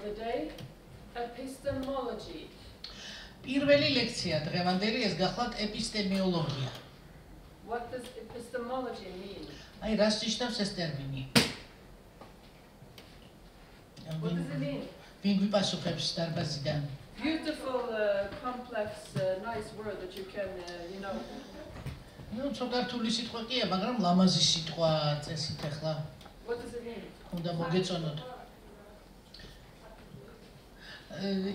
the day, epistemology. პირველი ლექცია დღევანდელი ეს გახლავთ ეპისტემიოლოგია. What does epistemology mean? აი რას ნიშნავს ეს ტერმინი? What does it mean? ვინ გვიპასუხებს დარბაზიდან? Beautiful, complex, nice word that you can, you know. ნუ ცოტა რთული სიტყვა ყია, მაგრამ ლამაზი სიტყვა წესით ახლა. What does it mean? უნდა მოგეწონოთ.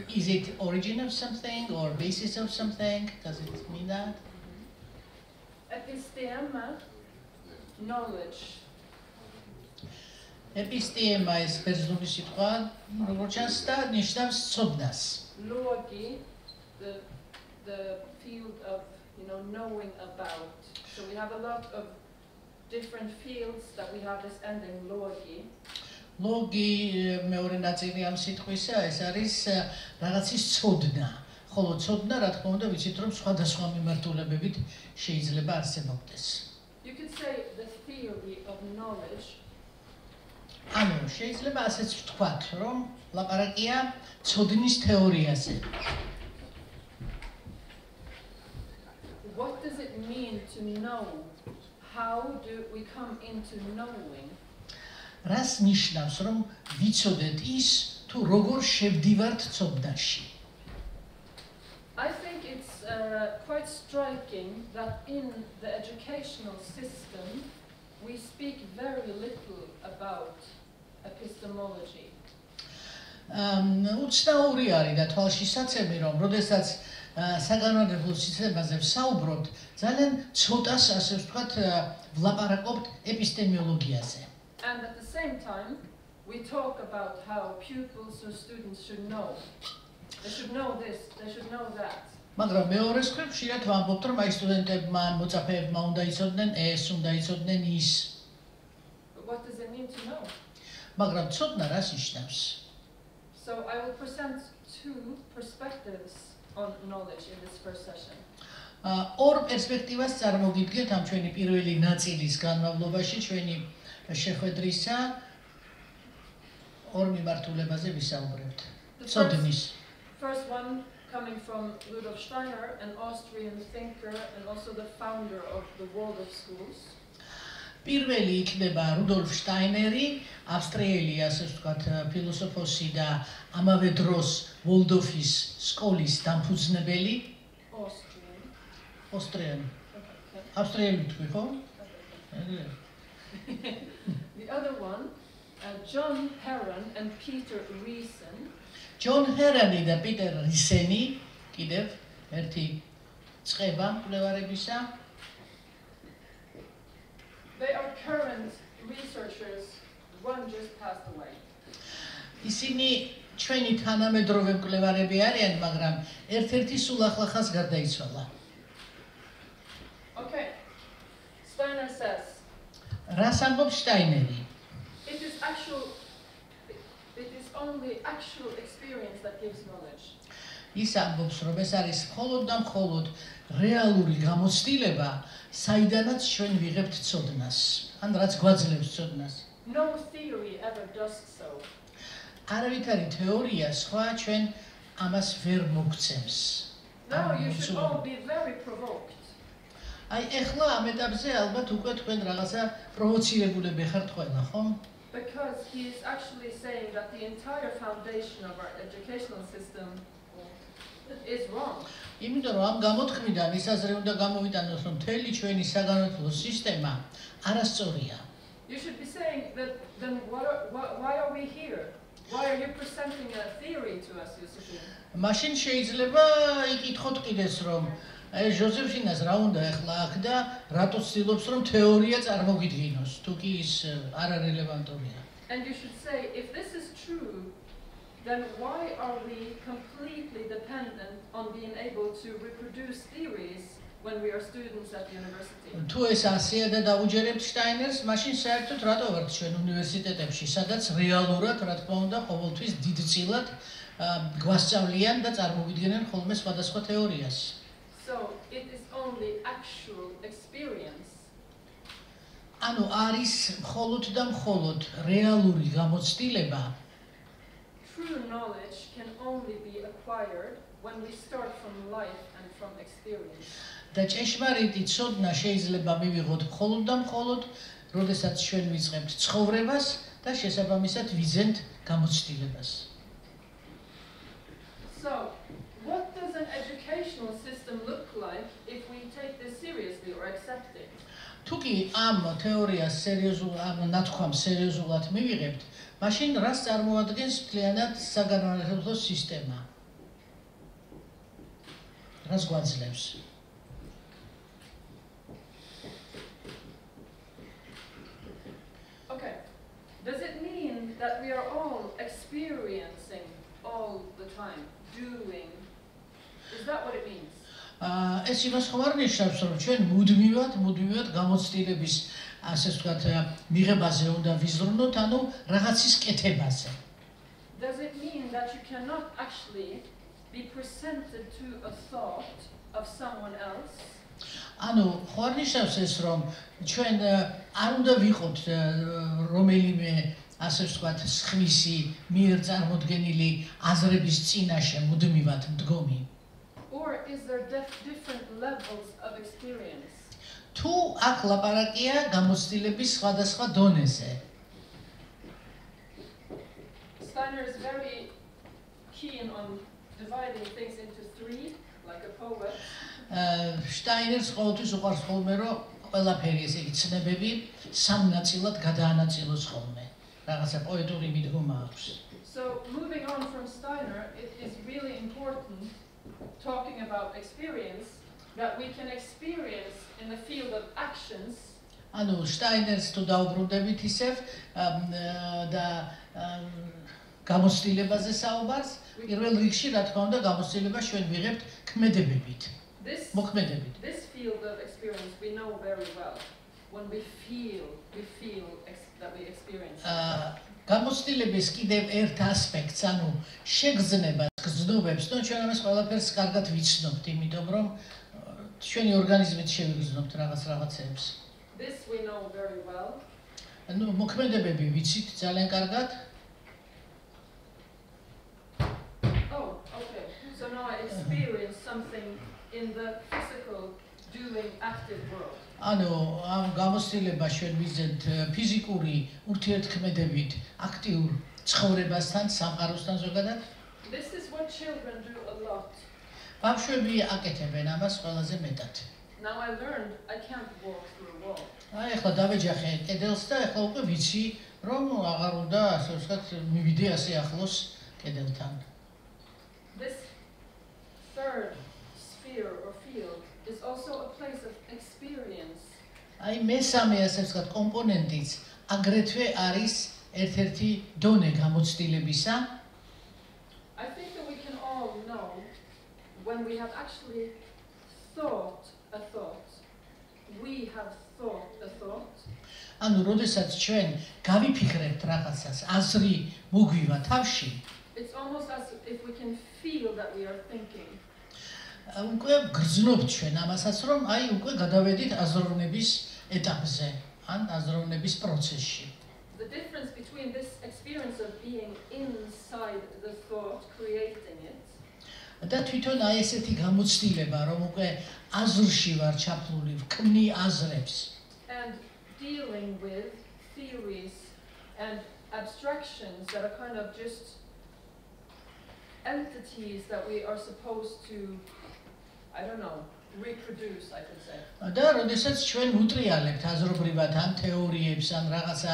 Is it origin of something or basis of something? Does it mean that? Episteme, knowledge. Epistema is ბერძნული სიტყვა, როგორც ჩანს და ნიშნავს ცოდნას. Logi, the field of, you know, knowing about. So we have a lot of different fields that we have this ending logi. Logi მეორე ნაწილი ამ სიტყვისა ეს არის რაღაცის ცოდნა. ხოლო ცოდნა რა თქმა უნდა ვიცით რომ სხვადასხვა მიმართულებებით შეიძლება არსებობდეს. You could say the theory of knowledge. ანუ შეიძლება ასეც ვთქვათ რომ ლაპარაკია ცოდნის თეორიაზე. What does it mean to know? How do we come into knowing? რას ნიშნავს რომ ვიცოდეთ ის თუ როგორ შევდივართ ცოდნაში? I think it's quite striking that in the educational system we speak very little about epistemology. უცნაური არის და თვალშისაცემი რომ როდესაც საგანმანათლებლო სისტემაზე ვსაუბრობთ, ძალიან ცოტას ასე ვთქვათ ვლაპარაკობთ ეპისტემიოლოგიაზე. And at the same time, we talk about how pupils or students should know. They should know this, they should know that. მაგრამ მეორე მხრივ ხშირად ვამბობთ რომ აი სტუდენტებმა, მოწაფეებმა უნდა იცოდნენ ეს, უნდა იცოდნენ ის. But what does it mean to know? მაგრამ ცოდნა რას ნიშნავს? So I will present two perspectives on knowledge in this first session. ორ პერსპექტივას წარმოგიდგენთ ამ ჩვენი პირველი ნაწილის განმავლობაში ჩვენი შეხვედრისა ორ მიმართულებაზე ვისაუბრებთ. ცოდნის. First one coming from Rudolf Steiner, an Austrian thinker and also the founder of the Waldorf schools. პირველი იქნება რუდოლფ შტაინერი, ავსტრიელი ასე ვთქვათ ფილოსოფოსი და ამავე დროს ვოლდორფის სკოლის დამფუძნებელი. Austrian. ავსტრიელი თქვი ხო? The other one, John Heron and Peter Riesen. John Heroni და პიტერ რისენი კიდევ ერთი წყება მკვლევარებისა. They are current researchers. One just passed away. ისინი ჩვენი თანამედროვე მკვლევარები არიან, მაგრამ ერთ-ერთი სულ ახლახანს გარდაიცვალა. Okay. Steiner says. რას ამბობს შტაინერი? It is only actual experience that gives knowledge. ის ამბობს, რომ ეს არის მხოლოდ და მხოლოდ რეალური გამოცდილება, საიდანაც ჩვენ ვიღებთ ცოდნას, ან რაც გვაძლევს ცოდნას. No theory ever does so. არავითარი თეორია სხვა ჩვენ ამას ვერ მოგცემს. Now you should all be very provoked. აი ეხლა ამ ეტაპზე ალბათ უკვე თქვენ რაღაცა პროვოცირებულები ხართ ყველა, ხო? Because he is actually saying that the entire foundation of our educational system is wrong. იმიტომ რომ ამ გამოთქმიდან ის აზრი უნდა გამოვიტანოს, რომ მთელი ჩვენი საგანმანათლებლო სისტემა არასწორია. You should be saying that then why are we here? Why are you presenting a theory to us, Josephin? მაშინ შეიძლება იკითხოთ კიდეს, რომ აი ჯოზეფინას რა უნდა ახლა აქ და რატო ცდილობს რომ თეორია წარმოგიდგინოს, თუ კი ის არარელევანტურია. And you should say, if this is true, then why are we completely dependent on being able to reproduce theories when we are students at the university? თუ ეს ასეა და დაუჯერებთ შტაინერს, მაშინ საერთოდ რატო ვართ ჩვენ უნივერსიტეტებში, სადაც რეალურად, რა თქმა უნდა, ყოველთვის დიდწილად გვასწავლიან და წარმოგიდგენენ ხოლმე სხვადასხვა თეორიას. So it is only actual experience. ანუ არის მხოლოდ და მხოლოდ რეალური გამოცდილება. True true knowledge can only be acquired when we start from life and from experience. და ჭეშმარიტი ცოდნა შეიძლება მივიღოთ მხოლოდ და მხოლოდ, როდესაც ჩვენ ვიწყებთ ცხოვრებას და შესაბამისად ვიზენთ გამოცდილებას. So, what does an educational system look like if we take this seriously or accept it? თუ კი ამ თეორიას სერიოზულად, ამ ნათქვამს სერიოზულად მივიღებთ, მაშინ რას წარმოადგენს მთლიანად საგანმანათლებლო სისტემა? რას გვაძლევს? Okay. Does it mean that we are all experiencing all the time, doing? Is that what it means? ეს იმას ხო არ ნიშნავს, რომ ჩვენ მუდმივად გამოცდილების, ასე ვთქვათ, მიღებაზე უნდა ვიზრუნოთ, ანუ რაღაცის კეთებაზე. Does it mean that you cannot actually be presented to a thought of someone else? ანუ ხო არ ნიშნავს ეს, რომ ჩვენ არ უნდა ვიყოთ რომელიმე, ასე ვთქვათ, სხვისი მიერ წარმოდგენილი აზრების წინაშე მუდმივად მდგომი. Or is there different levels of experience? თუ აქ ლაპარაკია გამოცდილების სხვადასხვა დონეზე. Steiner is very keen on dividing things into three, like a poet. შტაინერს ყოველთვის უყვარს ხოლმე, რომ ყველაფერი ესე იგი ცნებები სამ ნაწილად გადაანაწილოს ხოლმე. რაღაცა პოეტური მიდგომა აქვს. So moving on from Steiner, it is really important, talking about experience, that we can experience in the field of actions. ანუ შტაინერს თუ დაუბრუნდებით ისევ და გამოცდილებაზე საუბარს, პირველ რიგში რა თქმა უნდა გამოცდილება ჩვენ ვიღებთ ქმედებებით. მოქმედებით. This field of experience we know very well. When we feel that we experience. გამოცდილების კიდევ ერთ ასპექტს, ანუ შეგრძნებას, გრძნობებს, ნუ ჩვენ ამას ყველაფერს კარგად ვიცნობთ, იმიტომ რომ ჩვენი ორგანიზმით შევიგრძნობთ რაღაცებს. This we know very well. ნუ მოქმედებები ვიცით ძალიან კარგად. Oh, okay. So now I experience something in the physical, doing, active world. ანუ ამ გამოცდილებას ჩვენ ვიზენთ ფიზიკური ურთიერთქმედებით აქტიურ ცხოვრებასთან, სამყაროსთან ზოგადად. This is what children do a lot. ბავშვები აკეთებენ ამას ყველაზე მეტად. Now I learned I can't walk through a wall. აი ახლა დავეჯახე კედელს და ახლა უკვე ვიცი, რომ აღარ უნდა ასე ვთქვათ მივიდე ასე ახლოს კედელთან. This third sphere or field is also a place of experience. აი მესამე ასე ვთქვათ კომპონენტიც აგრეთვე არის ერთ-ერთი დონე გამოცდილებისა. I think that we can all know when we have actually thought a thought. We have thought a thought. ანუ როდესაც ჩვენ გავიფიქრებთ რაღაცას, აზრი მოგვივა თავში. It's almost as if we can feel that we are thinking. უკვე გრძნობთ ჩვენ ამასაც, რომ აი უკვე გადავედით აზროვნების ეტაპზე, ან აზროვნების პროცესში. The difference between this experience of being inside the thought, creating it, და თვითონ აი ესეთი გამოცდილება, რომ უკვე აზრში ვარ ჩაფლული, ვქმნი აზრებს. and dealing with theories and abstractions that are kind of just entities that we are supposed to, I don't know, reproduce, I could say. და როდესაც ჩვენ უტრიალებთ აზრობრივად ამ თეორიებს, ან რაღაცა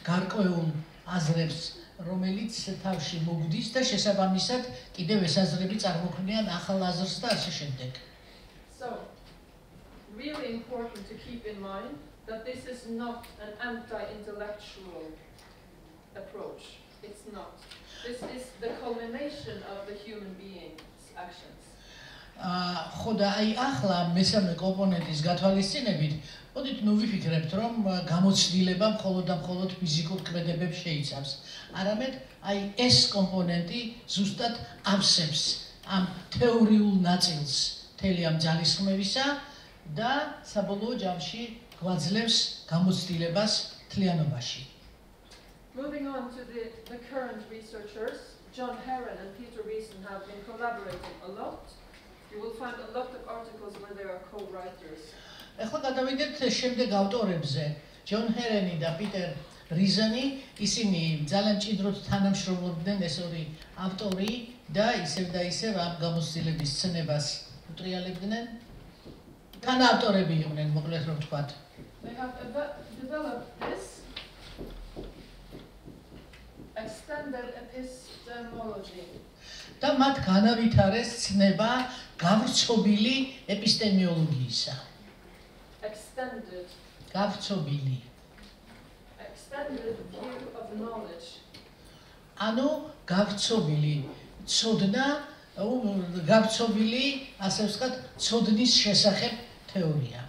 გარკვეულ აზრებს, რომელიც თავში მოგდის და შესაბამისად კიდევ ეს აზრები წარმოქმნიან ახალ აზრს და ასე შემდეგ. So, really important to keep in mind that this is not an anti-intellectual approach. It's not. This is the culmination of the human being's actions. ხო და აი ახლა მესამე კომპონენტის გათვალისწინებით, მოდით ნუ ვიფიქრებთ, რომ გამოცდილება მხოლოდ და მხოლოდ ფიზიკურ ქმედებებს შეიცავს. არამედ აი ეს კომპონენტი ზუსტად ავსებს ამ თეორიულ ნაწილს მთელი ამ ძალისხმევისა და საბოლოო ჯამში გვაძლევს გამოცდილებას მთლიანობაში. Moving on to the current researchers, John Heron and Peter Reason have been collaborating a lot. You will find a lot of articles where they are co-writers. ახლა გადავიდეთ შემდეგ ავტორებზე. ჯონ ჰერენი და პიტერ რიზანი, ისინი ძალიან მჭიდროდ თანამშრომლობდნენ, ეს ორი ავტორი და ისევ და ისევ ამ გამოცდილების ცნებას უტრიალებდნენ. თანაავტორები იყვნენ, მოკლედ რომ ვთქვათ. They have developed this extended epistemology. და მათ განავითარეს ცნება გავრცობილი ეპისტემიოლოგიისა. Extended view of knowledge. ანუ გავრცობილი ცოდნა, გავრცობილი, ასე ვთქვათ, ცოდნის შესახებ თეორია.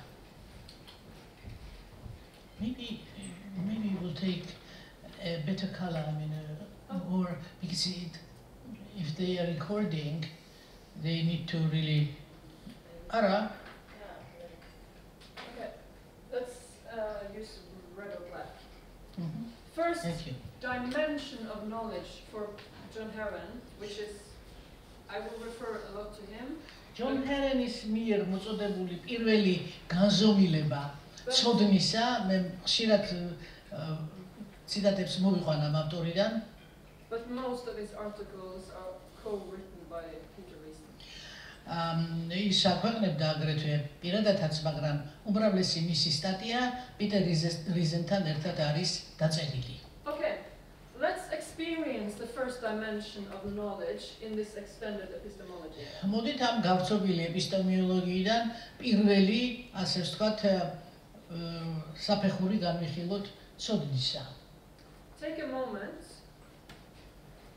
Maybe we'll take a better color, or because if they are recording, they need to really. Ara. Okay, let's use red or black. First dimension of knowledge for John Heron, which is, I will refer a lot to him. John Heronis მიერ მოწოდებული პირველი განზომილება ცოდნისა, მე ხშირად ციტატებს მოვიყვან ამ ავტორიდან. But most of his articles are co-written by Peter Reason. ის აქვეყნებდა აგრეთვე პირადადაც, მაგრამ უმრავლესი მისი სტატია პიტერ რიზენთან ერთად არის დაწერილი. Okay, let's experience the first dimension of knowledge in this extended epistemology. მოდით ამ გავრცობილი ეპისტემიოლოგიიდან პირველი, ასე ვთქვათ, საფეხური განვიხილოთ ცოდნისა. Take a moment,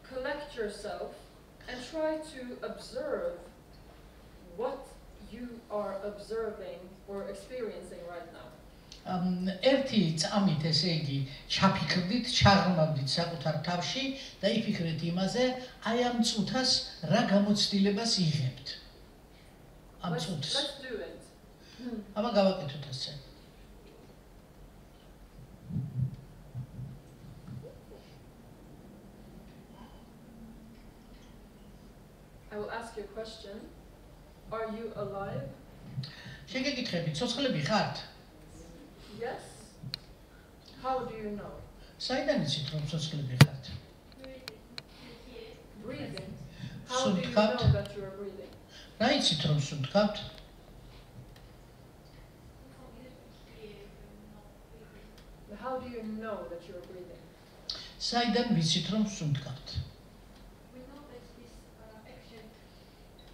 collect yourself, and try to observe what you are observing or experiencing right now. ერთი წამით, ესე იგი, ჩაფიქრდით, ჩაღრმავდით საკუთარ თავში და იფიქრეთ იმაზე, აი ამ წუთას რა გამოცდილებას იღებთ. ამ წუთს. Let's do it. აბა გავაკეთოთ ასე. I will ask you a question. Are you alive? შეგეკითხებით, ცოცხლები ხართ? Yes. How do you know? საიდან იცით რომ ცოცხლები ხართ? Breathing. How do you know that you are breathing? რა იცით რომ სუნთქავთ? How do you know that you are breathing? საიდან ვიცით რომ სუნთქავთ? We know that this action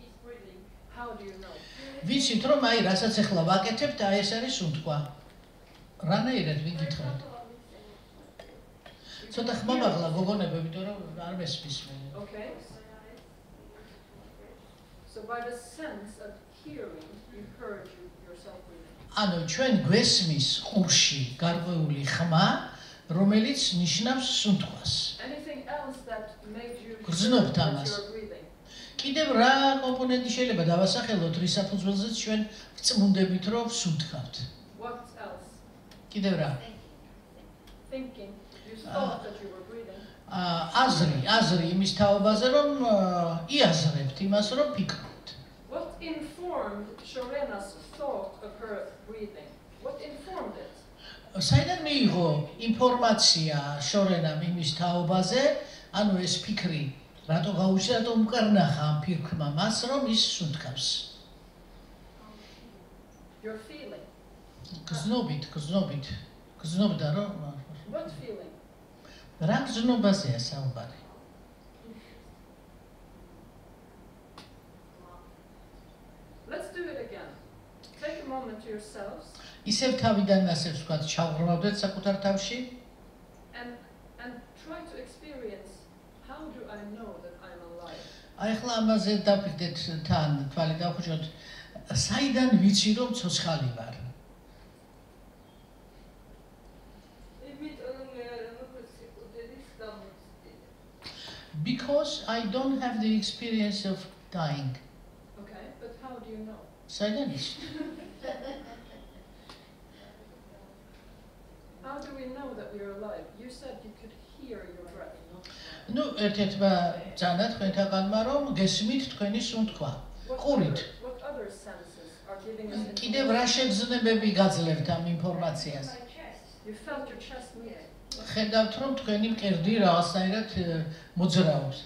is breathing. How do you know? ვიცით რომ აი რასაც ახლა ვაკეთებთ, აი ეს არის სუნთქვა. რანაირად ვიგითხრათ? ცოტა ხმამაღლა გოგონებო, იმიტომ რომ არ მესმის მე. Okay. So by the sense of hearing, you heard yourself breathing. ანუ ჩვენ გვესმის ყურში გარღვეული ხმა, რომელიც ნიშნავს სუნთქვას. Anything else that made you გრძნობთ that ამას. you are breathing? კიდევ რა კომპონენტი შეიძლება დავასახელოთ, რის საფუძველზეც ჩვენ ვწმუნდებით რომ სუნთქავთ? What else? კიდევ რა? Thinking. You thought that you were breathing. აზრი იმის თაობაზე რომ იაზრებთ იმას რომ ფიქრობთ. What informed Shorena's thought of her breathing? What informed it? საიდან მიიღო ინფორმაცია შორენამ იმის თაობაზე, ანუ ეს ფიქრი რატო გაუჩნდა, რატო უკარნახა ამ ფიქრმა მას რომ ის სუნთქავს? Your feeling. გრძნობდა რომ What feeling? რა გრძნობაზეა საუბარი? Let's do it again. Take a moment to yourselves ისევ თავიდან ასე ვთქვათ, ჩავღრმავდეთ საკუთარ თავში and try to experience how do I know that I'm alive? აი ახლა ამაზე დავფიქრდეთ თან, თვალი დავხვიჭოთ, საიდან ვიცი რომ ცოცხალი ვარ? Because I don't have the experience of dying. Okay, but how do you know? საიდან იცით? How do we know that we are alive? You said you could hear your breath. ნუ ერთ-ერთმა ძანა თქვენთაგანმა რომ გესმით თქვენი სუნთქვა. ყურით. What other senses are giving us კიდევ რა შეგრძნებები გაძლევთ ამ ინფორმაციას? My chest. You felt your chest moving. ხედავთ რომ თქვენი მკერდი რაღაცნაირად მოძრაობს.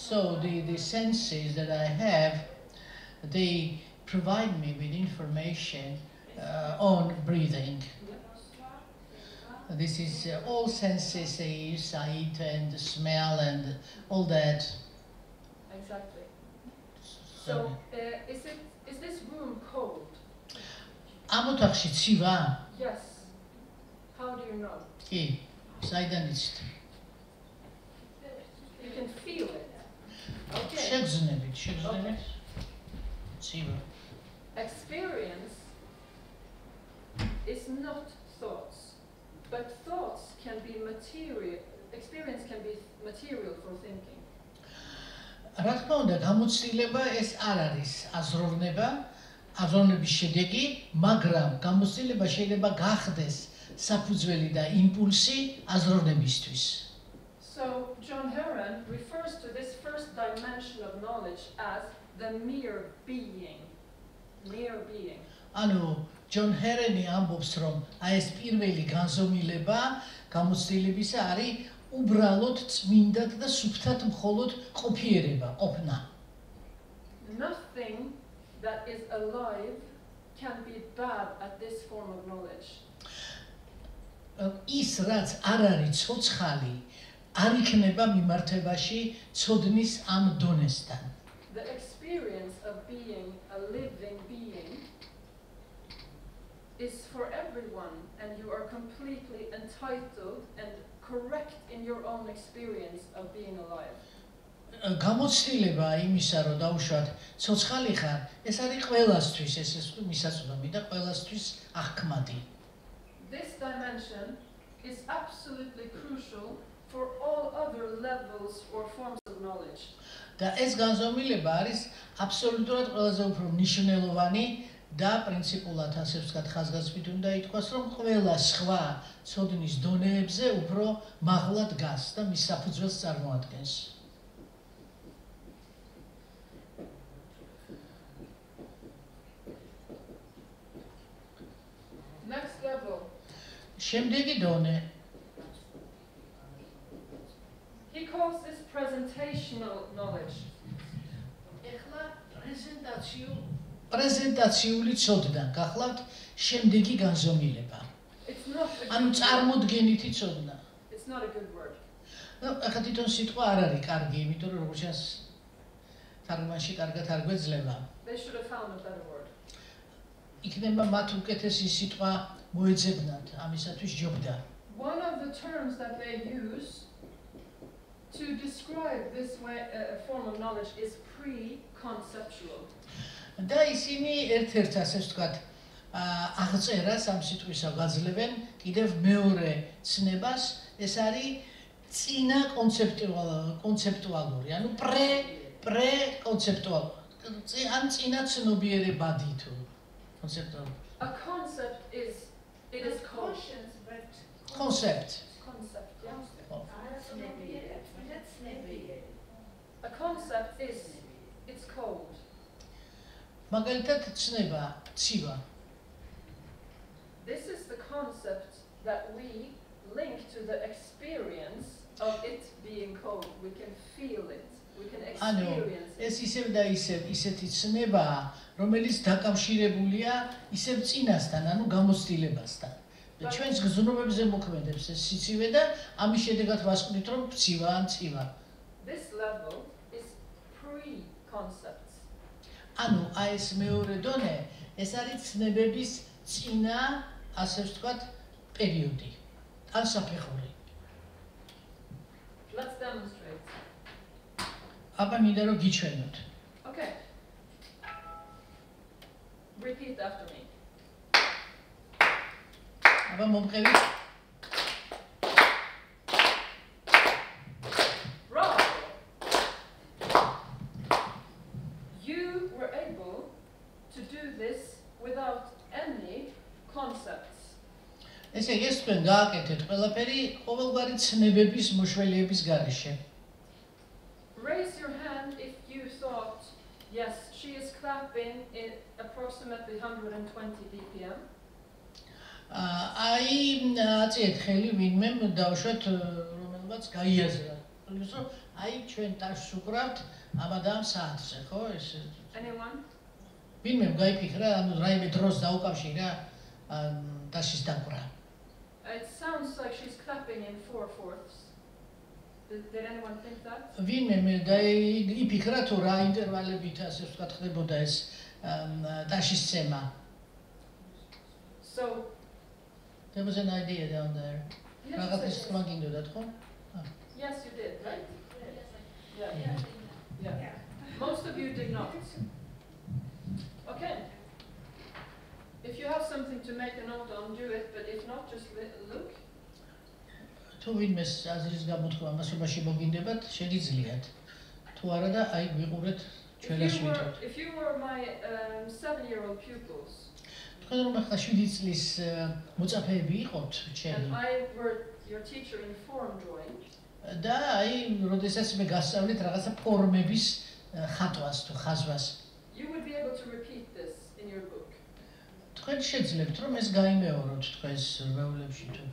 So the senses that I have, they provide me with information on breathing. This is all senses, sight and smell and all that. Exactly. So, is this room cold? ამ ოთახში ცივა? Yes. How do you know? კი, საიდან იცით? You can feel it. Okay. შეგრძნებით. ცივა. Experience is not thoughts, but thoughts can be material. Experience can be material for thinking. რა თქმა უნდა, გამოცდილება ეს არ არის აზროვნების შედეგი, მაგრამ გამოცდილება შეიძლება გახდეს საფუძველი და იმპულსი აზროვნებისთვის. So John Heron refers to this first dimension of knowledge as the mere being. Mere being. ანუ ჯონ ჰერენი ამბობს, რომ აი ეს პირველი განზომილება გამოცდილებისა არის უბრალოდ წმინდად და სუფთად მხოლოდ ყოფიერება, ყოფნა. Nothing that is alive can be bad at this form of knowledge. ის რაც არ არის ცოცხალი, არ იქნება მიმართებაში ცოდნის ამ დონესთან. The experience of being a living being is for everyone, and you are completely entitled and correct in your own experience of being alive. გამოცდილება იმისა, რომ დაუშვათ ცოცხალი ხარ, ეს არის ყველასთვის, ეს მისაწვდომი და ყველასთვის აღქმადი. This dimension is absolutely crucial for all other levels or forms of knowledge. და ეს განზომილება არის აბსოლუტურად ყველაზე უფრო მნიშვნელოვანი და პრინციპულად ასე ვთქვათ, ხაზგასმით უნდა ითქვას, რომ ყველა სხვა ცოდნის დონეებზე უფრო მაღლა დგას და მის საფუძველს წარმოადგენს. Next level. შემდეგი დონე. He calls this presentational knowledge. ეხლა პრეზენტაციული ცოდნა, გახლავთ შემდეგი განზომილება. It's not a ანუ good word. წარმოდგენითი ცოდნა. It's not a good word. ნუ ახლა თვითონ სიტყვა არ არის კარგი, იმიტომ რომ როგორც ჩანს თარგმანში კარგად არ გვეძლება. They should have found a better word. იქნება მათ უკეთესი სიტყვა მოეძებნათ, ამისათვის ჯობდა. One of the terms that they use to describe this form of knowledge is pre-conceptual. და ისინი ერთ-ერთ ასე ვთქვათ, აღწერას ამ სიტყვისა გაძლევენ კიდევ მეორე ცნებას, ეს არის წინა კონცეპტუალური, ანუ პრე-კონცეპტუალური. ან წინა ცნობიერებადი თუ კონცეპტუალური. A concept is called Concept. concept. Yeah. A A concept is it's called. მაგალითად ცნება, ცივა. This is the concept that we link to the experience of it being cold. We can feel it. We can ანუ experience it. ეს ისევ და ისევ ისეთი ცნებაა, რომელიც დაკავშირებულია ისევ წინასთან, ანუ გამოცდილებასთან. და ჩვენს გზნობებზე მოქმედებს ეს სიცივე და ამის შედეგად ვასკვნით, რომ ცივა ან ცივა. This level is pre-concepts. ანუ აი ეს მეორე დონე, ეს არის ცნებების წინა, ასე ვთქვათ, პერიოდი. ან საფეხური. Let's demonstrate. აბა მინდა რომ გიჩვენოთ. Okay. Repeat after me. აბა მომყევით. Roll. You were able to do this ესე იგი ეს თქვენ გააკეთეთ ყველაფერი ყოველგვარი ცნებების მოშველიების გარეშე. Raise your hand if you thought, yes, she is clapping at approximately 120 BPM. აი აწიეთ ხელი ვინმე დავუშვათ რომელმაც გაიაზრა. ის რომ აი ჩვენ ტაშს უკრავთ აბადამ საათზე, ხო ეს? Anyone? ვინმე გაიფიქრა, ანუ რაიმე დროს დაუკავშირა ტაშის დაკვრა. It sounds like she's clapping in 4/4. Did anyone think that? ვინმე დაიფიქრა თუ რა ინტერვალებით ასე ვთქვათ ხდებოდა ეს ტაშის წემა. So There was an idea down there. yes, Yes. you did, right? Yeah. Most of you did not. Okay. If you have something to make a note on, do it, but if not, just look. თუ ვინმეს აზრის გამოთქვა მასობაში მოგინდებათ, შეგიძლიათ. თუ არა და აი გვიყურეთ ჩვენას ვიტყვით. If you were my 7-year-old pupils, თქვენ რომ ახლა 7 წლის მოწაფეები იყოთ and ჩემი. I were your teacher in form drawing, და აი, როდესაც მე გასწავლეთ რაღაცა ფორმების ხატვას თუ ხაზვას. you would be able to repeat this in your book. თქვენ შეძლებთ რომ ეს გაიმეოროთ თქვენს რვეულებში თუ.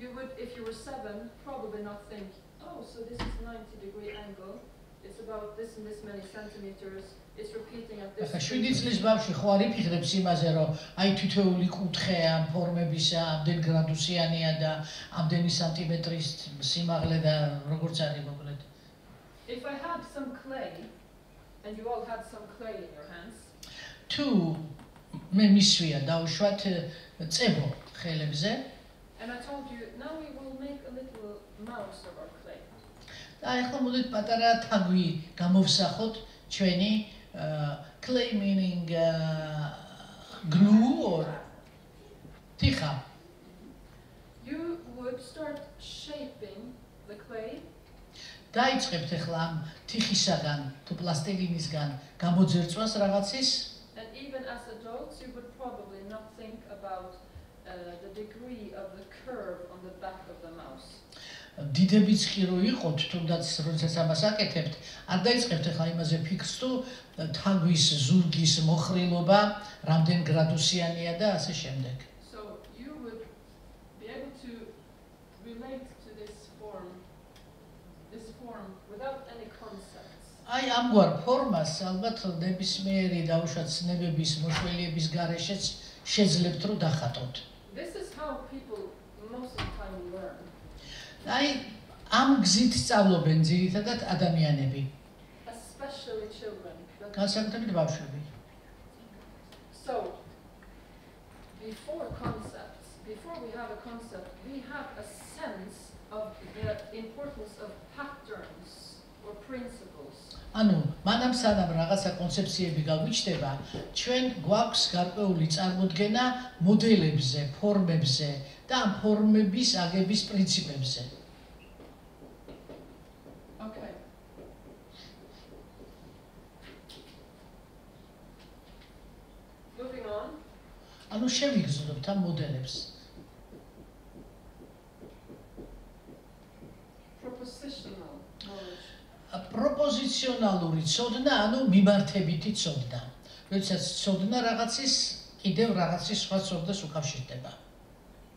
You would, if you were 7, probably not think, oh, so this is 90-degree angle. It's about this and this many centimeters. It's repeating at this. ახლა 7 წლის ბავშვი ხო არ იფიქრებს იმაზე, რომ აი თითოეული კუთხე ამ ფორმებისა ამდენ გრადუსიანია და ამდენი სანტიმეტრის სიმაღლე და როგორც არის მოკლედ. If I had some clay, and you all had some clay in your hands, თუ მე მისვია დავუშვათ წებო ხელებზე, and I told you, now we will make a little mouse of our clay. და ახლა მოდით პატარა თაგვი გამოვსახოთ ჩვენი clay meaning glue or tixha. You would start shaping the clay. დაიწყებთ ახლა ამ თიხისაგან თუ პლასტილინისგან გამოძერწვას რაღაცის. And even as adults, you would probably not think about the degree of the curve on the back of the mouse. დიდებიც კი რო იყოთ, თუნდაც როდესაც ამას აკეთებთ, არ დაიწყებთ ახლა იმაზე ფიქრს თუ თაგვის ზურგის მოხრილობა რამდენ გრადუსიანია და ასე შემდეგ. So you would be able to relate to this form without any concepts. აი ამგვარ ფორმას ალბათ ნებისმიერი დაუშვათ ცნებების მოშველიების გარეშეც შეძლებთ რომ დახატოთ. This is how people most of the time learn. აი ამ გზით სწავლობენ ძირითადად ადამიანები. Especially children. განსაკუთრებით ბავშვები. So, before we have a concept, we have a sense of the importance of patterns or principles. ანუ მანამ სანამ რაღაცა კონცეფციები გაგვიჩნდება, ჩვენ გვაქვს გარკვეული წარმოდგენა მოდელებზე, ფორმებზე და ამ ფორმების აგების პრინციპებზე. Okay. Moving on. ანუ შევიგრძნობთ ამ მოდელებს. Propositional knowledge. პროპოზიციონალური ცოდნა, ანუ მიმართებითი ცოდნა. როდესაც ცოდნა რაღაცის კიდევ რაღაცის სხვა ცოდნას უკავშირდება.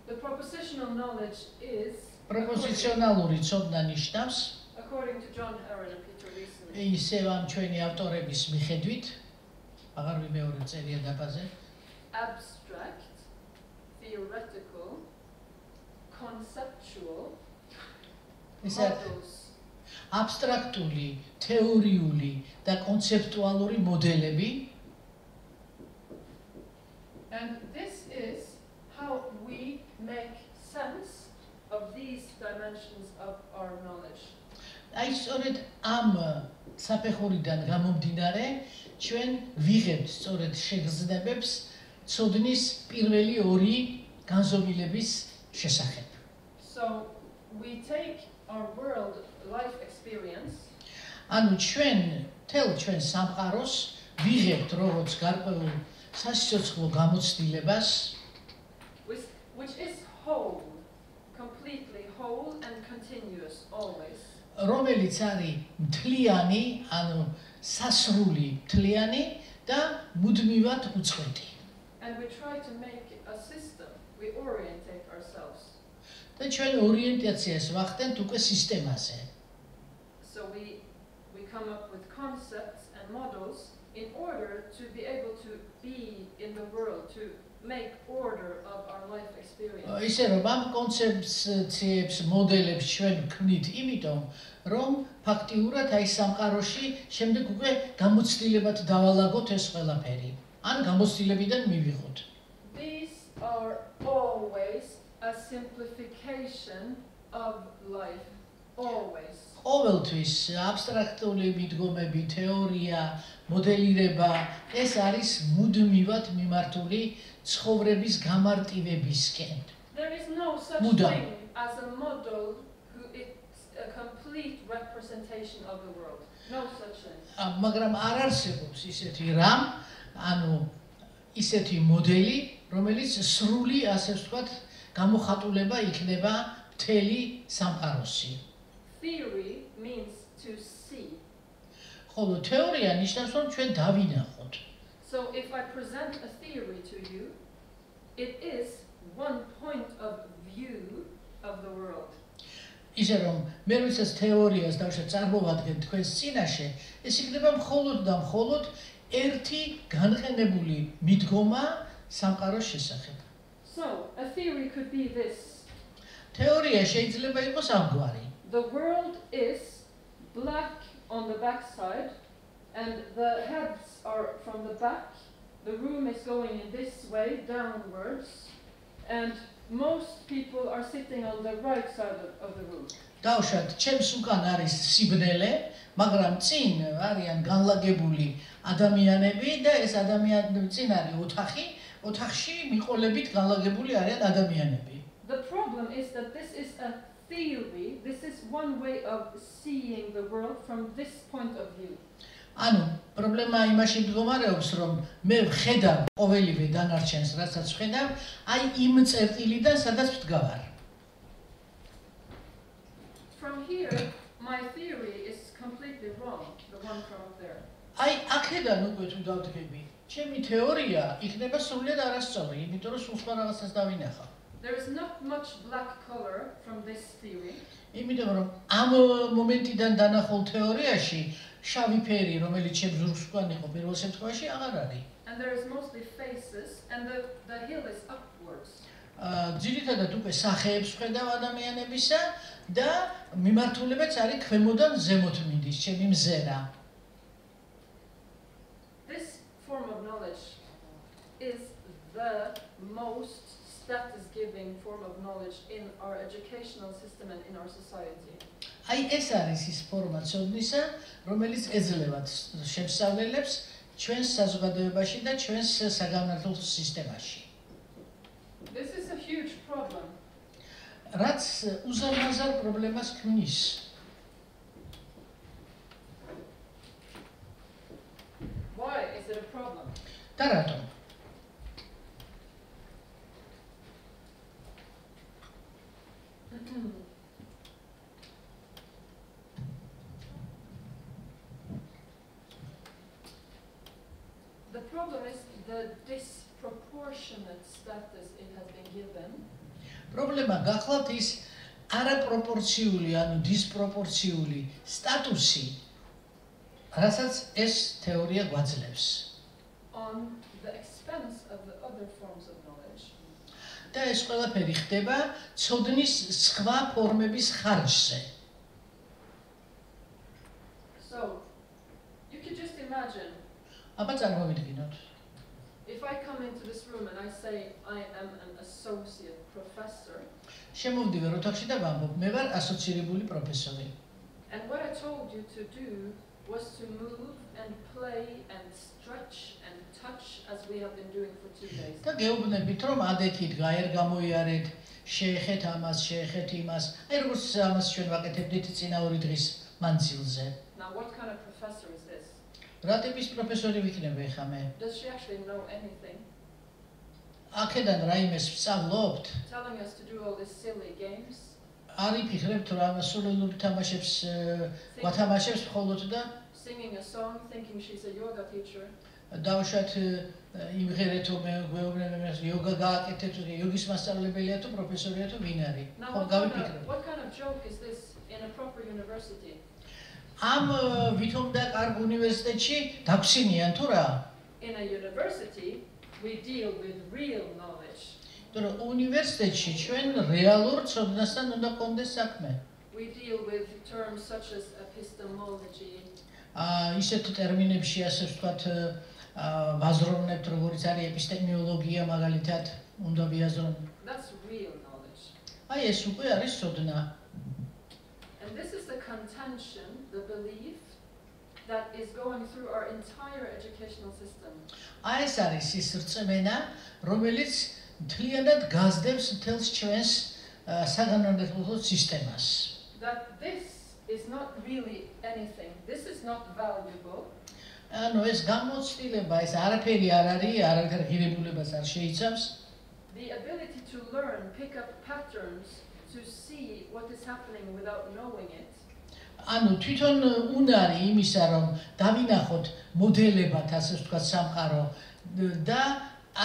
The propositional knowledge is, პროპოზიციონალური ცოდნა ნიშნავს, according to John Aaron and Peter Leeson, ისევ ამ ჩვენი ავტორების მიხედვით, აღარ ვიმეორებ წერია დაბაზე, abstract, theoretical, conceptual models. აბსტრაქტული, თეორიული და კონცეპტუალური მოდელები. And this is how we make sense of these dimensions of our knowledge. აი სწორედ ამ საფეხურიდან გამომდინარე, ჩვენ ვიღებთ სწორედ შეგრძნებებს ცოდნის პირველი ორი განზომილების შესახებ. So we take our world life experience, ანუ ჩვენ სამყაროს ვიღებთ როგორც გარკვეულ სასიცოცხლო გამოცდილებას, which is whole. completely whole and continuous always. რომელიც არის მთლიანი, ანუ სასრული მთლიანი და მუდმივად უწყვეტი. And we try to make it a system. We orientate ourselves. და ჩვენ ორიენტაციას ვახდენთ უკვე სისტემაზე. So we come up with concepts and models in order to be able to be in the world, to make order of our life experience. ისე რომ ამ კონცეფციებს, მოდელებს ჩვენ ვქმნით, იმიტომ რომ ფაქტიურად აი სამყაროში შემდეგ უკვე გამოცდილებად დავალაგოთ ეს ყველაფერი. ან გამოცდილებიდან მივიღოთ. These are always a simplification of life. Always. ყოველთვის აბსტრაქტული მიდგომები, თეორია, მოდელირება, ეს არის მუდმივად მიმართული ცხოვრების გამარტივებისკენ. There is no such Mudam. thing as a model who is a complete representation of the world. No such thing. მაგრამ არ არსებობს ისეთი რამ, ანუ ისეთი მოდელი, რომელიც სრული, ასე ვთქვათ, გამოხატულება იქნება მთელი სამყაროსი. Theory means to see. ხოლო თეორია ნიშნავს, რომ ჩვენ დავინახოთ. So if I present a theory to you, it is one point of view of the world. ისე რომ მე ვისაც თეორიას დავშე წარმოვადგენ თქვენს წინაშე, ეს იქნება მხოლოდ და მხოლოდ ერთი განყენებული მიდგომა სამყაროს შესახებ. So a theory could be this. თეორია შეიძლება იყოს ამგვარი. The world is black on the back side and the heads are from the back. The room is going in this way downwards and most people are sitting on the right side of the room. დავშათ, ჩემს უკან არის სიბნელე, მაგრამ წინ არიან განლაგებული ადამიანები და ეს ადამიანები წინ არის ოთახი, ოთახში მიყოლებით განლაგებული არიან ადამიანები. The problem is that this is a theory, this is one way of seeing the world from this point of view. ანუ პრობლემა იმაში მდგომარეობს, რომ მე ვხედავ ყოველივე დანარჩენს, რასაც ვხედავ, აი იმ წერტილიდან, სადაც ვდგავარ. From here, my theory is completely wrong, the one from up there. აი აქედან უკვე თუ დავდგები, ჩემი თეორია იქნება სრულიად არასწორი, იმიტომ რომ სულ სხვა რაღაცას დავინახავ. There is not much black color from this theory. იმიტომ რომ ამ მომენტიდან დანახულ თეორიაში შავი ფერი, რომელიც ჩემ ზურგს უკან იყო პირველ შემთხვევაში, აღარ არის. And there is mostly faces and the hill is upwards. ძირითადად უკვე სახეებს ვხედავ ადამიანებისა და მიმართულებაც არის ქვემოდან ზემოთ მინდის, ჩემი მზერა. This form of knowledge is the most status-giving form of knowledge in our educational system and in our society. აი ეს არის ის ფორმა ცოდნისა, რომელიც ეძლევა შემსწავლელებს ჩვენს საზოგადოებაში და ჩვენს საგანმანათლებლო სისტემაში. This is a huge problem. რაც უზარმაზარ პრობლემას ქმნის. Why is it a problem? და რატომ? The problem is the disproportionate status it has been given. პრობლემა გახლავთ ის არაპროპორციული, ანუ დისპროპორციული სტატუსი, რასაც ეს თეორია გვაძლევს. On the expense of the other forms of knowledge. და ეს ყველაფერი ხდება ცოდნის სხვა ფორმების ხარჯზე. So, you can just imagine. აბა წარმოვიდგინოთ. If I come into this room and I say I am an associate professor. შემოვდივარ ოთახში და ვამბობ, მე ვარ ასოცირებული პროფესორი. And what I told you to do was to move and play and stretch and touch as we have been doing for 2 days. და გეუბნებით, რომ ადექით გაერ გამოიარეთ, შეეხეთ ამას, შეეხეთ იმას. აი როგორც ამას ჩვენ ვაკეთებდით წინა 2 დღის მანძილზე. Now what kind of professor is this? რა ტიპის პროფესორი ვიქნები ხა მე? Does she actually know anything? აქედან რაიმეს ვსწავლობთ? telling us to do all these silly games, არის ფიქრებთ რა სულელური თამაშებს ვათამაშებს მხოლოდ და singing a song, thinking she's a yoga teacher. დავუშვათ იმღერეთ რომ მეუბნებიან იოგა გააკეთეთ თუ იოგის მასწავლებელია თუ პროფესორია თუ ვინ არის. Now, ხო გავიფიქრებ. what kind of joke is this in a proper university? ამ ვითომ და კარგ უნივერსიტეტში დაგვსინიან თუ რა? In a university, we deal with real knowledge. თორე უნივერსიტეტში ჩვენ რეალურ ცოდნასთან უნდა გქონდეს საქმე. We deal with terms such as epistemology. ისეთ ტერმინებში ასე ვთქვათ ვაზროვნებთ როგორიც არის ეპისტემიოლოგია მაგალითად უნდა ვიაზრონ. That's real knowledge. აი ეს უკვე არის ცოდნა. And this is the contention, the belief that is going through our entire educational system. აი ეს არის ის რწმენა, რომელიც მთლიანად გაზდებს მთელს ჩვენს საგანმანათლებლო სისტემას. That this is not really anything. This is not valuable. ანუ ეს გამოცდილება ეს არაფერი არ არის, არაფერ ღირებულებას არ შეიცავს. The ability to learn, pick up patterns, to see what is happening without knowing it. ანუ თვითონ უნარი იმისა რომ დავინახოთ მოდელებად ასე ვთქვათ სამყარო და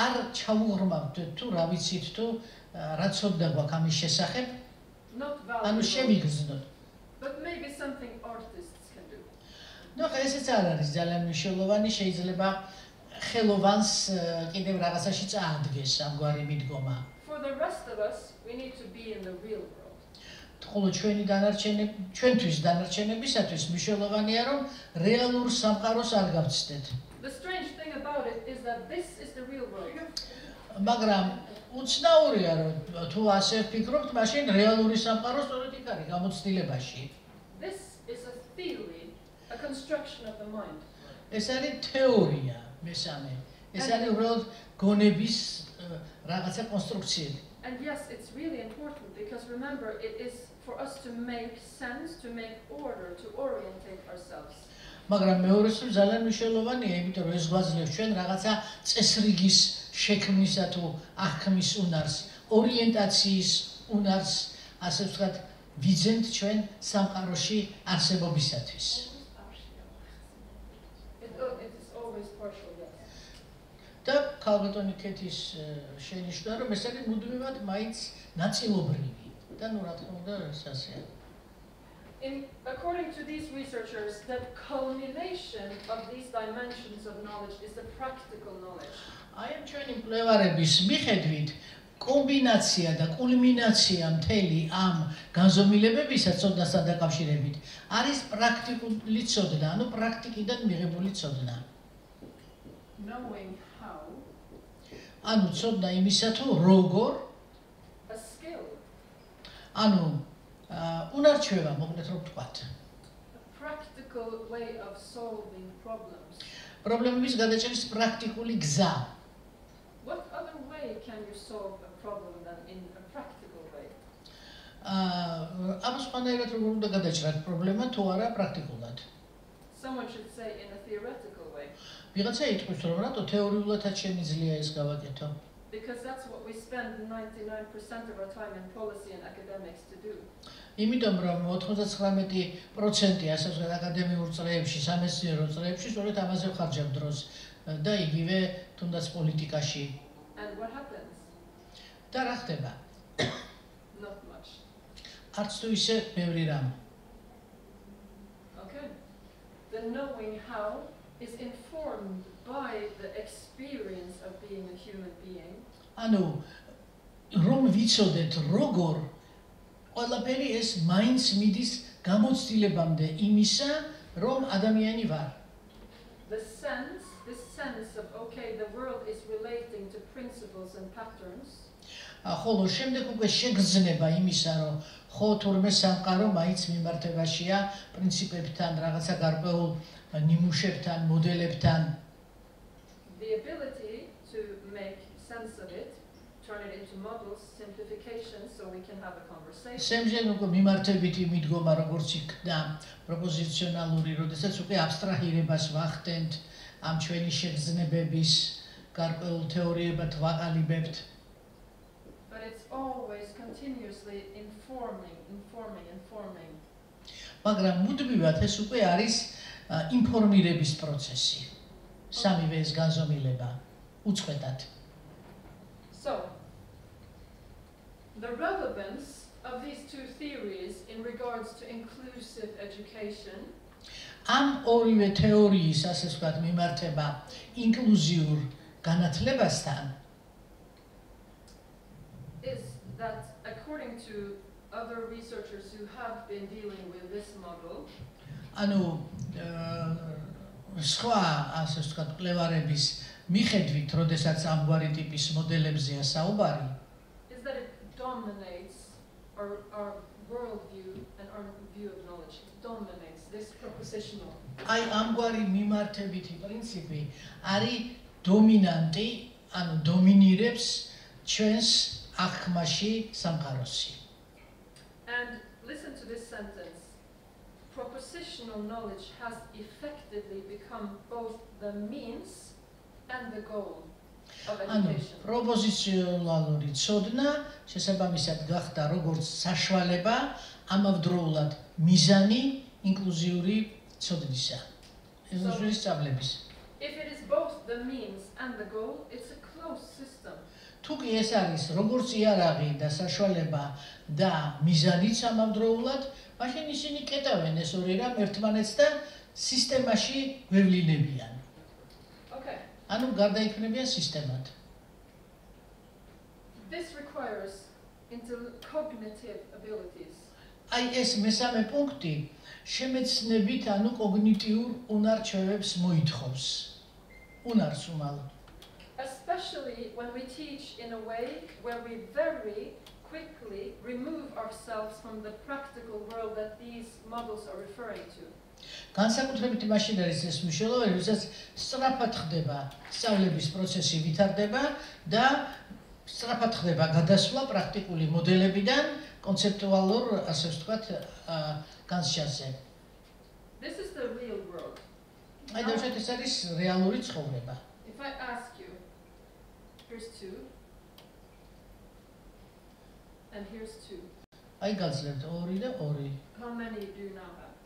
არ ჩავუღრმავთ თუ რა ვიცით თუ რა ცოდნა გვაქვს ამის შესახებ. Not ანუ valuable. შემიგრძნოთ. But maybe something artists can do. ნუ ხა ესეც არ არის ძალიან მნიშვნელოვანი, შეიძლება ხელოვანს კიდევ რაღაცაში წაადგეს ამგვარი მიდგომა. For the rest of us, we need to be in the real world. ხოლო ჩვენთვის დანარჩენებისათვის მნიშვნელოვანია რომ რეალურ სამყაროს არ გავცდეთ. The strange thing about it is that this is the real world. მაგრამ უცნაურია რომ თუ ასე ვფიქრობთ, მაშინ რეალური სამყარო სწორედ იქ არის გამოცდილებაში. This is a theory, a construction of the mind. ეს არის თეორია მესამე. ეს არის უბრალოდ გონების რაღაცა კონსტრუქციები. And yes, it's really important because remember, it is for us to make sense, to make order, to orientate ourselves. მაგრამ მეორეს ძალიან მნიშვნელოვანია, იმიტომ რომ ეს გვაძლევს ჩვენ რაღაცა წესრიგის შექმნისა თუ აღქმის უნარს, ორიენტაციის უნარს, ასე ვთქვათ, ვიძენთ ჩვენ სამყაროში არსებობისათვის. It is always partial, yes. და ქალბატონი ქეთის შენიშნა რომ ეს არის მუდმივად მაინც ნაწილობრივი და ნუ რა თქმა უნდა ეს ასეა. According to these researchers, the culmination of these dimensions of knowledge is the practical knowledge. აი ამ ჩვენი მკვლევარების მიხედვით კომბინაცია და კულმინაცია მთელი ამ განზომილებებისა ცოდნასთან დაკავშირებით არის პრაქტიკული ცოდნა, ანუ პრაქტიკიდან მიღებული ცოდნა. Knowing how. ანუ ცოდნა იმისა თუ როგორ A skill. ანუ უნარჩვევა მოკლედ რომ ვთქვათ. A practical way of solving problems. პრობლემების გადაჭრის პრაქტიკული გზა. What other way can you solve a problem than in a practical way? ამას სხვანაირად როგორ უნდა გადაჭრათ პრობლემა თუ არა პრაქტიკულად. Someone should say in a theoretical way. ვიღაცა იტყვის რომ რატო თეორიულადაც შემიძლია ეს გავაკეთო? Because that's what we spend 99% of our time in policy and academics to do. იმიტომ რომ 99% ასე ვთქვათ აკადემიურ წრეებში, სამეცნიერო წრეებში სწორედ ამაზე ვხარჯავ დროს და იგივე თუნდაც პოლიტიკაში. And what happens? და რა ხდება? Not much. არც თუ ისე ბევრი რამ. Okay. The knowing how is informed by the experience of being a human being. ანუ რომ ვიცოდეთ როგორ ყველაფერი ეს მაინც მიდის გამოცდილებამდე იმისა რომ ადამიანი ვარ. This sense of okay, the world is relating to principles and patterns. ხოლო შემდეგ უკვე შეგრძნება იმისა რომ ხო თურმე სამყარო მაინც მიმართებაშია პრინციპებთან, რაღაცა გარკვეულ ნიმუშებთან, მოდელებთან. The ability to make sense of it, turn it into models, simplifications, so we can have a conversation. შემდგომ უკვე მიმართებითი მიდგომა როგორც იქნა პროპოზიციონალური, როდესაც უკვე აბსტრაჰირებას ვახდენთ ამ ჩვენი შეგრძნებების გარკვეულ თეორიებად ვაყალიბებთ. But it's always continuously informing. მაგრამ მუდმივად ეს უკვე არის ინფორმირების პროცესი. სამივე ეს განზომილება უწყვეტად. So, the relevance of these two theories in regards to inclusive education ამ ორივე თეორიის, ასე ვთქვათ, მიმართება ინკლუზიურ განათლებასთან is that according to other researchers who have been dealing with this model, ანუ სხვა, ასე ვთქვათ, კვლევარების მიხედვით, როდესაც ამგვარი ტიპის მოდელებზეა საუბარი, is that it dominates our worldview and our view of knowledge. It dominates this propositional. აი ამგვარი მიმართებითი პრინციპი არის დომინანტი, ანუ დომინირებს ჩვენს აღქმაში სამყაროსი. And listen to this sentence. Propositional knowledge has effectively become both the means and the goal of education. პროპოზიციონალური ცოდნა შესაბამისად გახდა როგორც საშუალება, ამავდროულად მიზანი ინკლუზიური ცოდნისა. ინკლუზიური სწავლების. If it is both the means and the goal, it's a closed system. თუ კი ეს არის როგორც იარაღი და საშუალება და მიზანიც ამავდროულად, მაშინ ისინი კეტავენ ეს ორი რამ ერთმანეთს და სისტემაში გვევლინებიან. Okay. ანუ გარდაიქმნებიან სისტემად. This requires cognitive abilities. აი ეს მესამე პუნქტი შემეცნებით, ანუ კოგნიტიურ უნარჩვევებს მოითხოვს. უნარს უმალ. Especially when we teach in a way where we very quickly remove ourselves from the practical world that these models are referring to. განსაკუთრებით მაშინ არის ეს მნიშვნელოვანი, როდესაც სწრაფად ხდება სწავლების პროცესი ვითარდება და სწრაფად ხდება გადასვლა პრაქტიკული მოდელებიდან კონცეპტუალურ, ასე ვთქვათ, განსჯაზე. This is the real world. აი დავუშვათ ეს არის რეალური ცხოვრება. If I ask you, here's 2 and here's 2. აი გაძლევთ 2 და 2. How many do you now have?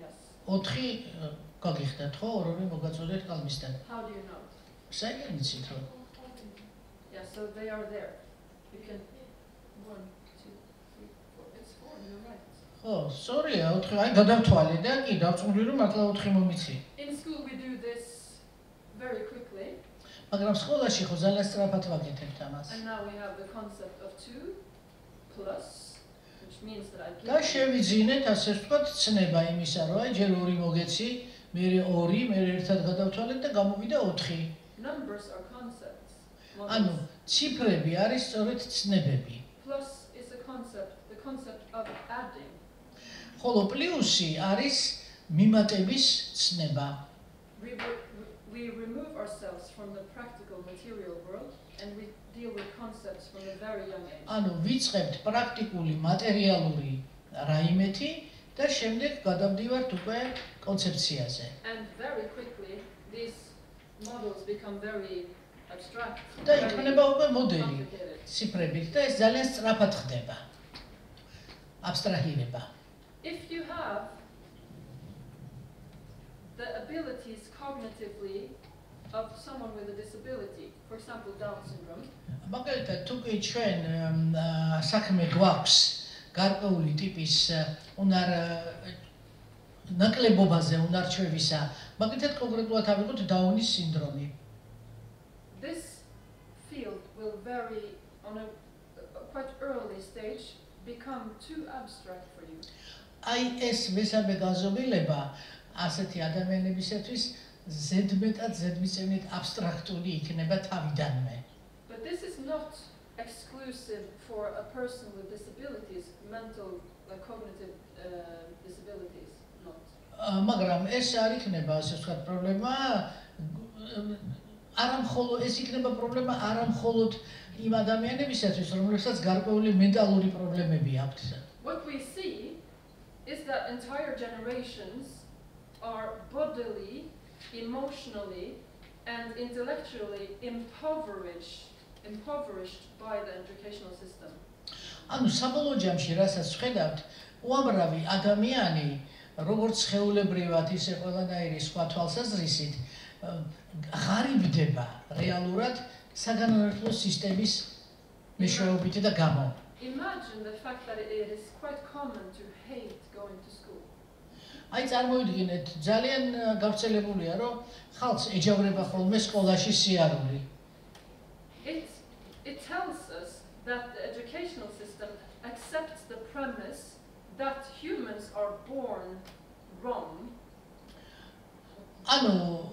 Yes. 4 გაგიხდათ ხო? 2 მოგაწოდეთ კალმისთან. How do you know? საერთოდ იცით რომ Yeah, so they are there. You can 1, 2, 3, 4. It's 4. You're right. ხო, სწორია, 4. აი გადავთვალე და კი დავწუნდი რომ მართლა 4 მომიცი. In school we do this very quickly. მაგრამ სკოლაში ხო ძალიან სწრაფად ვაკეთებთ ამას. And now we have the concept of 2 plus, which means that I და give შევიძინეთ, ასე ვთქვათ, ცნება იმისა, რომ აი ჯერ 2 მოგეცი, მე 2, მე ერთად გადავთვალეთ და გამოვიდა 4. numbers are concepts. ანუ ციფრები არის სწორედ ცნებები. Plus is the concept of adding. ხოლო პლუსი არის მიმატების ცნება. We remove ourselves from the practical material world and we deal with concepts from a very young age. ანუ ვიწყებთ პრაქტიკული მატერიალური რაიმეთი და შემდეგ გადავდივართ უკვე კონცეფციაზე. And very quickly these models become very abstract. და იქმნება უკვე მოდელი complicated. ციფრებით და ეს ძალიან სწრაფად ხდება. აბსტრაჰირება. If you have the abilities cognitively of someone with a disability, for example Down syndrome, მაგალითად თუ კი ჩვენ საქმე გვაქვს გარკვეული ტიპის ნაკლებობაზე უნარჩვევისა, მაგალითად კონკრეტულად ავიღოთ დაუნის სინდრომი. this field will very on a quite early stage become too abstract for you. აი ეს მესამე განზომილება ასეთი ადამიანებისათვის ზედმეტად ზედმიწევნით აბსტრაქტული იქნება თავიდანვე. But this is not exclusive for a person with disabilities, mental cognitive disabilities, not. მაგრამ ეს არ იქნება, ასე ვთქვათ, პრობლემა ეს იქნება პრობლემა არა მხოლოდ იმ ადამიანებისათვის, რომლებსაც გარკვეული მენტალური პრობლემები აქვთ. What we see is that entire generations are bodily, emotionally and intellectually impoverished by the educational system. ანუ საბოლოო ჯამში რასაც ვხედავთ, უამრავი ადამიანი, როგორც ხეულებრივად, ისე ყველანაირი სხვა თვალსაზრისით, ღარიბდება რეალურად საგანმანათლებლო სისტემის მეშვეობით და გამო. Imagine the fact that it is quite common to hate going to school. აი წარმოვიდგინეთ, ძალიან გავრცელებულია, რომ ხალხს ეჯავრება ხოლმე სკოლაში სიარული. It tells us that the educational system accepts the premise that humans are born wrong. ანუ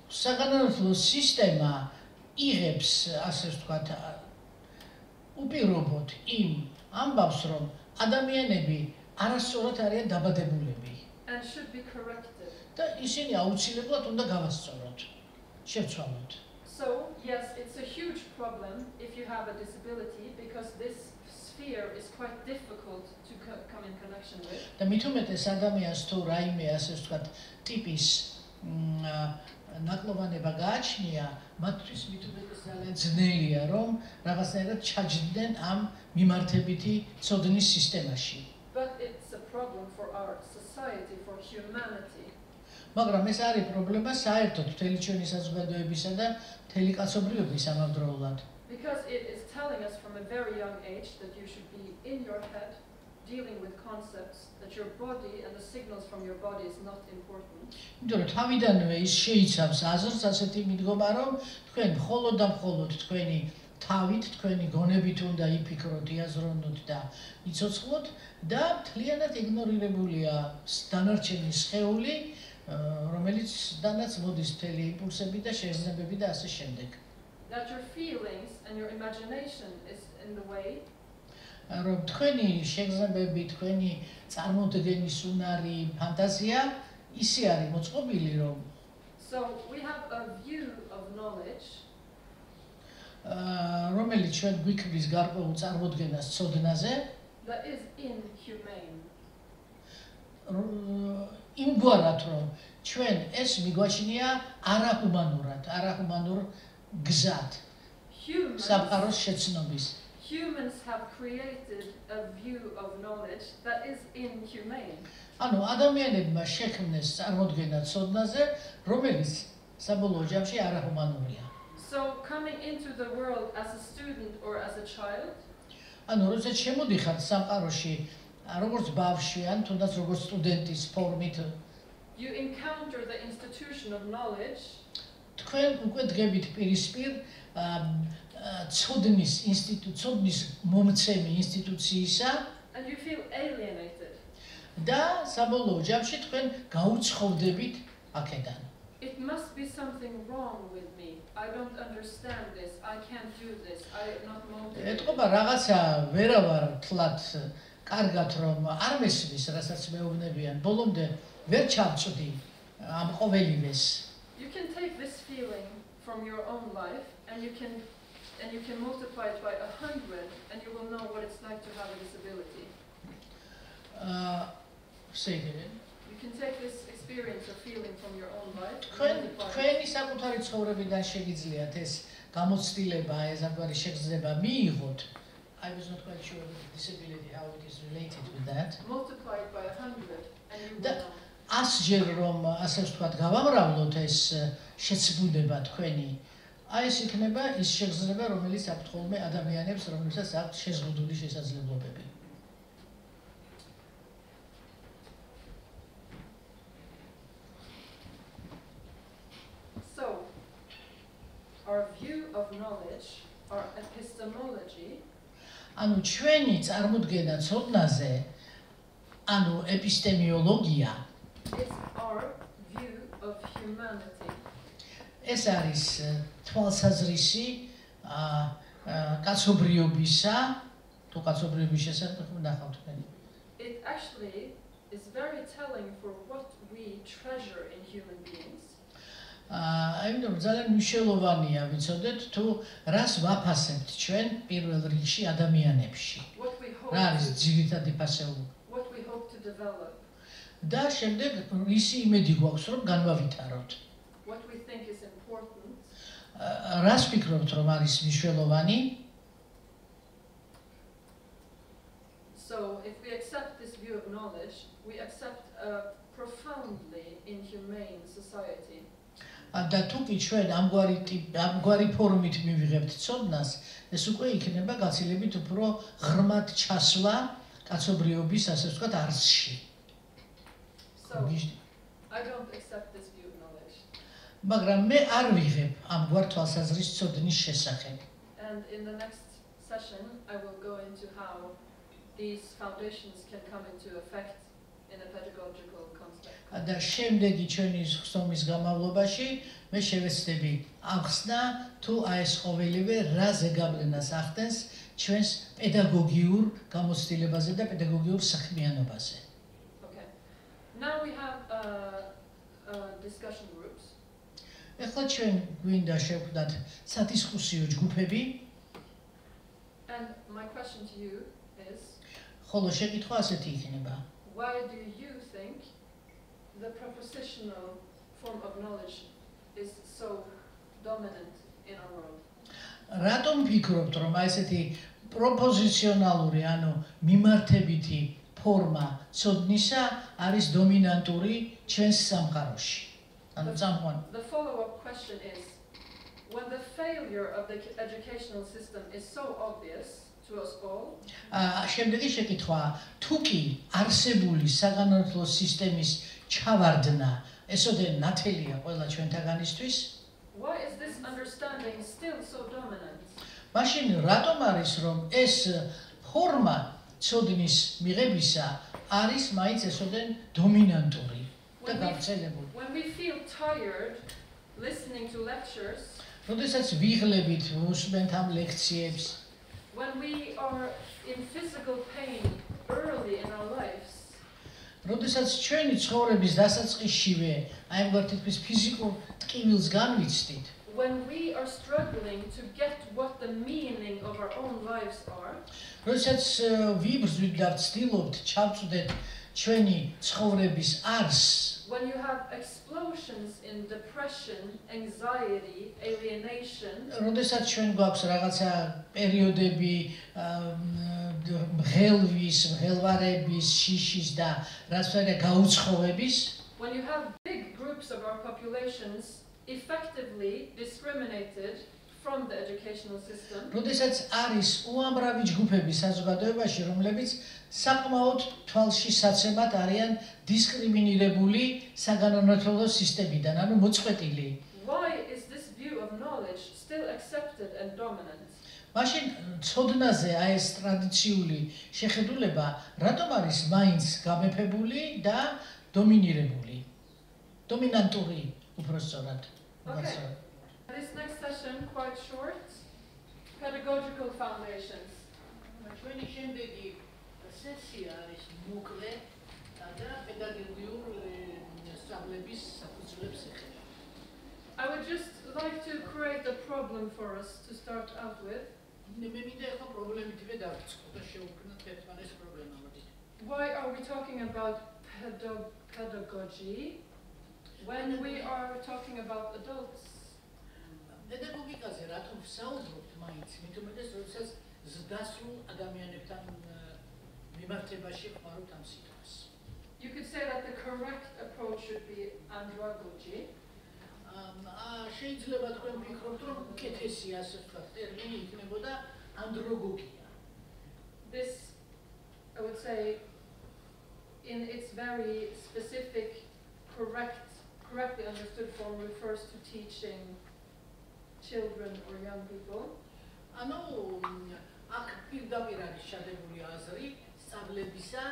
საგანმანათლებლო სისტემა იღებს, ასე ვთქვათ, უპირობოდ იმ ამბავს, რომ ადამიანები არასწორად არიან დაბადებულები. And should be corrected. და ისინი აუცილებლად უნდა გავასწოროთ, შევცვალოთ. So, yes, it's a huge problem if you have a disability because this sphere is quite difficult to come in connection with. და მით უმეტეს ადამიანს თუ რაიმე, ასე ვთქვათ, ტიპის ნაკლოვანება გააჩნია, მათთვის მით უმეტეს ძალიან ძნელია, რომ რაღაცნაირად ჩაჯდნენ ამ მიმართებითი ცოდნის სისტემაში. But it's a problem for our society, for humanity. მაგრამ ეს არის პრობლემა საერთოდ მთელი ჩვენი საზოგადოებისა და მთელი კაცობრიობის ამავდროულად. Because it is telling us from a very young age that you should be in your head dealing with concepts, that your body and the signals from your body is not important. იმიტომ რომ თავიდანვე ის შეიცავს აზრს ასეთი მიდგომა, რომ თქვენ მხოლოდ და მხოლოდ თქვენი თავით, თქვენი გონებით უნდა იფიქროთ, იაზროვნოთ და იცოცხლოთ და მთლიანად იგნორირებულია დანარჩენი სხეული, რომელიც დანაც მოდის მთელი იმპულსები და შეგრძნებები და ასე შემდეგ. That your feelings and your imagination is in the way. რომ თქვენი შეგრძნებები, თქვენი წარმოდგენის უნარი, ფანტაზია ისე არის მოწყობილი, რომ So we have a view of knowledge. რომელიც ჩვენ გვიქმნის გარკვეულ წარმოდგენას ცოდნაზე, That is inhumane. იმგვარად, რომ ჩვენ ეს მიგვაჩნია არაჰუმანურ გზად სამყაროს შეცნობის. Humans have created a view of knowledge that is inhumane. ანუ ადამიანებმა შექმნეს წარმოდგენა ცოდნაზე, რომელიც საბოლოო ჯამში არაჰუმანურია. So coming into the world as a student or as a child, ანუ როდესაც შემოდიხართ სამყაროში, როგორც ბავშვი ან თუნდაც როგორც სტუდენტის ფორმით, you encounter the institution of knowledge. თქვენ უკვე დგებით პირისპირ ცოდნის მომცემი ინსტიტუციისა And you feel alienated. და საბოლოო ჯამში თქვენ გაუცხოვდებით აქედან. It must be something wrong with me. I don't understand this. I can't do this. I am not motivated. ეთქობა რაღაცა ვერა ვარ თლათ კარგად რომ არ მესმის, რასაც მეუბნებიან. ბოლომდე ვერ ჩავწვდი ამ ყოველივეს. You can take this feeling from your own life and you can multiply it by 100 and you will know what it's like to have a disability. Say it. You can take this experience or feeling from your own life. თქვენი საკუთარი ცხოვრებიდან შეგიძლიათ ეს გამოცდილება, ეს ამგვარი შეგრძნება მიიღოთ. I was not quite sure with disability how it is related with that. Multiply it by 100 and you will know. ასჯერ რომ ასე ვთქვათ გავამრავლოთ ეს შეცდოდება თქვენი, აი ეს იქნება ის შეგრძნება, რომელიც აქვთ ხოლმე ადამიანებს, რომლებსაც აქვთ შეზღუდული შესაძლებლობები. So, our view of knowledge, our epistemology, ანუ ჩვენი წარმოდგენა ცოდნაზე, ანუ ეპისტემიოლოგია, is our view of humanity. ეს არის თვალსაზრისი კაცობრიობისა, თუ კაცობრიობის შესახებ ნახავთ თქვენ. It actually is very telling for what we treasure in human beings. Იმიტომ ძალიან მნიშვნელოვანია ვიცოდეთ თუ რას ვაფასებთ ჩვენ პირველ რიგში ადამიანებში. რა არის ძირითადი ფასეულობა? What we hope to develop. და შემდეგ ისი იმედი გვაქვს რომ განვავითაროთ. What we think is important. რას ფიქრობთ რომ არის მნიშვნელოვანი? So if we accept this view of knowledge, we accept a profoundly inhumane society. და თუკი ჩვენ ამგვარი ფორმით მივიღებთ ცოდნას, ეს უკვე იქნება გაცილებით უფრო ღრმად ჩასვლა კაცობრიობის, ასე ვთქვათ, არსში. So I don't accept this view of knowledge. მაგრამ მე არ ვიღებ ამგვარ თვალსაზრის ცოდნის შესახებ. And in the next session, I will go into how these foundations can come into effect in a pedagogical context. და შემდეგი ჩვენი ხსოვნის გამავლობაში მე შევეცდები ახსნა თუ აი ეს ყოველივე რა ზეგავლენას ახდენს ჩვენს პედაგოგიურ გამოცდილებაზე და პედაგოგიურ საქმიანობაზე. Okay. Now we have discussion groups. ეხლა ჩვენ გვინდა შევხვდათ სადისკუსიო ჯგუფები. And my question to you is, ხოლო შეკითხვა ასეთი იქნება. why do you think the propositional form of knowledge is so dominant in our world? რატომ ფიქრობთ რომ აი ესეთი პროპოზიციონალური, ანუ მიმართებითი ფორმა ცოდნისა არის დომინანტური ჩვენს სამყაროში? ანუ წამყვანი. The follow-up question is, when the failure of the educational system is so obvious to us all, შემდეგი შეკითხვა, თუ კი არსებული საგანმანათლებლო სისტემის ჩავარდნა ესოდენ ნათელია ყველა ჩვენთაგანისთვის, why is this understanding still so dominant? მაშინ რატომ არის რომ ეს ფორმა ცოდნის მიღებისა არის მაინც ესოდენ დომინანტური და გავრცელებული? When we feel tired listening to lectures, როდესაც ვიღლებით ვუსმენთ ამ ლექციებს, when we are in physical pain early in our lives, როდესაც ჩვენი ცხოვრების დასაწყისშივე აი ამ თითქმის ფიზიკურ ტკივილს განვიცდით, when we are struggling to get what the meaning of our own lives are, როდესაც ვიბრძვით და ვცდილობთ ჩავწვდეთ ჩვენი ცხოვრების არსს, when you have explosions in depression, anxiety, alienation, როდესაც ჩვენ გვაქვს რაღაცა პერიოდები მღელვის, მღელვარების, შიშის და რაც ვთქვათ გაუცხოვების, when you have big groups of our populations effectively discriminated from the educational system, როდესაც არის უამრავი ჯგუფები საზოგადოებაში, რომლებიც საკმაოდ თვალში საცემად არიან დისკრიმინირებული საგანმანათლებლო სისტემიდან, ანუ მოწყვეტილი. why is this view of knowledge still accepted and dominant? მაშინ ცოდნაზე აი ეს ტრადიციული შეხედულება რატომ არის მაინც გამეფებული და დომინირებული? დომინანტური უпростоრად. Okay. This next session quite short. Pedagogical foundations. ჩვენი შემდეგი სესია არის მოკლე და პედაგოგიურ სწავლების საფუძვლებს ეხება. I would just like to create a problem for us to start out with. მე მინდა ახლა პრობლემითვე დავიწყო და შევქმნათ ერთმანეთს პრობლემა მოდით. Why are we talking about pedagogy when we are talking about adults? პედაგოგიკაზე რატომ ვსაუბრობთ მაინც? მithumetes როდესაც ზრდასრულ ადამიანებთან მიმართებაში ხმარობთ ამ სიტყვას. You could say that the correct approach should be andragogy. შეიძლება თქვენ ვფიქრობთ რომ უკეთესი ასე ვთქვათ ტერმინი იქნებოდა ანდროგოგია. This, I would say, in its very specific, correctly understood form, refers to teaching children or young people. ანუ აქ პირდაპირ არის შადებული აზრი სწავლებისა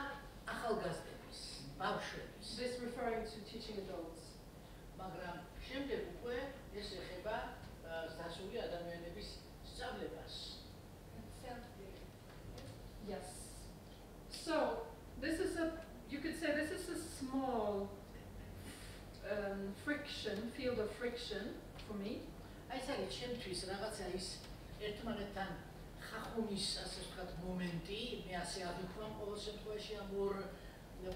ახალგაზრდების, ბავშვების. This referring to teaching adults. მაგრამ შემდეგ უკვე ეს ეხება ზრდასრული ადამიანების სწავლებას. Yes. So this is you could say this is a small field of friction for me. აი ეს არის ჩემთვის რაღაცა ის ერთმანეთთან ხახუნის ასე ვთქვათ მომენტი, მე ასე ავიქვამ ყოველ შემთხვევაში ამ ორ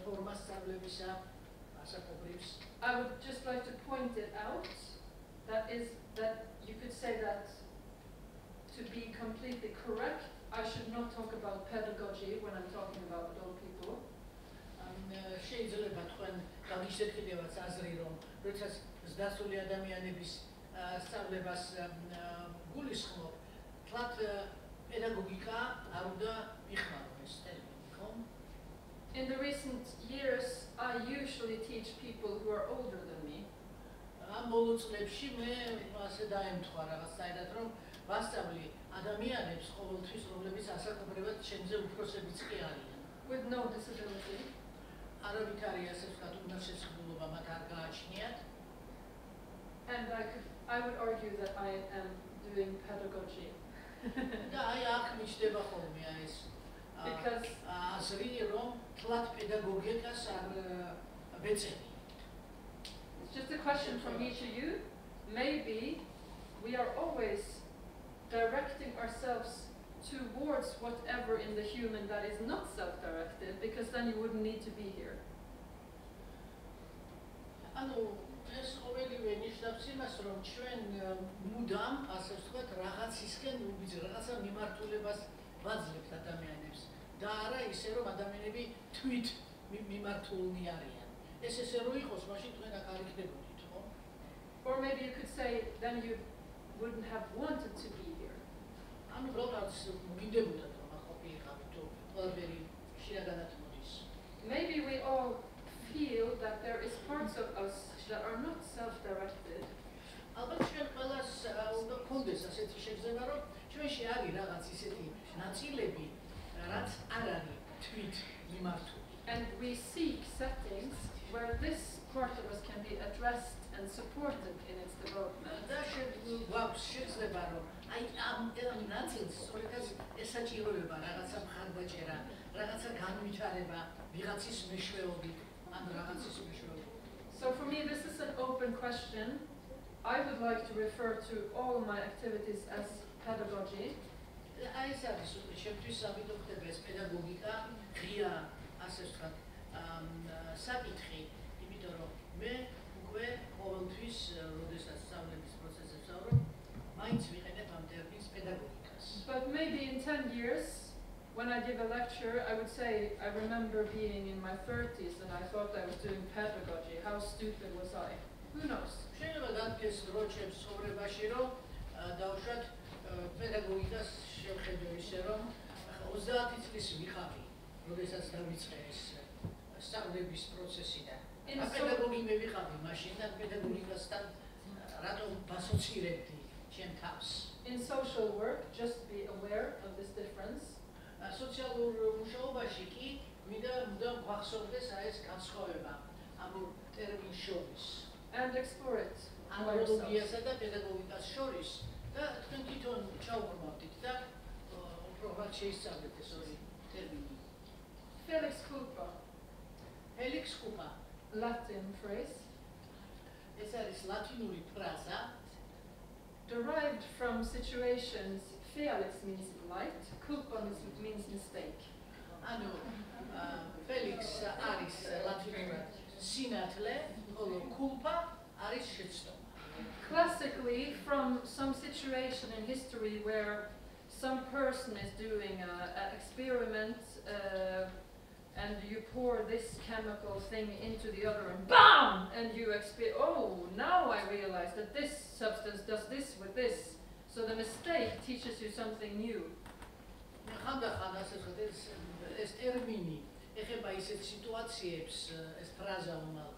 ფორმას სწავლებისა ასაკობრივს. I would just like to point it out that you could say that to be completely correct, I should not talk about pedagogy when I'm talking about adult people. შეიძლება თქვენ გაგიშვათ კიდევაც აზრი, რომ როდესაც ზრდასრული ადამიანების სწავლებას გულისხმობ, თლათ პედაგოგიკა არ უნდა მიხმარო ეს ტერმინი, ხო? In the recent years, I usually teach people who are older than me. ამ ბოლო წლებში მე ასე დაემთხვა რაღაცაირად, რომ ვასწავლი ადამიანებს ყოველთვის, რომლებიც ასაკობრივად ჩემზე უფროსებიც კი არიან. With no disability. არავით არის ასე ვთქვათ, უნარშეწყვეტილობა მათ არ გააჩნიათ. And I would argue that I am doing pedagogy. და აი აქ მიჩნდება ხოლმე ეს აზრი, რომ თლათ პედაგოგიკას არ ვეწევი. It's just a question from me to you. Maybe we are always directing ourselves towards whatever in the human that is not self-directed, because then you wouldn't need to be here. ანუ ეს ყოველივე ნიშნავს იმას, რომ ჩვენ მუდამ, ასე ვთქვათ, რაღაცისკენ რაღაცა მიმართულებას ვაძლევთ ადამიანებს და არა ისე, რომ ადამიანები თვით მიმართულნი არიან. ეს ესე რო იყოს, მაშინ თქვენ აქ არ იქნებოდით, ხო? Or maybe you could say then you wouldn't have wanted to be here. ანუ როგორც მინდებოდათ, რომ ახლა ვიყავით, თუ ყველაფერი შინაგანად მოდის. Maybe we all feel that there is parts of us that are not self-directed. ალბათ ჩვენ ყველას უნდა გქონდეს ასეთი შეგრძნება, რომ ჩვენში არის რაღაც ისეთი ნაწილები, რაც არ არის თვით მიმართული. And we seek settings where this part of us can be addressed and supported in its development. და გვაქვს შეგრძნება, რომ აი ამ ნაწილს სწორედ ესაჭიროება რაღაცა მხარდაჭერა, რაღაცა განვითარება, ვიღაცის მეშვეობით, ან რაღაცის მეშვეობით. So for me, this is an open question. I would like to refer to all my activities as pedagogy. აი ეს არის შემთხვევით სამით ხდება ეს პედაგოგიკა, ღია, ასე ვთქვათ, საკითხი, იმიტომ რომ მე უკვე ყოველთვის, როდესაც სწავლების პროცესზე ვსწავლობ, მაინც ვიყენებ ამ ტერმინს პედაგოგიკას. But maybe in 10 years, when I give a lecture, I would say I remember being in my 30s and I thought I was doing pedagogy. How stupid was I? Who knows? შეიძლება დადგეს დრო ჩემს ცხოვრებაში, რომ დავუშვათ პედაგოგიკას შევხედო ისე, რომ 30 წლის ვიყავი, როდესაც დავიწყე ეს სწავლების პროცესი და პედაგოგი მე ვიყავი მაშინ და პედაგოგიკასთან რატომ ვასოცირებდი ჩემ თავს. In social work, just be aware of this difference. სოციალურ მუშაობაში კი მინდა მუდამ გვახსოვდეს აი ეს განსხვავება ამ ტერმინს შორის. And explore it. ანალოგიასა და პედაგოგიკას შორის და თქვენ თვითონ ჩაუბრუნავდით და უფრო შეისწავლეთ ეს ორი ტერმინი. Felix culpa. Felix culpa. Latin phrase. ეს არის ლათინური ფრაზა. Derived from situations, felix means light, culpa means mistake. ანუ Felix არის ლათინურად სინათლე, ხოლო culpa არის შეცდომა. Classically, from some situation in history where some person is doing an experiment and you pour this chemical thing into the other and BAM! And you oh, now I realize that this substance does this with this. So the mistake teaches you something new. ხანდახან ასე ვთქვათ, ეს ტერმინი ეხება ისეთ სიტუაციებს, ეს ფრაზა უმალ,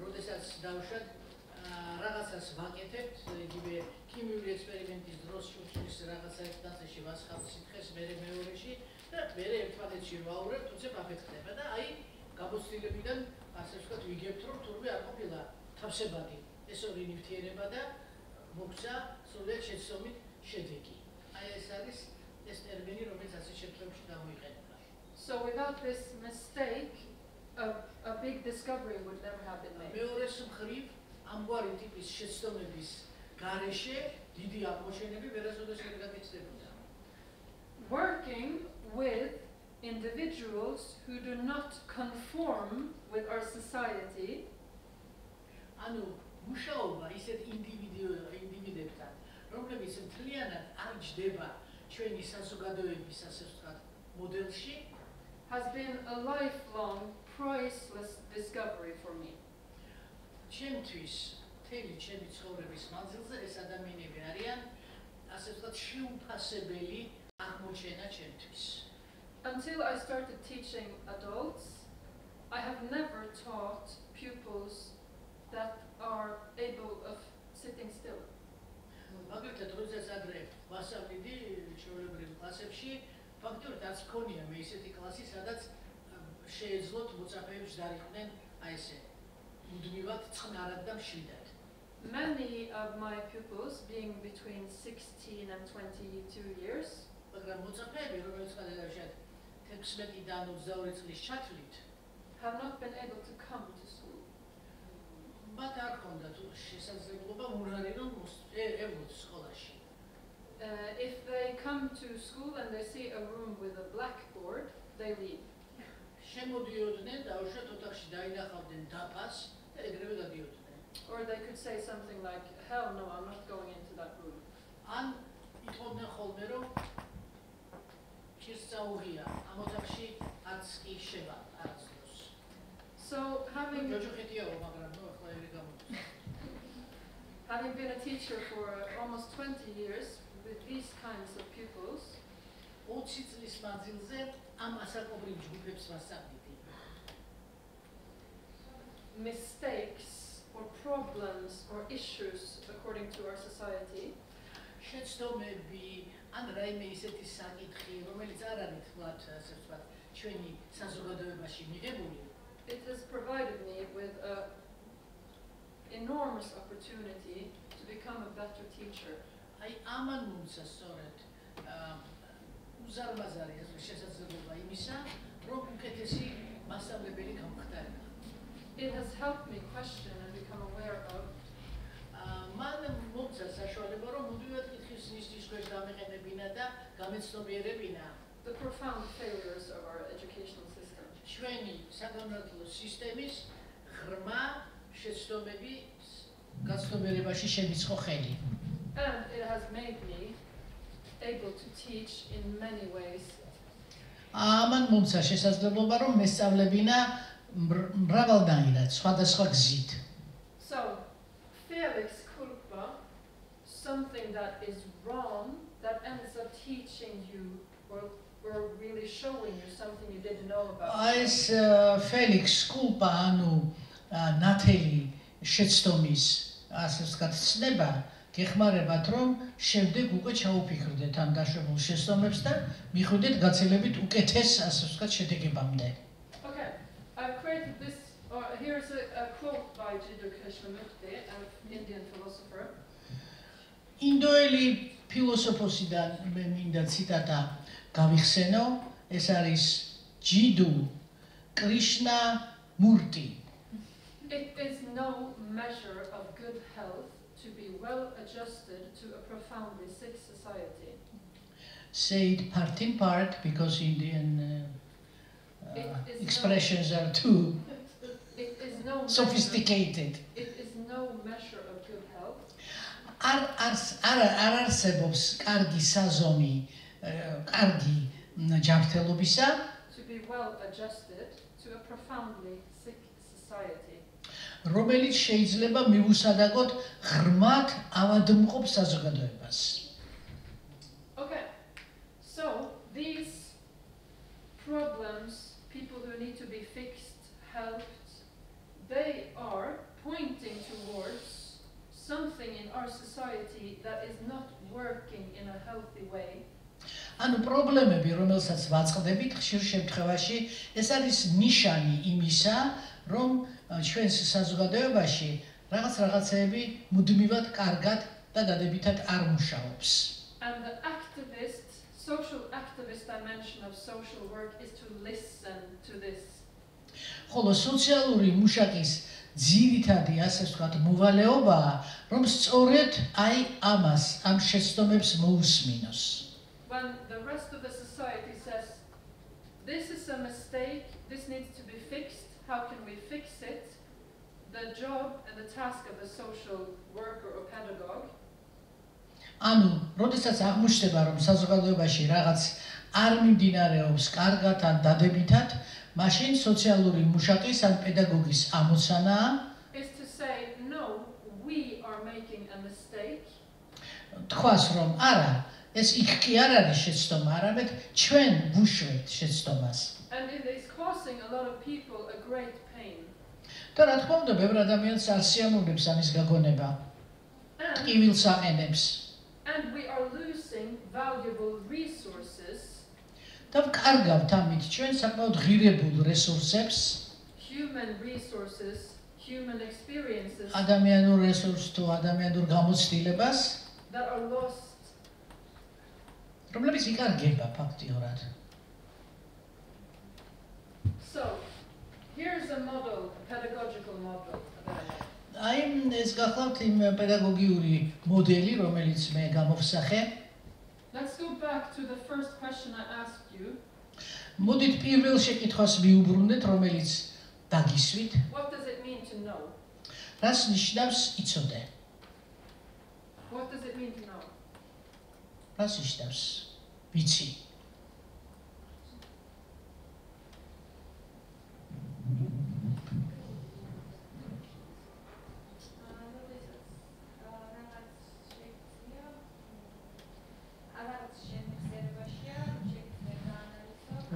როდესაც დავუშვათ რაღაცას ვაკეთებთ, იგივე ქიმიური ექსპერიმენტის დროს შუქის რაღაცა ერთ ნაწილში ვასხავთ სითხეს, მერე მეორეში და მერე ერთმანეთში ვაურებთ, უცებ აფეთქდება და აი გამოცდილებიდან ასე ვთქვათ ვიგებთ, რომ თურმე არ ყოფილა თავსებადი ეს ორი ნივთიერება და მოგცა სრულად შეცდომით შედეგი. აი ეს არის ეს ტერმინი, რომელიც ასე შემთხვევებში გამოიყენება. So without this mistake, a big discovery would never have been made. მეორეს მხრივ ამგვარი ტიპის შეცდომების გარეშე დიდი აღმოჩენები ვერასოდეს ვერ გაკეთდებოდა. Working with individuals who do not conform with our society, ანუ მუშაობა ისეთ ინდივიდებთან, რომლებიც მთლიანად არ ჯდება ჩვენი საზოგადოების ასე ვთქვათ მოდელში has been a lifelong, priceless discovery for me. ჩემთვის მთელი ჩემი ცხოვრების მანძილზე ეს ადამიანები არიან ასე ვთქვათ შეუფასებელი აღმოჩენა ჩემთვის. Until I started teaching adults, I have never taught pupils that are able of sitting still. მაგალითად, როდესაც ადრე ვასწავლიდი ჩვეულებრივ კლასებში, ფაქტობრივად არც მქონია მე ისეთი კლასი, სადაც შეეძლოთ მოწაფეებს დაიყვნენ აი ესე მუდმივად წყნარად და მშვიდად. Many of my pupils, being between 16 and 22 years, მაგრამ მოწაფეები, რომელიც გადადაშათ 16-დან 22 წლის ჩათვლით, have not been able to come to school. მათ არ ჰქონდათ შესაძლებლობა უნარი რომ ევლოთ სკოლაში. If they come to school and they see a room with a blackboard, they leave. შემოდიოდნენ, დაუშვათ ოთახში დაინახავდნენ დაფას და ეგრევე გადიოდნენ. Or they could say something like, hell no, I'm not going into that room. ან იტყობდნენ ხოლმე რომ შესწაუღია ამ ოთახში არც კი შევა არც დროს. So having been a teacher for almost 20 years with these kinds of pupils, 20 წლის მანძილზე ამ ასაკობრივ ჯგუფებს ვასწავლიდი. Mistakes or problems or issues according to our society შეცდომები ან რაიმე ისეთი საკითხი, რომელიც არ არის თლათ ასე ვთქვათ ჩვენი საზოგადოებაში მიღებული, it has provided me with an enormous opportunity to become a better teacher. აი ამან მომცა სწორედ უზარმაზარი შესაძლებლობა იმისა, რომ უკეთესი მასწავლებელი გამხდარიყო. It has helped me question and become aware of მან მომცა საშუალება, რომ მუდმივად კითხვის ნიშის ქვეშ გამეყენებინა და გამეცნობიერებინა the profound failures of our educational system. ჩვენი საგამართლო სისტემის ღრმა შეცდომები გაცნობიერებაში შემიწყო ხელი. And it has made me able to teach in many ways. ამან მომცა შესაძლებლობა, რომ მესწავლებინა მრავალნაირად, სხვადასხვა გზით. So, Felix culpa, something that is wrong, that ends up teaching you or really showing you something you didn't know about. ეს Felix culpa, ანუ ნათელი შეცდომის ასე ვთქვათ ცნება გეხმარებათ, რომ შემდეგ უკვე ჩაუფიქრდეთ ამ დაშვებულ შეცდომებს და მიხვიდეთ გაცილებით უკეთეს ასე ვთქვათ შედეგებამდე. Okay, I've created this. Here's a quote by Jiddu Krishnamurti, an Indian philosopher. ინდოელი ფილოსოფოსიდან მე მინდა ციტატა გავიხსენო, ეს არის ჯიდუ კრიშნამურტი. It is no measure of good health to be well adjusted to a profoundly sick society. Say it part in part because Indian expressions are too sophisticated. It is no measure of good health. არ არსებობს კარგი საზომი, კარგი ჯანმრთელობისა to be well adjusted to a profoundly sick society. რომელიც შეიძლება მივუსადაგოთ ღრმად ავადმყოფ საზოგადოებას. Okay, so these problems, people who need to be fixed, helped, they are pointing towards something in our society that is not working in a healthy way. ანუ პრობლემები, რომელსაც ვაწყდებით, ხშირ შემთხვევაში ეს არის ნიშანი იმისა, რომ ჩვენს საზოგადოებაში რაღაცეები მუდმივად კარგად და დადებითად არ მუშაობს. And the social activist dimension of social work is to listen to this. ხოლო სოციალური მუშაკის ძირითადი ასე ვთქვათ მოვალეობაა, რომ სწორედ აი ამას, ამ შეცდომებს მოусმინოს. When the rest of the society says, this is a mistake, this needs to be fixed, how can we fix it? The job and the task of a social worker or pedagogue ანუ, როდესაც აღმოჩნდება, რომ საზოგადოებაში რაღაც არ მიმდინარეობს კარგად ან დადებითად, მაშინ სოციალური მუშაკის ან პედაგოგის ამოცანაა is to say, no, we are making a mistake. თქვას, რომ არა, ეს იქ კი არ არის შეცდომა, არამედ ჩვენ ვუშვებთ შეცდომას. And it is causing a lot of people a great pain. და რა თქმა უნდა, ბევრ ადამიანს არ სიამოვნებს ამის გაგონება. ტკივილს აყენებს. And we are losing valuable resources. და ვკარგავთ ამით ჩვენ საკმაოდ ღირებულ რესურსებს, Human resources, human experiences ადამიანურ რესურსს თუ ადამიანურ გამოცდილებას, that are lost. რომლებიც იკარგება ფაქტიურად. So, here's a model, a pedagogical model. აი ეს გახლავთ იმ პედაგოგიური მოდელი, რომელიც მე გამოვსახე. Let's go back to the first question I asked you. მოდით პირველ შეკითხვას მიუბრუნდეთ, რომელიც დაგისვით. What does it mean to know? რას ნიშნავს იცოდე? What does it mean to know? რას ნიშნავს ვიცი?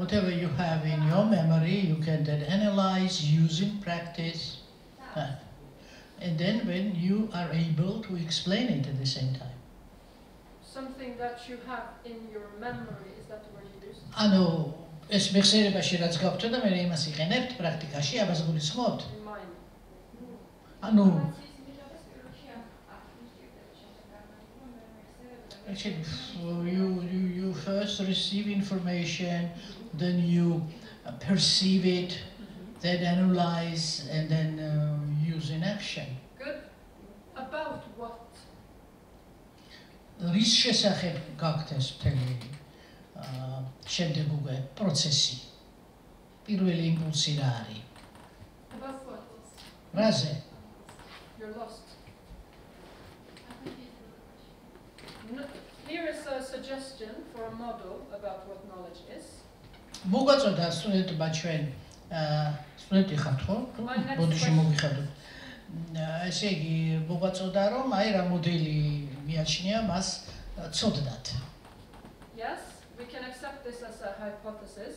Whatever you have in your memory, you can then analyze, using practice. And then when you are able to explain it at the same time. Something that you have in your memory, is that the word you used? ანუ ეს მეხსიერებაში რაც გაქვთ და მე იმას იყენებთ პრაქტიკაში, ამას გულისხმობთ. In mind. ანუ actually you first receive information, then you perceive it, then analyze, and then use in action. Good. About what? რის შესახებ გაქვთ ეს მთელი შემდეგ უკვე პროცესი? პირველი იმპულსი რა არის? About what? რაზე? You're lost. No, here is a suggestion for a model about what knowledge is. მოგვაწოდა სტუდენტებმა ჩვენ სტუდენტი ხართ ხო? ბოდიში მოგიხადოთ. ესე იგი მოგვაწოდა რომ აი რა მოდელი მიაჩნია მას ცოდნათ. Yes, we can accept this as a hypothesis.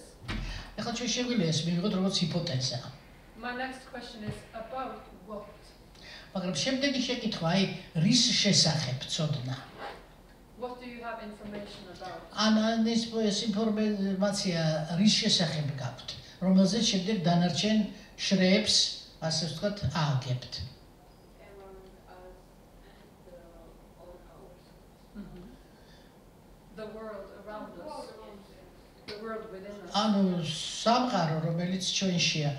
ეხლა ჩვენ შეგვიძლია ეს მივიღოთ როგორც ჰიპოთეზა. My next question is about what? მაგრამ შემდეგი შეკითხვა აი რის შესახებ ცოდნა? What do you have information about? ან ეს ინფორმაცია რის შესახებ გაქვთ, რომელზეც შემდეგ დანარჩენ შრეებს, ასე ვთქვათ, ააგებთ. The world around us. The world within us. ანუ სამყარო, რომელიც ჩვენშია.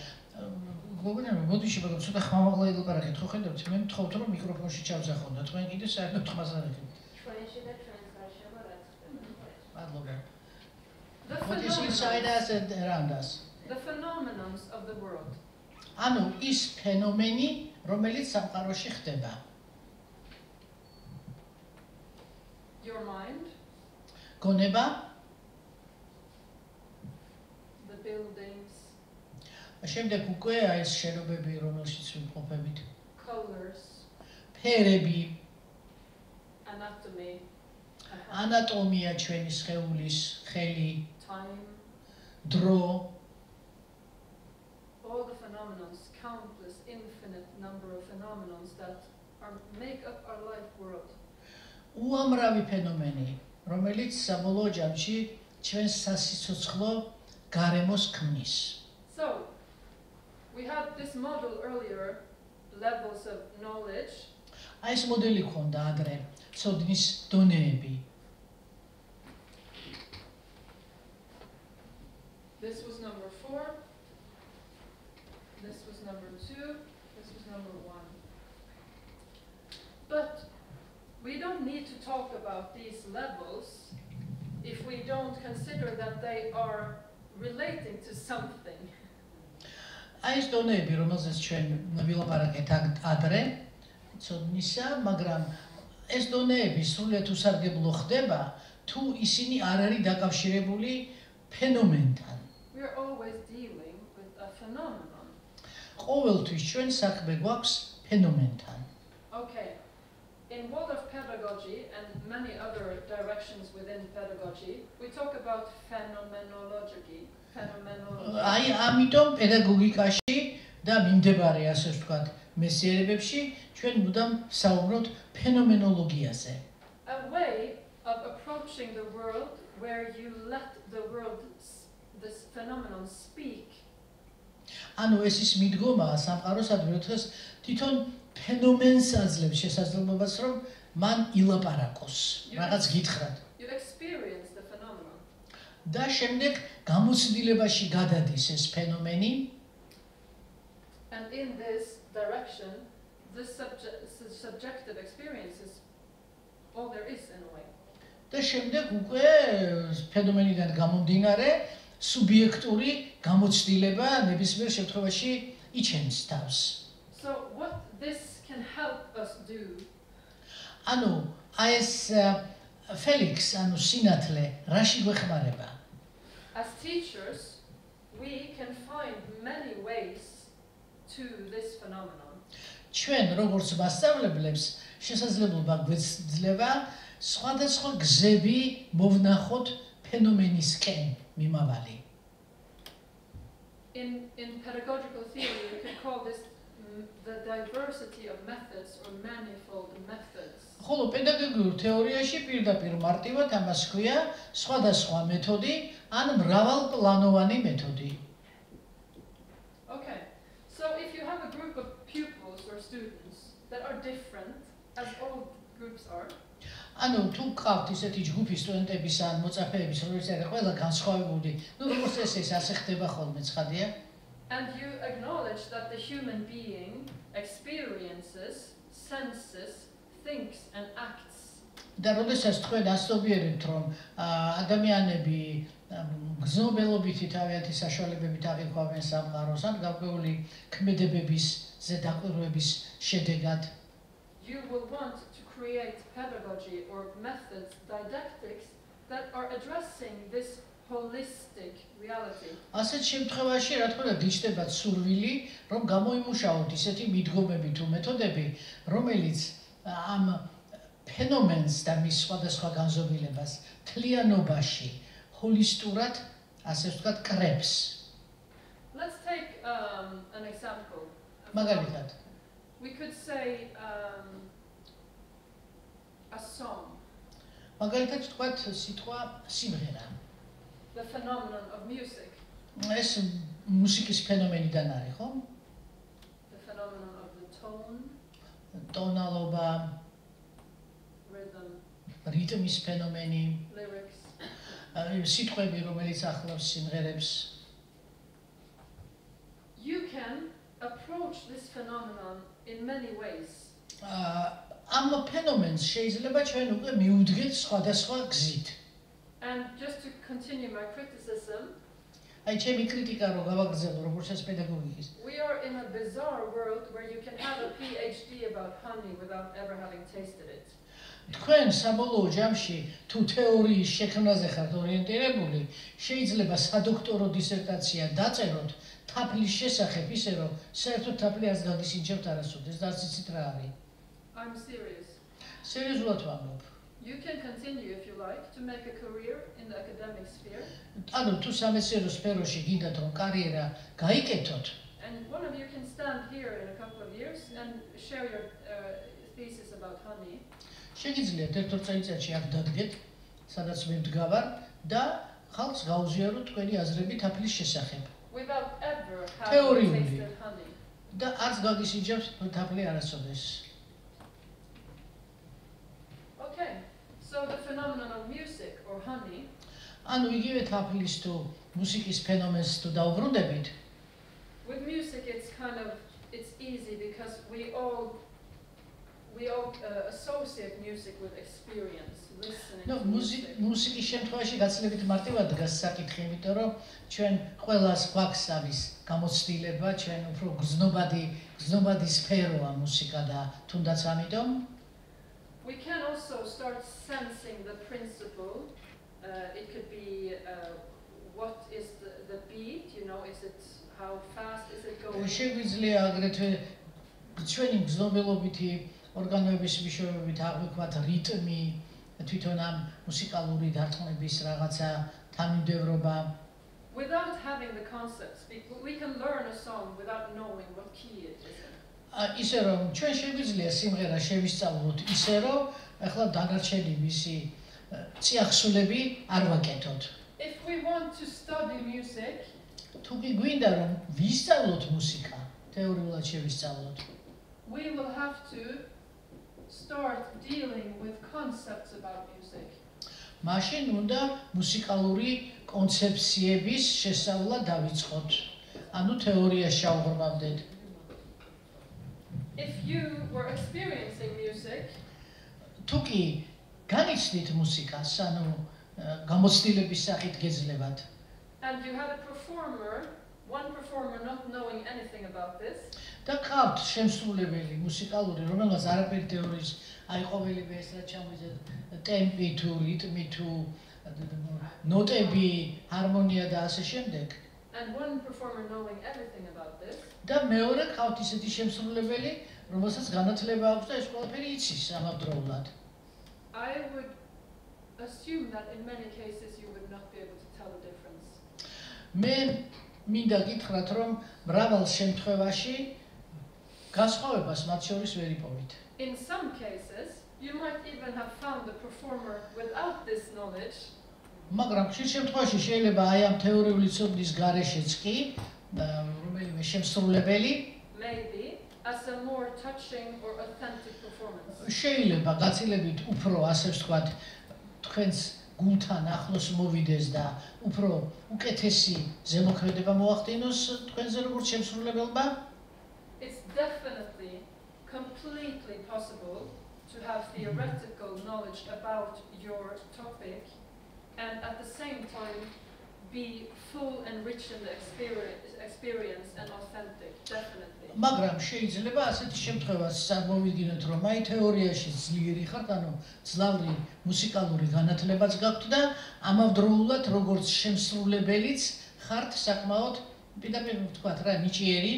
გოგონა, ბოდიში მაგრამ ცოტა ხმამაღლა ილაპარაკეთ, ხო ხედავთ? მე მთხოვთ რომ მიკროფონში ჩავზახოთ და თქვენ კიდე საერთოდ ხმას არ ეკით. What is inside us and around us? The phenomenons of the world. ანუ ის ფენომენი, რომელიც სამყაროში ხდება. Your mind. გონება. The buildings. შემდეგ უკვე აი ეს შენობები, რომელშიც ვიმყოფებით. Colors. ფერები. Anatomy. ანატომია ჩვენი სხეულის, ხელი. Time. დრო. All the phenomenons, countless, infinite number of phenomenons that make up our life world. უამრავი ფენომენი, რომელიც საბოლოო ჯამში ჩვენს სასიცოცხლო გარემოს ქმნის. So, we had this model earlier, levels of knowledge. აი ეს მოდელი ქონდა ადრე, ცოდნის დონეები. This was number 4. This was number 2. This was number 1. But we don't need to talk about these levels if we don't consider that they are relating to something. აი ეს დონეები, რომელზეც ჩვენ ვილაპარაკეთ ადრე, ცოდნისა, მაგრამ ეს დონეები სრულიად უსარგებლო ხდება, თუ ისინი არ არის დაკავშირებული ფენომენთან. We are always dealing with a phenomenon. ყოველთვის ჩვენ საქმე გვაქვს ფენომენთან. Okay. In world of pedagogy and many other directions within pedagogy, we talk about phenomenology. აი, ამიტომ პედაგოგიკაში და მიმდებარე ასე ვთქვათ, მეცნიერებებში ჩვენ მუდამ საუბრობთ ფენომენოლოგიაზე. A way of approaching the world where you let the world, this phenomenon speak. ანუ ეს ის მიდგომაა სამყაროსადმი, როდესაც თვითონ ფენომენს აძლევს შესაძლებლობას, რომ მან ილაპარაკოს, რაღაც გითხრათ. You experience the phenomenon. და შემდეგ გამოცდილებაში გადადის ეს ფენომენი. And in this direction, this subjective experience is all there is in a way. და შემდეგ უკვე ფენომენიდან გამომდინარე სუბიექტური გამოცდილება ნებისმიერ შემთხვევაში იჩენს თავს. So what this can help us do? ანუ აი ეს Felix, ანუ სინათლე, რაში გვეხმარება? As teachers, we can find many ways to this phenomenon. ჩვენ როგორც მასწავლებლებს შესაძლებლობა გვეძლევა სხვადასხვა გზები მოვნახოთ ფენომენისკენ მიმავალი. In pedagogical theory, you can call this the diversity of methods or manifold methods. ხოლო პედაგოგიურ თეორიაში პირდაპირ მარტივად ამას ქვია სხვადასხვა მეთოდი ან მრავალპლანოვანი მეთოდი. Okay, so if you have a group of pupils or students that are different, as all groups are, ანუ თუ გყავთ ისეთი ჯგუფი სტუდენტების ან მოწაფეების, რომელიც არის ყველა განსხვავებული, ну როგორც ეს ასე ხდება ხოლმე, ცხადია? and you acknowledge that the human being experiences, senses, thinks and acts. და როდესაც თქვენ ასწავლიერებთ, რომ ადამიანები გზნობელობითი თავიანთი საშუალებებით აღიქვამენ სამყაროს ან გარკვეული ქმედებების ზედაკვირვების შედეგად, you will want to create pedagogy or methods, didactics that are addressing this holistic reality. ასეთ შემთხვევაში, რა თქმა უნდა, გიჩნდებათ სურვილი, რომ გამოიმუშაოთ ისეთი მიდგომები თუ მეთოდები, რომელიც ამ ფენომენს და მის სხვადასხვა განზომილებას თლიანობაში, ჰოლისტურად, ასე ვთქვათ, კრებს. Let's take an example. მაგალითად, We could say a song, მაგალითად ვთქვათ სიტყვა სიმღერა. the phenomenon of music, ეს მუსიკის ფენომენიდან არის, ხო? the phenomenon of the tone, ტონალობა, rhythm, რიტმის ფენომენი, lyrics. სიტყვები, რომელიც ახლავს სიმღერებს. You can approach this phenomenon in many ways. ამ ფენომენს შეიძლება ჩვენ უკვე მივუდგეთ სხვადასხვა გზით. And just to continue my criticism, აი ჩემი კრიტიკა რო გავაგრძელო როგორც ეს პედაგოგიკის. we are in a bizarre world where you can have a PhD about honey without ever having tasted it. თქვენ საბოლოო ჯამში თუ თეორიის შექმნაზე ხართ ორიენტირებული, შეიძლება სადოქტორო დისერტაცია დაწეროთ თაფლის შესახებ, ისე რომ საერთოდ თაფლი არც გაგისინჯებთ არასოდეს და არც იცით რა არის. I'm serious. სერიოზულად ვამბობ. You can continue if you like to make a career in the academic sphere. ანუ თუ სამეცნიერო სფეროში გინდათ რომ კარიერა გაიკეთოთ, And one of you can stand here in a couple of years and share your thesis about honey. შეგიძლიათ ერთ-ორ წელიწადში აქ დადგეთ, სადაც მე ვდგავარ და ხალხს გაუზიაროთ თქვენი აზრები თაფლის შესახებ. Without ever Theory. having tasted honey. და არც გაგისინჯებთ თაფლი არასოდეს. Okay, so the phenomenon of music or honey, ანუ იგივე თაფლის თუ მუსიკის ფენომენს თუ დაუბრუნდებით, with music it's easy because we all associate music with experience, listening ნუ to music. მუსიკის შემთხვევაში გაცილებით მარტივად დგას საკითხი, იმიტომ რომ ჩვენ ყველას გვაქვს ამის გამოცდილება, ჩვენ უფრო გზნობადი სფეროა მუსიკა და თუნდაც ამიტომ We can also start sensing the principle. It could be what is the beat, you know, is it how fast is it going? შეგვიძლია აგრეთვე ჩვენი გრძნობელობითი ორგანოების მეშვეობით აღვიქვათ რიტმი, თვითონ ამ მუსიკალური დარტყმების რაღაცა თანმიმდევრობა. Without having the concepts, we can learn a song without knowing what key it is in. ისე რომ ჩვენ შეგვიძლია სიმღერა შევისწავლოთ ისე რომ ახლა დანარჩენი მისი წიაღსულები არ ვაკეთოთ. If we want to study music, თუ კი გვინდა რომ ვისწავლოთ მუსიკა, თეორიულად შევისწავლოთ, we will have to start dealing with concepts about music. მაშინ უნდა მუსიკალური კონცეფციების შესწავლა დავიწყოთ. ანუ თეორიას შევღრმავდეთ. If you were experiencing music, თუ კი განიცდით მუსიკას, ანუ გამოცდილების სახით გეძლებათ. and you had a performer, one performer not knowing anything about this, და ყავთ შემსრულებელი მუსიკალური, რომელსაც არაფერი თეორიის აი ყოველივე ეს რაც ჩამოვიძეთ, ტემპი თუ რიტმი თუ ნოტები, ჰარმონია და ასე შემდეგ. and one performer knowing everything about this, და მეორე ყავთ ისეთი შემსრულებელი, რომელსაც განათლება აქვს და ეს ყველაფერი იცის ამავდროულად. I would assume that in many cases you would not be able to tell the difference. მე მინდა გითხრათ, რომ მრავალ შემთხვევაში განსხვავებას მათ შორის ვერ იპოვით. In some cases, you might even have found the performer without this knowledge, მაგრამ ხშირ შემთხვევაში შეიძლება აი ამ თეორიული ცოდნის გარეშეც კი რომელიმე შემსრულებელი maybe, as a more touching or authentic performance. შეიძლება გაცილებით უფრო ასე ვთქვათ თქვენს გულთან ახლოს მოვიდეს და უფრო უკეთესი ზემოქმედება მოახდინოს თქვენზე როგორც შემსრულებელმა. It's definitely completely possible to have theoretical knowledge about your topic and at the same time be full and rich in the experience and authentic, definitely. მაგრამ შეიძლება ასეთი შემთხვევაც წარმოვიდგინოთ, რომ აი თეორიაში ძლიერი ხართ, ანუ ძლავრი მუსიკალური განათლებაც გაქვთ და ამავდროულად როგორც შემსრულებელიც ხართ საკმაოდ პირდაპირ ვთქვათ რა, ნიჭიერი.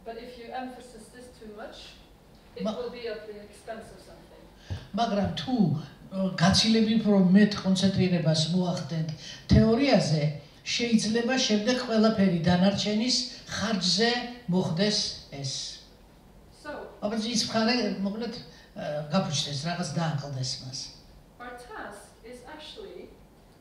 But if you emphasize this too much, it will be at the expense of something. მაგრამ თუ გაცილებით უფრო მეტ კონცენტრირებას მოახდენთ თეორიაზე, შეიძლება შემდეგ ყველაფერი დანარჩენის ხარჯზე მოხდეს ეს. So, აბა ის მხარე მოკლედ გაფუჭდეს, რაღაც დააკლდეს მას. our task is actually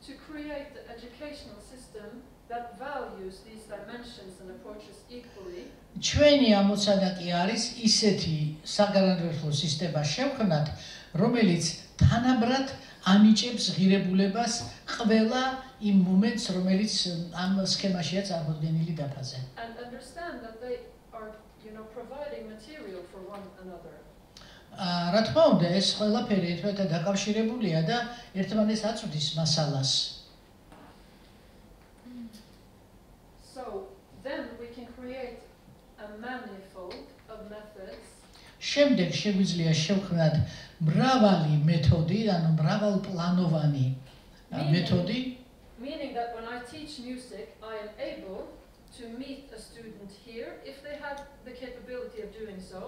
to create the educational system that values these dimensions and approaches equally. ჩვენი ამოცანა კი არის ისეთი საგანმანათლებლო სისტემა შევქმნათ, რომელიც თანაბრად ანიჭებს ღირებულებას ყველა იმ მომენტს, რომელიც ამ სქემაშია წარმოდგენილი დაფაზე. And understand that they are, providing material for one another. რა თქმა უნდა, ეს ყველაფერი ერთმანეთთან დაკავშირებულია და ერთმანეთს აწვდის მასალას. So then we can create a manifold of methods. შემდეგ შეგვიძლია შევქმნათ მრავალი მეთოდი, ანუ მრავალპლანოვანი მეთოდი. Meaning that when I teach music, I am able to meet a student here if they have the capability of doing so.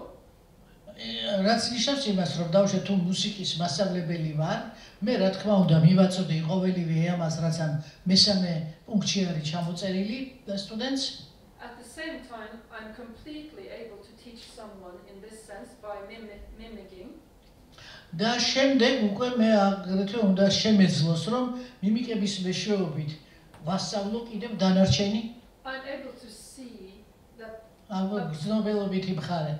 რაც ნიშნავს იმას, რომ დავუშვათ თუ მუსიკის მასწავლებელი ვარ, მე რა თქმა უნდა მივაწოდე ყოველივე ამას, რაც ამ მესამე პუნქტში არის ჩამოწერილი სტუდენტს. At the same time, I'm completely able to teach someone in this sense by mimicking. და შემდეგ უკვე მე აგრეთვე უნდა შემეძლოს, რომ მიმიკების მეშვეობით ვასწავლო კიდევ დანარჩენი. I'm able to see that გრძნობელობითი მხარე.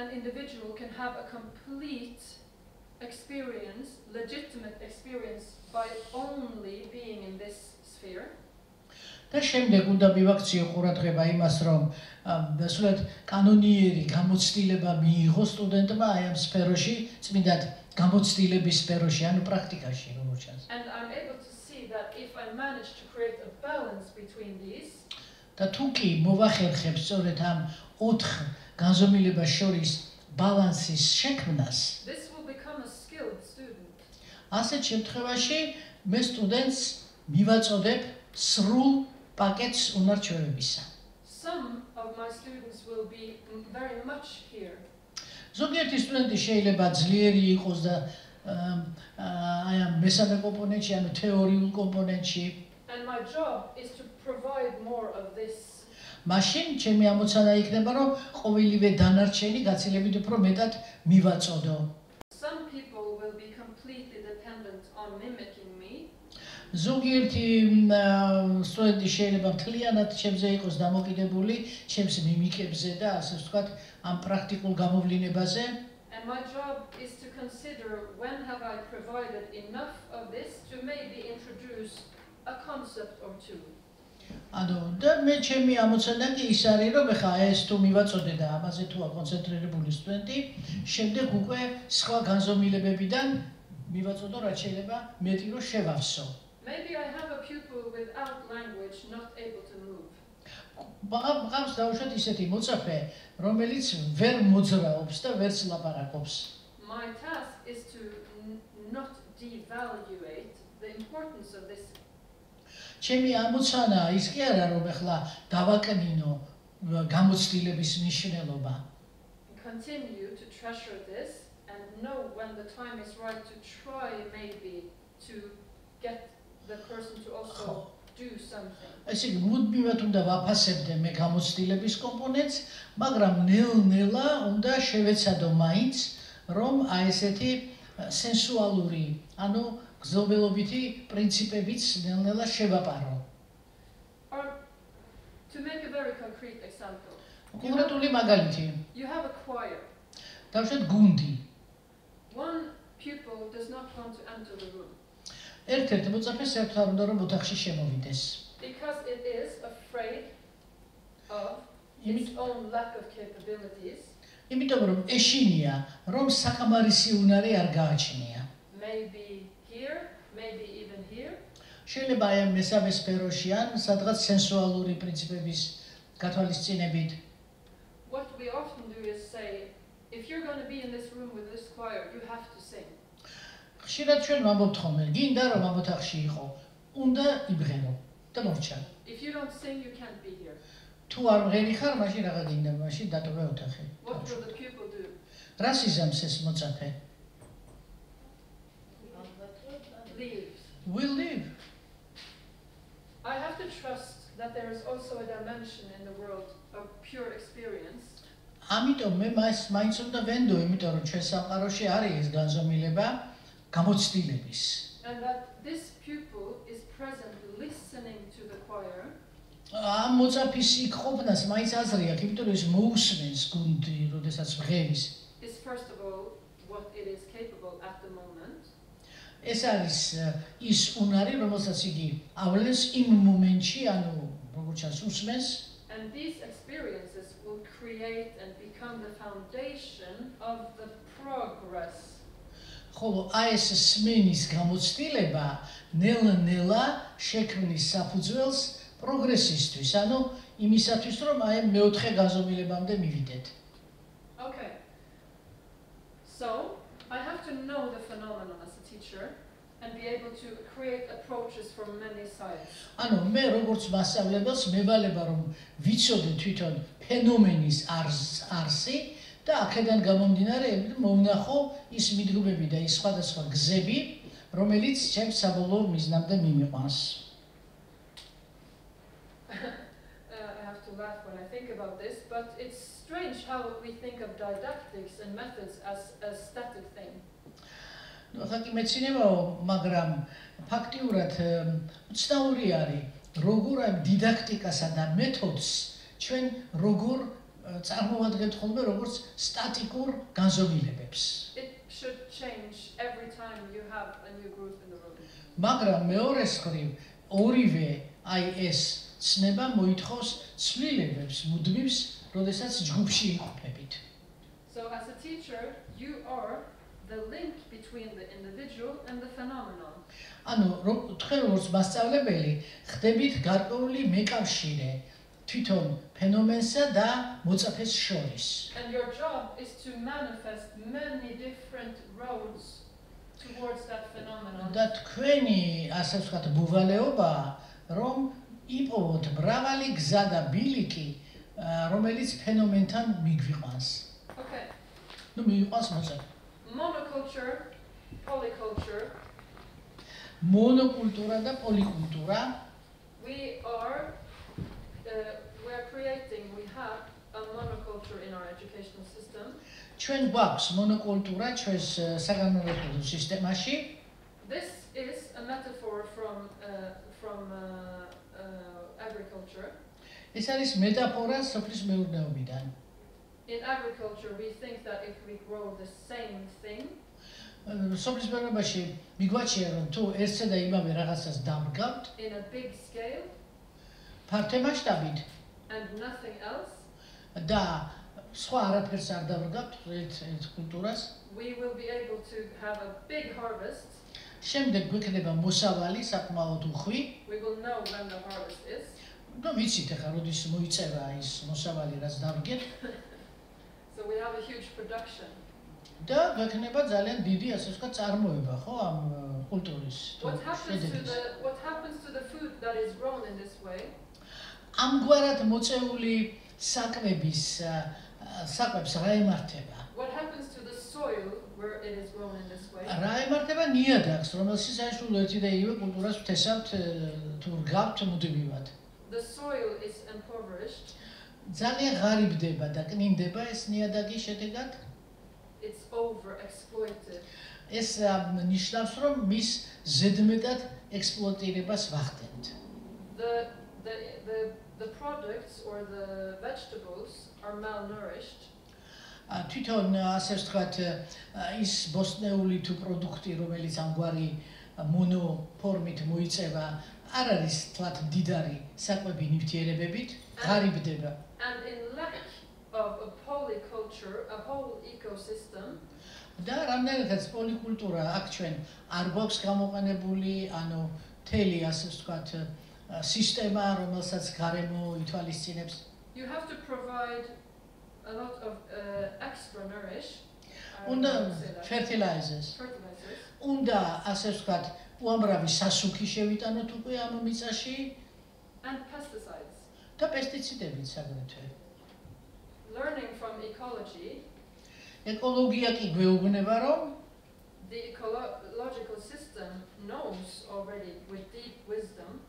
an individual can have a complete experience, legitimate experience by only being in this sphere. და შემდეგ უნდა მივაქციო ყურადღება იმას, რომ დასრულად კანონიერი გამოცდილება მიიღო სტუდენტმა აი ამ სფეროში, წმინდად გამოცდილების სფეროში, ანუ პრაქტიკაში, როგორც ჩანს. And I'm able to see that if I manage to create a balance between these, და თუ კი მოვახერხებ სწორედ ამ 4 განზომილებას შორის ბალანსის შექმნას, this will become a ასეთ შემთხვევაში მე სტუდენტს მივაწოდებ სრულ პაკეტს უნარჩვევებისა. Some of my students will be very much here. ზოგიერთი სტუდენტი შეიძლება ძლიერი იყოს და აი ამ მესამე კომპონენტში, ანუ თეორიულ კომპონენტში. And my job is to provide more of this. მაშინ ჩემი ამოცანა იქნება, რომ ყოველივე დანარჩენი გაცილებით უფრო მეტად მივაწოდო. Some people will be completely dependent on mimicking me. ზოგიერთი სტუდენტი შეიძლება მთლიანად ჩემზე იყოს დამოკიდებული, ჩემს მიმიკებზე და ასე ვთქვათ, ამ პრაქტიკულ გამოვლინებაზე. And my job is to consider when have I provided enough of this to maybe introduce a concept or two. ანუ და მე ჩემი ამოცანა კი ის არის, რომ ეხლა ეს თუ მივაწოდე და ამაზე თუ აკონცენტრირებული სტუდენტი, შემდეგ უკვე სხვა განზომილებებიდან მივაწოდო, რაც შეიძლება მეტი რომ შევავსო. Maybe I have a pupil without language not able to move. მყავს დაუშვათ ისეთი მოწაფე, რომელიც ვერ მოძრაობს და ვერც ლაპარაკობს. My task is to not devaluate the importance of this. ჩემი ამოცანა ის კი არა, რომ ეხლა დავაკნინო გამოცდილების მნიშვნელობა. Continue to treasure this and know when the time is right to try maybe to get the person to also do something. ესე იგი, მუდმივად უნდა ვაფასებდე მე გამოცდილების კომპონენტს, მაგრამ ნელ-ნელა უნდა შევეცადო მაინც, რომ აი ესეთი სენსუალური, ანუ გრძნობელობითი პრინციპებიც ნელ-ნელა შევაპარო. Or to make a very concrete example. კონკრეტული მაგალითი. You have a choir. დავუშვათ გუნდი. One pupil does not want to enter the room. ერთ-ერთი მოწაფე საერთოდ არ უნდა რომ ოთახში შემოვიდეს. Because it is afraid of its own lack of capabilities. იმიტომ რომ ეშინია, რომ საკამარისი უნარი არ გააჩნია. Maybe here, maybe even here. შეიძლება აი ამ მესამე სფეროში ან სადღაც სენსუალური პრინციპების გათვალისწინებით. What we often do is say, if you're going to be in this room with this choir, you have to sing. ხშირად ჩვენ ვამბობთ ხოლმე, გინდა რომ ამ ოთახში იყო, უნდა იბღერო და მორჩა. If you don't sing, you can't be here. თუ არ მღერი ხარ, მაშინ რაღა გინდა, მაშინ დატოვე ოთახი. What will the pupil do? რას იზამს ეს მოწაფე? Leaves. Will leave. I have to trust that there is also a dimension in the world of pure experience. ამიტომ მე მაინც უნდა ვენდო, იმიტომ რომ ჩვენ სამყაროში არის ეს განზომილება გამოცდილების. And that this pupil is present listening to the choir. ამ მოწაფის იქ ყოფნას მაინც აზრი აქვს, იმიტომ რომ ის მოусმენს გუნდი, როდესაც ვღერის. Is first of all what it is capable at the moment. ეს არის ის უნარი, რომელსაც იგი ავლენს იმ მომენტში, ანუ როგორც ჩანს უსმენს. And these experiences will create and become the foundation of the progress. ხოლო აი ეს სმენის გამოცდილება ნელ-ნელა შექმნის საფუძველს პროგრესისთვის, ანუ იმისათვის, რომ აი მეოთხე განზომილებამდე მივიდეთ. Okay. So, I have to know the phenomenon as a teacher and be able to create approaches from many sides. ანუ მე როგორც მასწავლებელს მევალება რომ ვიცოდე თვითონ ფენომენის არსი და აქედან გამომდინარე მოვნახო ის მიდგომები და ის სხვადასხვა გზები, რომელიც ჩემს საბოლოო მიზნამდე მიმიყვანს. I have to laugh when I think about this, but it's strange how we think of didactics and methods as a static thing. ნუ ახლა კი მეცინებაო, მაგრამ ფაქტიურად უცნაური არის, როგორ ამ დიდაქტიკასა და მეთოდს ჩვენ როგორ წარმოვადგენთ ხოლმე როგორც სტატიკურ განზომილებებს. It should change every time you have a new group in the room. მაგრამ მეორეს მხრივ ორივე აი ეს ცნება მოითხოვს ცვლილებებს, მუდმივს, როდესაც ჯგუფში იმყოფებით. So as a teacher, you are the link between the individual and the phenomenon. ანუ თქვენ როგორც მასწავლებელი ხდებით გარკვეული მეკავშირე თვითონ ფენომენსა და მოწაფეს შორის. And your job is to manifest many different roads towards that phenomenon. და თქვენი ასე ვთქვათ მოვალეობა რომ იპოვოთ მრავალი გზა და ბილიკი რომელიც ფენომენთან მიგვიყვანს. Okay. ნუ მიყვანს მოწე. Monoculture, polyculture. მონოკულტურა და პოლიკულტურა. We are creating, we have a monoculture in our educational system. ჩვენ გვაქვს მონოკულტურა ჩვენს საგანმანათლებლო სისტემაში. This is a metaphor from agriculture. ეს არის მეტაფორა სოფლის მეურნეობიდან. In agriculture, we think that if we grow the same thing, სოფლის მეურნეობაში მიგვაჩნია რომ თუ ერთსა და იმავე რაღაცას დავდგავთ in a big scale, ფართე მასშტაბით and nothing else, და სხვა არაფერს არ დავდგავთ ერთ კულტურას, we will be able to have a big harvest. შემდეგ გვექნება მოსავალი საკმაოდ უხვი. We will know when the harvest is. ნუ ვიცით ახლა როდის მოიწერა ის მოსავალი რაც დავდგეთ. So we have a huge production. და გვექნება ძალიან დიდი ასე ვთქვათ წარმოება, ხო, ამ კულტურის. What happens to the food that is grown in this way? ამგვარად მოწეული საკვებს რა ემართება? What happens to the soil where it is grown in this way? რა ემართება ნიადაგს, რომელსაც საერთოდ ერთი და იგივე კულტურას ვთესავთ თუ რგავთ მუდმივად. The soil is impoverished. ძალიან ღარიბდება და კნინდება ეს ნიადაგი შედეგად. It's overexploited. ეს ნიშნავს რომ მის ზედმეტად ექსპლუატირებას ვახდენთ. The products or the vegetables are malnourished. თვითონ ასე ვთქვათ ის ბოსტნეული თუ პროდუქტი რომელიც ამგვარი მონოფორმით მოიწევა არ არის თლათ მდიდარი საკვები ნივთიერებებით, ღარიბდება. And in lack of a polyculture, a whole ecosystem, და რამდენადაც პოლიკულტურა აქ ჩვენ არ გვაქვს გამოყენებული, ანუ მთელი ასე ვთქვათ სისტემა, რომელსაც გარემო ითვალისწინებს. you have to provide a lot of extra nourish. უნდა fertilizers. უნდა ასე ვთქვათ უამრავი სასუქი შევიტანოთ უკვე ამ მიწაში And pesticides. და პესტიციდებით აგრეთვე. Learning from ecology, ეკოლოგია კი გვეუბნება რომ the ecological system knows already with deep wisdom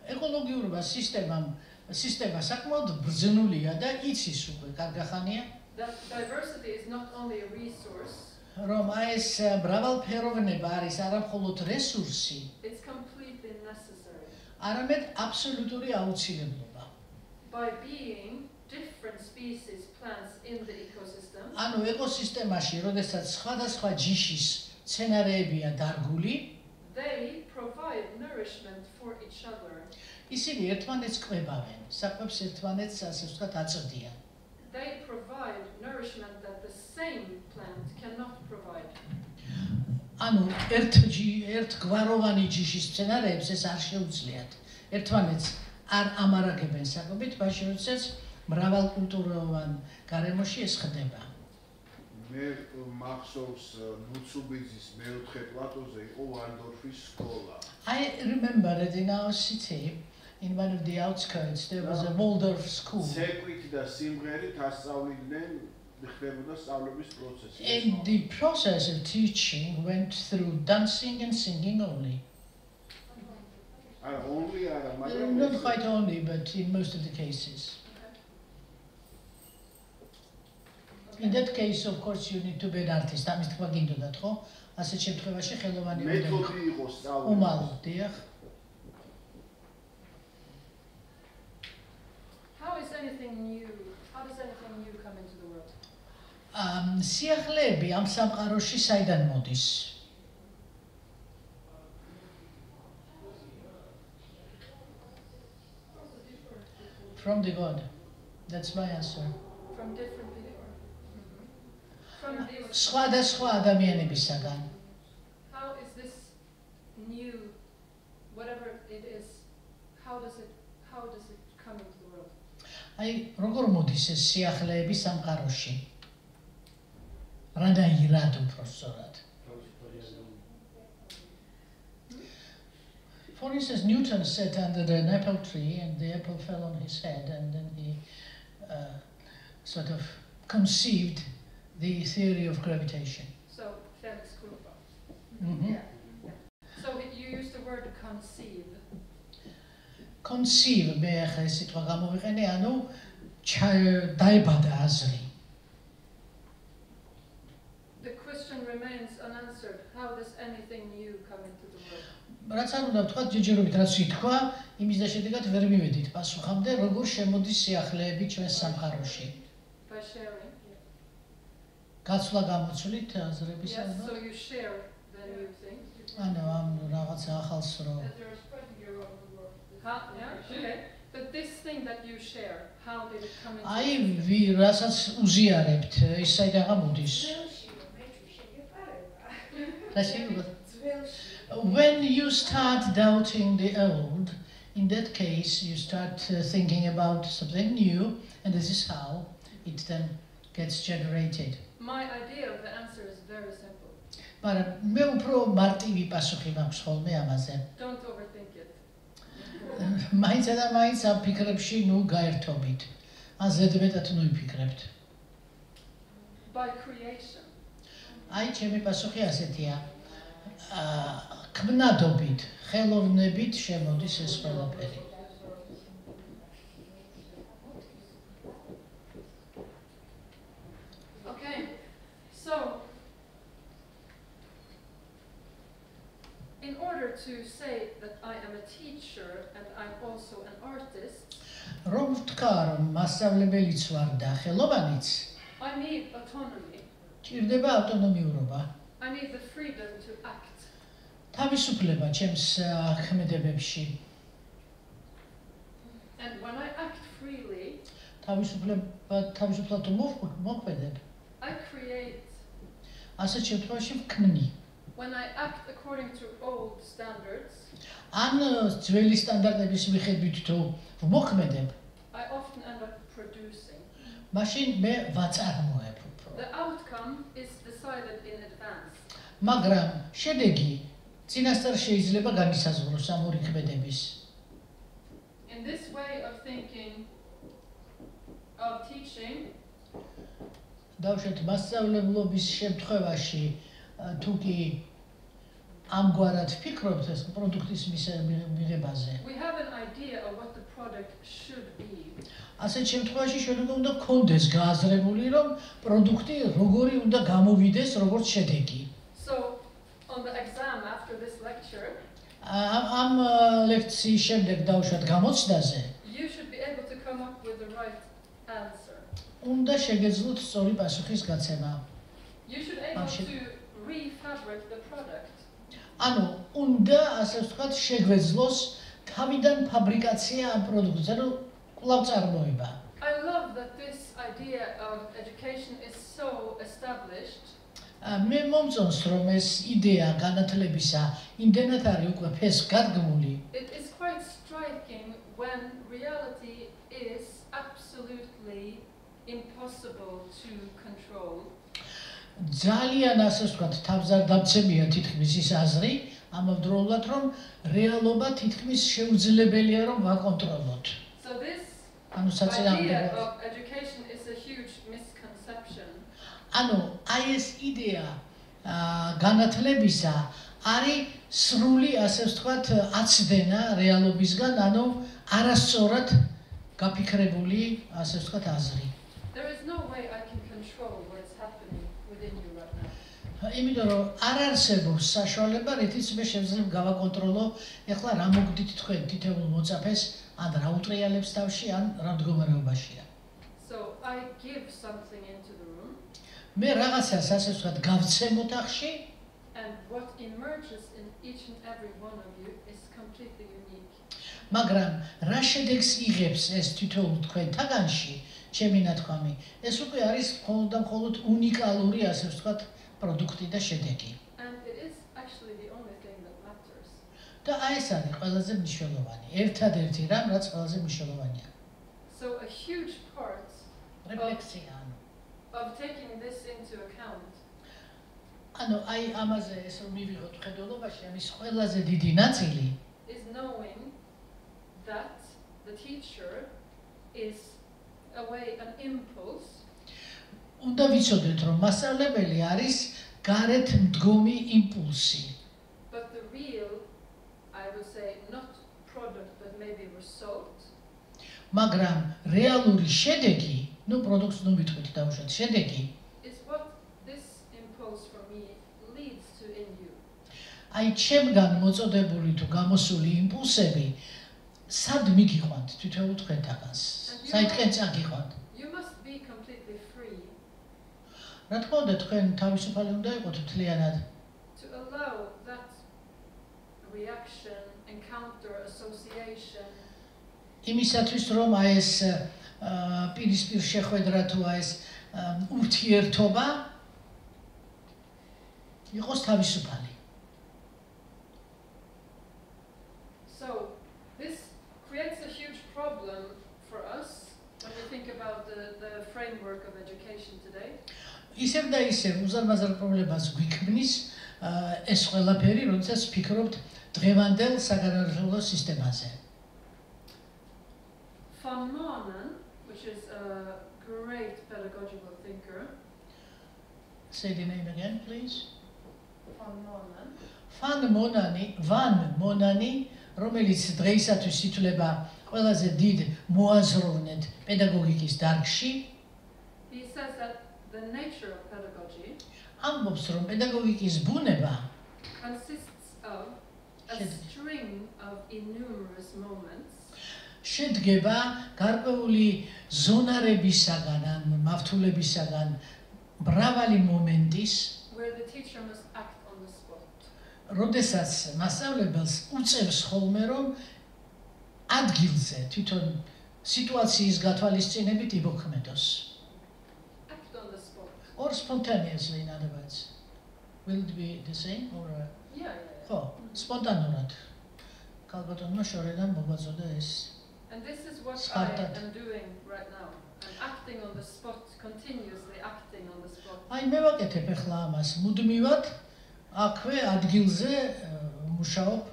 ეკოლოგიურობა სისტემა საკმაოდ ბრძნულია და იცის უკვე კარგახანია that diversity is not only a resource, რომ ეს მრავალფეროვნება არის არა მხოლოდ რესურსი, it's completely necessary. არამედ აბსოლუტური აუცილებლობა. By being different species plants in the ecosystem, ანუ ეკოსისტემაში, როდესაც სხვადასხვა ჯიშის მცენარეებია დარგული, they provide nourishment for each other. ისინი ერთმანეთს კვებავენ, საკვებს ერთმანეთს ასე ვთქვათ აწვდიან. They provide nourishment that the same plant cannot provide. ანუ ერთგვაროვანი ჯიშის მცენარეებს ეს არ შეუძლიათ. ერთმანეთს არ ამარაგებენ საკვებით, მაშინ როდესაც მრავალკულტუროვან გარემოში ეს ხდება. მე მახსოვს ნუცუბიძის მეოთხე პლატოზე იყო ვანდორფის სკოლა. I remember that in our city, in one of the outskirts, there was a Waldorf school. ცეკვით და სიმღერით ასწავლიდნენ ხდებოდა სწავლების პროცესი. And the process of teaching went through dancing and singing only. Only Not quite only, but in most of the cases. In that case, of course, you need to be an artist. ამის თქვა გინდოდათ, ხო? ასეთ შემთხვევაში ხელოვანი უნდა მეთოდი იყო სწავლის. უმალო, დიახ. How does anything new come into the world? სიახლეები ამ სამყაროში საიდან მოდის? From the God. That's my answer. From different people. From the სხვადასხვა ადამიანებისაგან. How is this new, whatever it is, how does it come into the world? აი, როგორ მოდის ეს სიახლეები სამყაროში? რანაირად უფრო სწორად? For instance, Newton sat under an apple tree and the apple fell on his head, and then he sort of conceived the theory of gravitation. So, Felix Krupa. Mhm. Yeah. So, you use the word conceive. Conceive, მე ახლა ეს სიტყვა გამოვიყენე, ანუ დაებადა აზრი. The question remains unanswered. How does anything new come into the world? რაც არ უნდა ვთქვა, ჯერჯერობით რაც ითქვა, იმის და შედეგად ვერ მივედით პასუხამდე, როგორ შემოდის სიახლეები ჩვენს სამყაროში. By sharing. გაცვლა გამოცვლით აზრების Yes, ალბათ. so you share the new thing. ანუ ამ რაღაცა ახალს რო As you're spreading your own work. Yeah, okay. But this thing that you share, how did it come into აი რასაც უზიარებთ, ის საიდან გამოდის? When you start doubting the old, in that case you start thinking about something new, and this is how it then gets generated. My idea of the answer is very simple. მაგრამ მე უფრო მარტივი პასუხი მაქვს ხოლმე ამაზე. Don't overthink it. მაინც და მაინც ამ ფიქრებში ნუ გაერთობით. ან ზედმეტად ნუ იფიქრებთ. By creation. აი ჩემი პასუხი ასეთია. ქმნადობით, ხელოვნებით შემოდის ეს ყველაფერი. Okay. So, in order to say that I am a teacher and I'm also an artist, რომ ვთქვა, რომ მასწავლებელიც ვარ და ხელოვანიც, I need autonomy. ჭირდება ავტონომიურობა. I need the freedom to act. თავისუფლება ჩემს ქმედებებში. And when I act freely, თავისუფლად მოქმედებ, I create. ასეთ შემთხვევაში ვქმნი. When I act according to old standards, ან ძველი სტანდარტების მიხედვით თუ ვმოქმედებ, I often end up producing. მაშინ მე ვაწარმოებ უფრო. The outcome is decided in advance. მაგრამ შედეგი წინასწარ შეიძლება განისაზღვროს ამ ორი ქმედების. In this way of thinking of teaching, დავუშვათ მასწავლებლობის შემთხვევაში თუ კი ამგვარად ვფიქრობთ ეს პროდუქტის მიღებაზე. we have an idea of what the product should be. ასეთ შემთხვევაში ჩვენ უნდა გქონდეს გააზრებული, რომ პროდუქტი როგორი უნდა გამოვიდეს, როგორც შედეგი. So, on the exam after this lecture, ამ ლექციის შემდეგ დავუშვათ გამოცდაზე, you should be able to come up with the right answer. უნდა შეგეძლოთ სწორი პასუხის გაცემა. You should be able to refabric the product. ანუ უნდა ასე ვთქვათ შეგვეძლოს თავიდან ფაბრიკაცია ამ პროდუქტზე, რომ კვლავ წარმოება. I love that this idea of education is so established. მე მომწონს რომ ეს იდეა განათლებისა იმდენად არის უკვე ფესვგადგმული. It is quite striking when reality is absolutely impossible to control. ძალიან ასე ვთქვათ თავზარდამცემია თითქმის ის აზრი ამავდროულად რომ რეალობა თითქმის შეუძლებელია რომ ვაკონტროლოთ. So this ანუ idea საწინააღმდეგო of education is a huge misconception. ანუ აი ეს იდეა განათლებისა არის სრული ასე ვთქვათ აცდენა რეალობისგან, ანუ არასწორად გაფიქრებული ასე ვთქვათ აზრი. There is no way I can control what is happening within you right now. იმიტომ რომ არ არსებობს საშუალება, რითიც მე შევძლებ გავაკონტროლო, ეხლა რა მოგდით თქვენ თითოეულ მოწაფეს, ან რა უტრიალებს თავში, ან რა მდგომარეობაშია. So I give something into the room, მე რაღაცას ასე ვთქვათ გავცემოთ ახში, and what emerges in each and every one of you is completely unique. მაგრამ რა შედეგს იღებს ეს თითოეულ თქვენთაგანში, ჩემი ნათქვამი, ეს უკვე არის მხოლოდ უნიკალური ასე ვთქვათ პროდუქტი და შედეგი. And it is actually the only thing that matters. და აი ეს არის ყველაზე მნიშვნელოვანი, ერთადერთი რამ, რაც ყველაზე მნიშვნელოვანია. So a huge part რეფლექსია ანუ. of taking this into account ანუ აი ამაზე ეს რომ მივიღოთ ხედველობაში, ამის ყველაზე დიდი ნაწილი is no that the teacher is an impulse. უნდა ვიცოდეთ, რომ მასწავლებელი არის გარეთ მდგომი იმპულსი. But the real, I would say, not product, but maybe result. მაგრამ რეალური შედეგი, ნუ პროდუქტს ნუ ვიტყვით დავუშვათ, შედეგი is what this impulse for me leads to in you. აი ჩემგან მოწოდებული თუ გამოსული იმპულსები სად მიგიყვანთ თითოეულ თქვენთაგანს? საითქენ წაგიყვანთ? You must be completely free. რა თქმა უნდა, თქვენ თავისუფალი უნდა იყოთ მთლიანად. To allow that reaction, encounter, association. იმისათვის რომ აი ეს პირისპირ შეხვედრა თუ აი ეს ურთიერთობა იყოს თავისუფალი. So this creates a huge problem for us when we think about the framework of education today. ისევ და ისევ უზარმაზარ პრობლემას გვიქმნის ეს ყველაფერი, როდესაც ვფიქრობთ დღევანდელ საგანმანათლებლო სისტემაზე. Van Manen, which is a great pedagogical thinker. Say the name again, please. Van Manen. Van Monani, რომელიც დღეისათვის ითვლება ყველაზე დიდ მოაზროვნედ პედაგოგიკის დარგში. He says that the nature of pedagogy ამბობს, რომ პედაგოგიკის ბუნება consists of a string of innumerous moments. შედგება გარკვეული ზონარებისაგან ან მავთულებისაგან მრავალი მომენტის, where the teacher must act on the spot. როდესაც მასწავლებელს უწევს ხოლმე, რომ ადგილზე თვითონ სიტუაციის გათვალისწინებით იმოქმედოს. Act on the spot. Or spontaneously, in other words. Will it be the same or? Yeah. ხო, სპონტანურად. ქალბატონმა შორიდან მოგვაწოდა ეს. And this is what I am doing right now. I'm acting on the spot, continuously acting on the spot. აი მე ვაკეთებ ახლა ამას, მუდმივად აქვე ადგილზე მუშაობ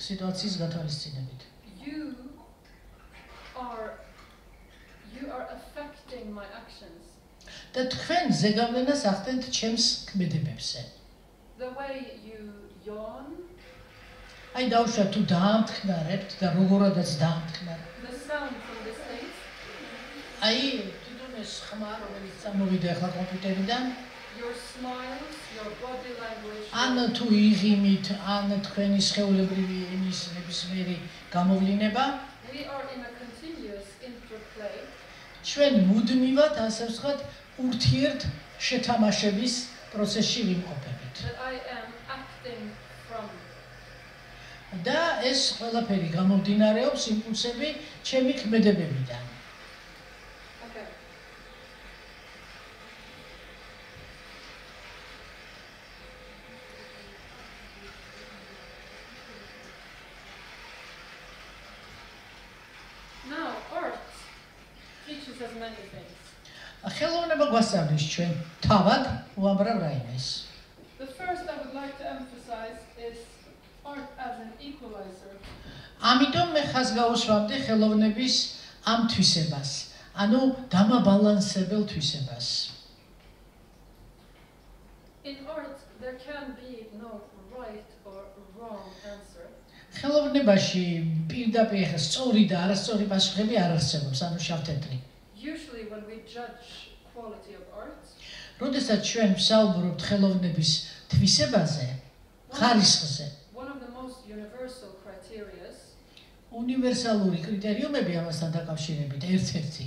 სიტუაციის გათვალისწინებით. You are affecting my actions. და თქვენ ზეგავლენას ახდენთ ჩემს ქმედებებზე. The way you yawn. აი დავუშვათ თუ დაამტკნარებთ და როგორადაც დაამტკნარებთ. The sound from the stage. აი თვითონ ეს ხმა რომელიც წამოვიდა ახლა კომპიუტერიდან. Your smiles, your body language. ან თუ იღიმით, ან თქვენი სხეულებრივი ენის ნებისმიერი გამოვლინება. We are in a continuous interplay. ჩვენ მუდმივად ასე ვთქვათ ურთიერთ შეთამაშების პროცესში ვიმყოფებით. That I am acting from. და ეს ყველაფერი გამომდინარეობს იმპულსები ჩემი ქმედებებიდან. Okay. Now, art teaches us many things. ხელოვნება გვასწავლის ჩვენ თავად უამრავ რაიმეს. The first I would like to emphasize is art as an equalizer. ამიტომ მე ხაზს გავუსვამდი ხელოვნების ამ თვისებას, ანუ დამაბალანსებელ თვისებას. In art there can be no right or wrong answer. ხელოვნებაში პირდაპირ სწორი და არასწორი პასუხები არ არსებობს, ანუ შავ-თეთრი. Usually when we judge quality of art, როდესაც ჩვენ ვსაუბრობთ ხელოვნების თვისებაზე, ხარისხზე, one of the most universal criteria უნივერსალური კრიტერიუმები ამასთან დაკავშირებით ერთ-ერთი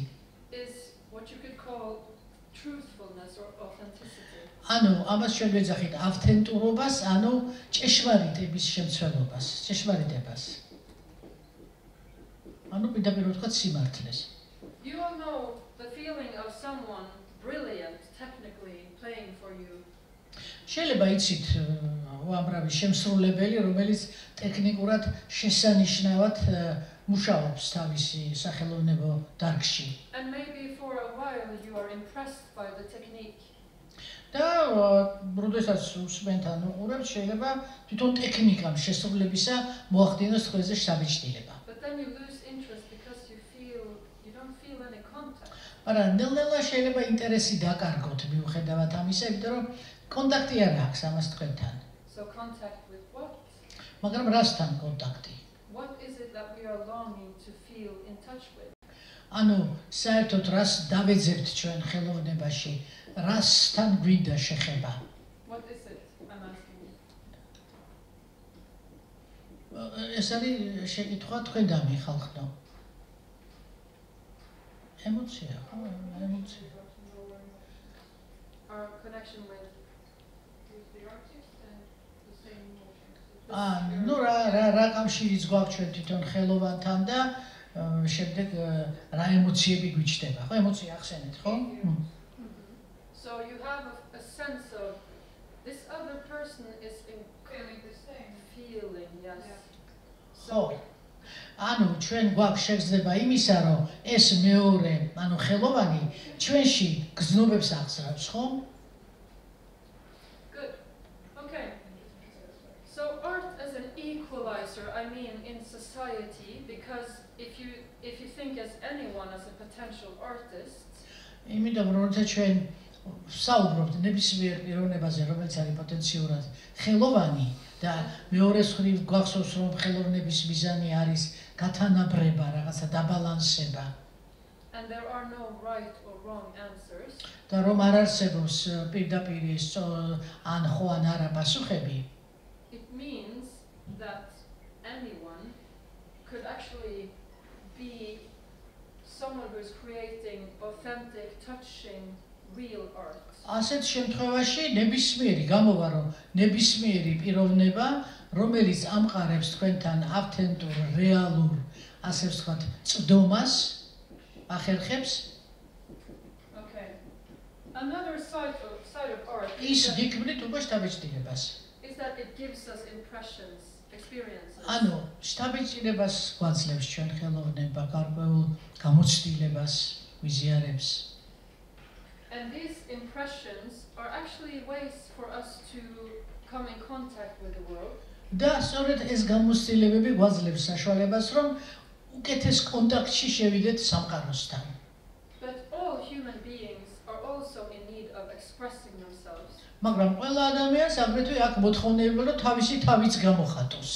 is what you could call truthfulness or authenticity. ანუ ამას ჩვენ ვეძახით ავთენტურობას, ანუ ჭეშმარიტების შემცველობას, ჭეშმარიტებას. ანუ პირდაპირ ვთქვათ სიმართლეს. You all know the feeling of someone brilliant technically playing for you. შეიძლება იცით უამრავი შემსრულებელი, რომელიც ტექნიკურად შესანიშნავად მუშაობს თავისი სახელოვნებო დარგში. And maybe for a while you are impressed by the technique. და როდესაც უსმენთ ან უყურებთ, შეიძლება თვითონ ტექნიკამ შესრულებისა მოახდინოს თქვენზე საბეჭდილება. But then you lose interest because you don't feel any contact. მაგრამ ნელ-ნელა შეიძლება ინტერესი დაკარგოთ მიუხედავად ამისა, იმიტომ რომ კონტაქტი არ აქვს ამას თქვენთან. So contact with what? მაგრამ რასთან კონტაქტი? What is it that we are longing to feel in touch with? ანუ საერთოდ რას დავეძებთ ჩვენ ხელოვნებაში, რასთან გვინდა შეხება? What is it? I'm asking you. ეს არის შეკითხვა თქვენ დამიხალხნო. ემოცია, ხო? ემოცია. Our connection with the artist and the same emotions. ნუ რა კავშირიც გვაქვს ჩვენ თვითონ ხელოვანთან და შემდეგ რა ემოციები გვიჩნდება, ხო? ემოცია ახსენეთ, ხო? So you have a sense of this other person is feeling the same feeling, yes. ხო. ანუ ჩვენ გვაქვს შეგრძნება იმისა, რომ ეს მეორე, ანუ ხელოვანი ჩვენში გზნობებს აღზრდავს, ხო? Good. Okay. So art as an equalizer, I mean in society, because if you think as anyone as a potential artist, იმიტომ რომ როცა ჩვენ საუბრობთ ნებისმიერ პიროვნებაზე, რომელიც არის პოტენციურად ხელოვანი და მეორეს მხრივ გვახსოვს რომ ხელოვნების მიზანი არის გათანაბრება, რაღაცა დაბალანსება. and there are no right or wrong answers. და რომ არ არსებობს პირდაპირ ან ხო ან არა პასუხები. It means that anyone could actually be someone who is creating authentic, touching, real art. ასეთ შემთხვევაში ნებისმიერი გამოვა რომ ნებისმიერი პიროვნება, რომელიც ამყარებს თქვენთან ავთენტურ, რეალურ, ასე ვთქვათ, წვდომას ახერხებს. Okay. Another side of art ის გიქმნით უკვე შთაბეჭდილებას. is that it gives us impressions, experiences. ანუ შთაბეჭდილებას გვაძლევს ჩვენ ხელოვნება, გარკვეულ გამოცდილებას ვიზიარებს. And these impressions are actually ways for us to come in contact with the world. და სწორედ ეს გამოცდილებები გვაძლევს საშუალებას, რომ უკეთეს კონტაქტში შევიდეთ სამყაროსთან. But all human beings are also in need of expressing themselves. მაგრამ ყველა ადამიანს აგრეთვე აქვს მოთხოვნილება, რომ თავისი თავიც გამოხატოს.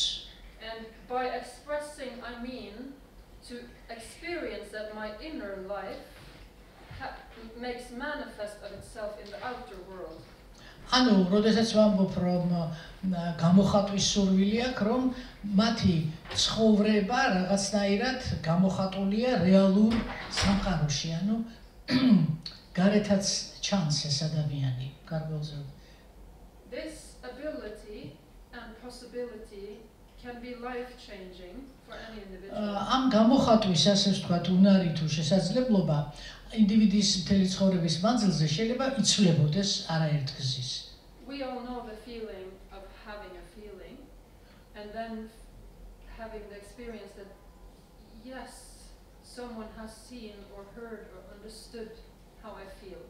And by expressing, I mean to experience that my inner life makes manifest of itself in the outer world. ანუ, როდესაც ვამბობ, რომ გამოხატვის სურვილი აქვს, რომ მათი ცხოვრება რაღაცნაირად გამოხატულია რეალურ სამყაროში, ანუ გარეთაც ჩანს ეს ადამიანი, გარკვეულზე. This ability and possibility can be life-changing for any individual. ამ გამოხატვის, ასე ვთქვათ, უნარი თუ შესაძლებლობა ინდივიდის მთელი ცხოვრების მანძილზე შეიძლება იცვლებოდეს არაერთგზის. We all know the feeling of having a feeling and then having the experience that yes, someone has seen or heard or understood how I feel.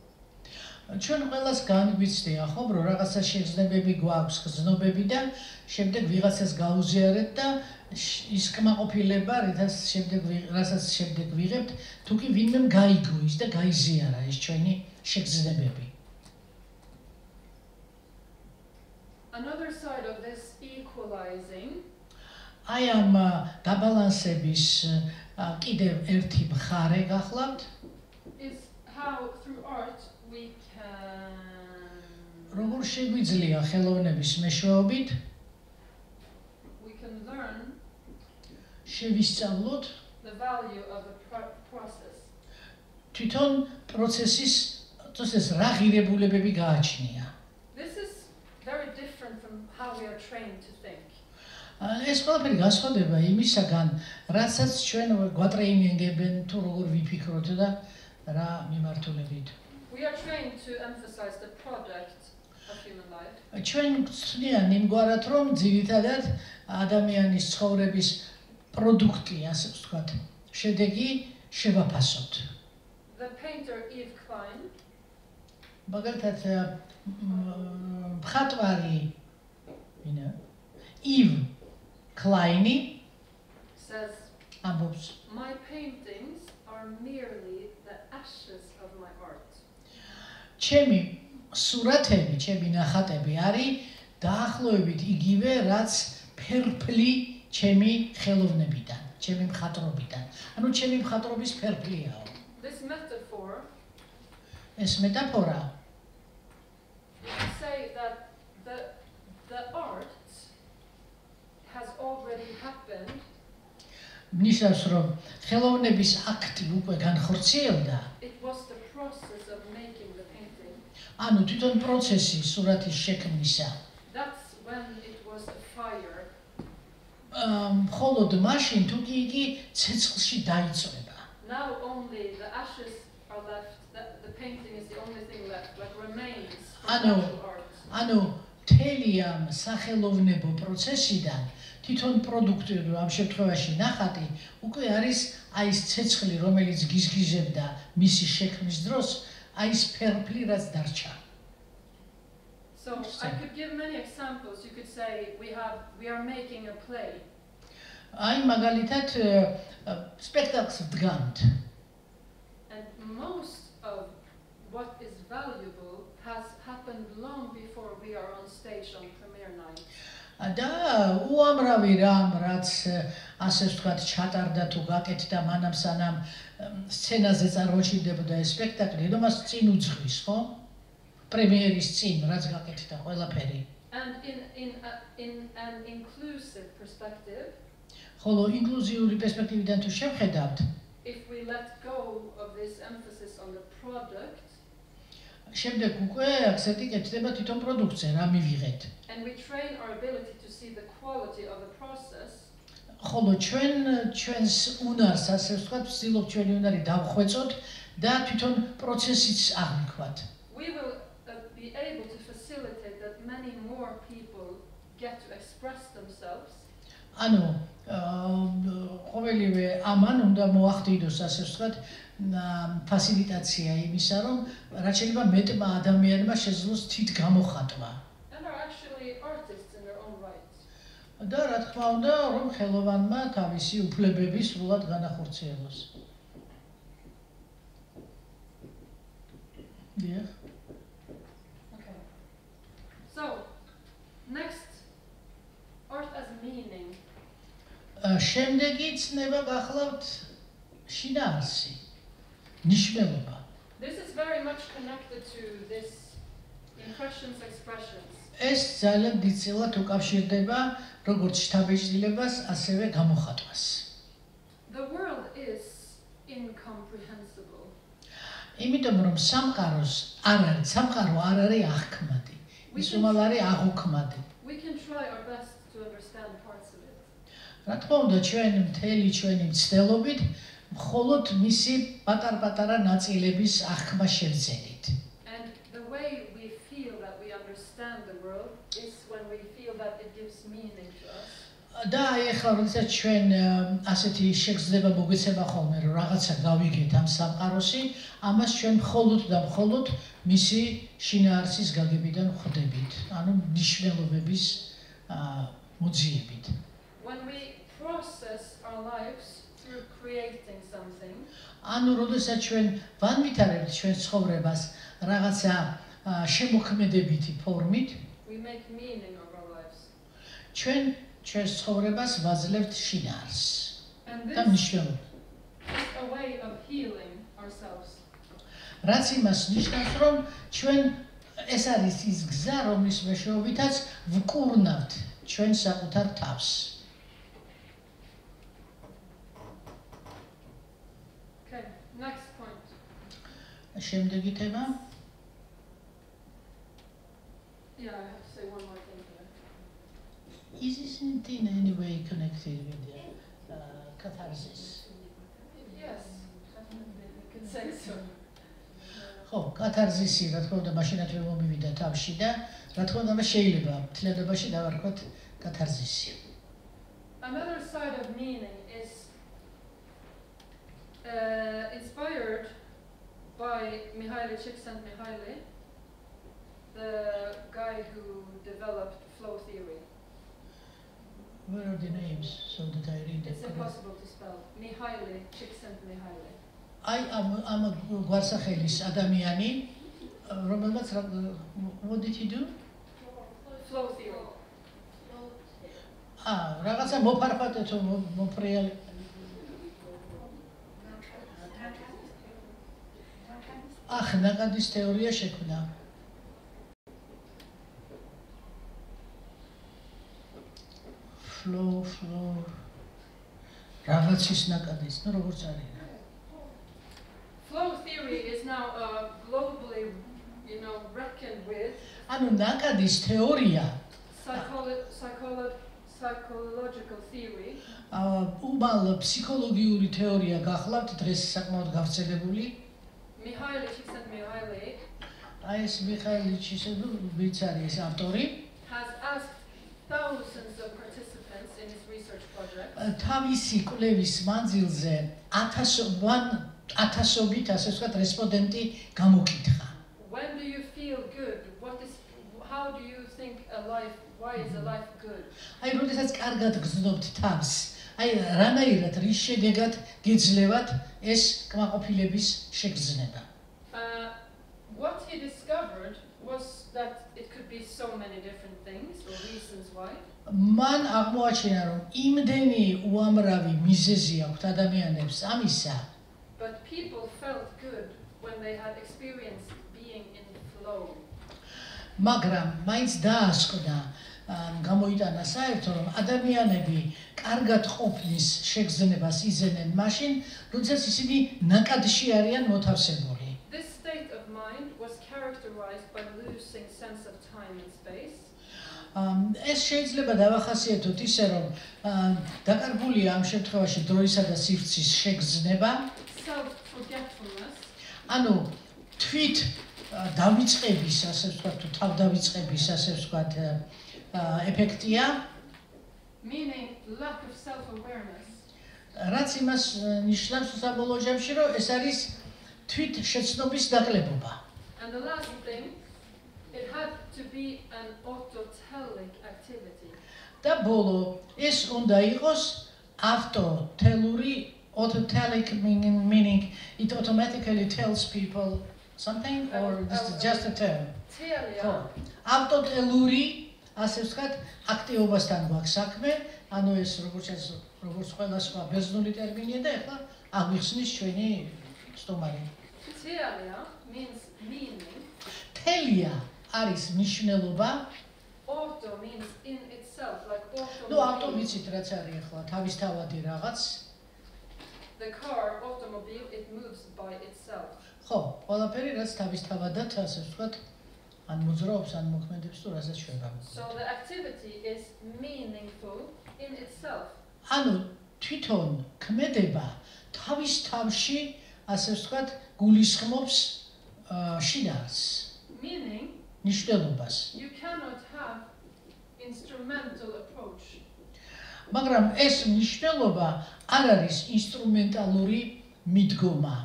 ჩვენ ყველას განგვიცდია, ხო, რომ რაღაცა შეგრძნებები გვაქვს, გზნობები და შემდეგ ვიღაცას გაუზიარეთ და ის კმაყოფილება, რასაც შემდეგ ვიღებთ, თუ კი ვინმემ გაიგო ის და გაიზიარა ეს ჩვენი შეგრძნებები. Another side of this equalizing აი ამ დაბალანსების კიდევ ერთი მხარე გახლავთ, is how through art we can როგორ შეგვიძლია ხელოვნების მეშვეობით learn შევისწავლოთ the value of the process. თვითონ პროცესის რა ღირებულებები გააჩნია. This is very different from how we are trained to think. ეს ყველაფერი განსხვავდება იმისაგან, რასაც ჩვენ გვატრეინინგებენ თუ როგორ ვიფიქროთ და რა მიმართულებით. We are trained to emphasize the product of human life. ჩვენ გვცდიან იმგვარად, რომ ძირითადად ადამიანის ცხოვრების პროდუქტი, ასე ვთქვათ, შედეგი შევაფასოთ. The painter Yves Klein მაგალითად მხატვარი Yves Klein says ამბობს. My paintings are merely the ashes of my art. ჩემი სურათები, ჩემი ნახატები არის დაახლოებით იგივე, რაც ფერფლი ჩემი ხელოვნებიდან, ჩემი მხატვრობიდან. ანუ ჩემი მხატვრობის ფერფლიაო. This metaphor, ეს მეტაფორა you could say that the art has already happened. ნიშნავს, რომ ხელოვნების აქტი უკვე განხორციელდა. It was the process of making the painting. ანუ თვითონ პროცესი სურათის შექმნისა. That's when it was a fire. მხოლოდ მაშინ თუ კი იგი ცეცხლში დაიწვება. Now only the ashes are left. The painting is the only thing left, like remains from natural art. ანუ მთელი ამ სახელოვნებო პროცესიდან თვითონ პროდუქტი, ამ შემთხვევაში ნახატი, უკვე არის აი ეს ცეცხლი, რომელიც გიზგიზებდა მისი შექმნის დროს, აი ეს ფერფლი, რაც დარჩა. So I could give many examples. You could say we are making a play. აი მაგალითად სპექტაკლს ვდგამთ. And most of what is valuable has happened long before we are on stage on premiere night. და უამრავი რამ, რაც ასე ვთქვათ, ჩატარდა თუ გაკეთდა მანამ სანამ სცენაზე წარმოჩინდებოდა ეს სპექტაკლი, რომელსაც წინ უძღვის, ხო? პრემიერის წინ, რაც გაკეთდა ყველაფერი. And in an inclusive perspective, ხოლო ინკლუზიური პერსპექტივიდან თუ შევხედავთ, if we let go of this emphasis on the product, შემდეგ უკვე აქცენტი კეთდება თვითონ პროდუქტზე, რა მივიღეთ. and we train our ability to see the quality of the process, ხოლო ჩვენს უნარს, ასე ვთქვათ, ვცდილობთ ჩვენი უნარი დავხვეწოთ და თვითონ პროცესიც აღვიქვათ. we will be able to facilitate that many more people get to express themselves. ანუ ყოველივე ამან უნდა მოახდინოს, ასე ვთქვათ, ფასილიტაცია იმისა, რომ რაც შეიძლება მეტმა ადამიანმა შეძლოს თით გამოხატვა. And are actually artists in their own rights. და რა თქმა უნდა, რომ ხელოვანმა თავისი უფლებები სრულად განახორციელოს. დიახ. Okay. So, next, art as meaning. შემდეგი ცნება გახლავთ შინაარსი, ნიშნულობა. This is very much connected to this impressions, expressions. ეს ძალიან დიდწილად უკავშირდება როგორც შთაბეჭდილებას, ასევე გამოხატვას. The world is incomprehensible. იმიტომ რომ სამყარო არ არის აღქმადი. ის უმალ არის აღუქმადი. We can try our best to understand parts of it. რა თქმა უნდა, ჩვენ მთელი ჩვენი მცდელობით მხოლოდ მისი პატარ-პატარა ნაწილების აღქმა შევძენით. And the way we feel that we understand the world is when we feel that it gives meaning to us. და აი ახლა როდესაც ჩვენ ასეთი შეგრძნება მოგვეცემა ხოლმე, რომ რაღაცა გავიგეთ ამ სამყაროსი, ამას ჩვენ მხოლოდ და მხოლოდ მისი შინაარსის გაგებიდან ვხვდებით, ანუ ნიშნულობების მოძიებით. When we process our lives through creating something, ანუ როდესაც ჩვენ ვანვითარებთ ჩვენ ცხოვრებას რაღაცა შემოქმედებითი ფორმით, we make meaning of our lives. ჩვენ ჩვენს ცხოვრებას ვაძლევთ შინაარსს And და this მნიშვნელობას. is a way of healing ourselves. რაც იმას ნიშნავს, რომ ჩვენ ეს არის ის გზა, რომლის მეშვეობითაც ვკურნავთ ჩვენ საკუთარ თავს. Okay, next point. შემდეგი თემა. Yeah, I have to say one more thing here. Is this in any way connected with the catharsis? Yes, definitely, we could say so. ხო, კათარზისი, რა თქმა უნდა, მაშინაც ვერ მომივიდა თავში და რა თქმა უნდა, შეიძლება თლიანობაში დავარქვათ კათარზისი. Another side of meaning is inspired by Mihaly Csikszentmihalyi, the guy who developed flow theory. Where are the names so that I read It's it? impossible to spell. Mihaly, Csikszentmihalyi. I am გვარსახელის ადამიანი, რომელმაც what did he do? Flow theory. რაღაცა მოფარფატე თუ მოფრიალი. ნაკადის თეორია შექმნა. Flow. რაღაცის ნაკადის, ნუ როგორც არის. Flow theory is now globally, reckoned with. ანუ ნაკადის თეორია Psychological theory. უბალ ფსიქოლოგიური თეორია გახლავთ დღეს საკმაოდ გავრცელებული. Mihaly Csikszentmihalyi ეს მიხაილი ჩისეძვიც არის ავტორი. has asked thousands of participants in his research project. თავისი კვლევის მანძილზე ათასობით ასე ვთქვათ რესპონდენტი გამოკითხა. When do you feel good? How do you think why is a life good? აი როდესაც კარგად გრძნობთ თავს, აი რანაირად რის შედეგად გეძლევათ ეს კმაყოფილების შეგრძნება. What he discovered was that it could be so many different things or reasons why. მან აღმოაჩინა რომ იმდენი უამრავი მიზეზი აქვს ადამიანებს ამისა. But people felt good when they had experienced being in flow. მაგრამ მაინც დაასკვნა გამოიტანა საერთო რომ ადამიანები კარგად ყოფნის შეგრძნებას იძენენ მაშინ, როდესაც ისინი ნაკადში არიან მოთავსებული. This state of mind was characterized by losing sense of time and space. ეს შეიძლება დავახასიათოთ ისე რომ დაკარგულია ამ შემთხვევაში დროისა და სივრცის შეგრძნება. Self-forgetfulness. ანუ თვით დავიწყების, ასე ვთქვათ, თუ თავდავიწყების, ასე ვთქვათ, ეფექტია. Meaning lack of self-awareness. რაც იმას ნიშნავს საბოლოო ჯამში, რომ ეს არის თვით შეცნობის დაკლებობა. And the last thing, it had to be an autotelic activity. და ბოლო ეს უნდა იყოს ავტოთელური, autotelic meaning it automatically tells people something or this is just a term. Telia. ავტოთელური, ასე ვთქვათ, აქტივობასთან გვაქვს საქმე, ანუ ეს როგორც ყველა სხვა ბერძნული ტერმინია და ეხლა აგვიხსნის ჩვენი სტომარი. Telia means meaning. თელია არის მნიშვნელობა. Auto means in itself, like auto. ნუ ავტო ვიცით რაც არის ახლა, თავისთავადი რაღაც. The car, automobile, it moves by itself. ხო, ყველაფერი რაც თავისთავადად, ასე ვთქვათ, ან მოძრაობს, ან მოქმედებს თუ რასაც შვება. So the activity is meaningful in itself. ანუ თვითონ ქმედება თავის თავში, ასე ვთქვათ, გულისხმობს შინაარს. Meaning, ნიშნულობას. you cannot have instrumental approach. მაგრამ ეს ნიშნულობა არ არის ინსტრუმენტალური მიდგომა.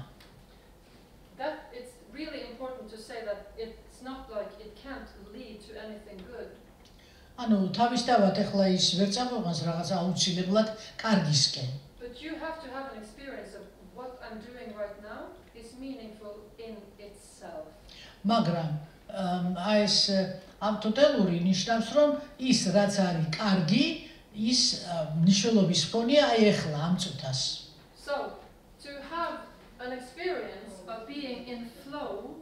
That it's really important to say that it's not like it can't lead to anything good. ანუ თავისთავად ახლა ის ვერ წამოღავს რაღაც აუცილებლად კარგისკენ. But you have to have an experience of what I'm doing right now is meaningful in itself. მაგრამ აი ეს ავტოტელური ნიშნავს რომ ის რაც არის კარგი, ის ნიშნულობის ფონია აი ახლა ამ წუთას. So, to have an experience of being in flow,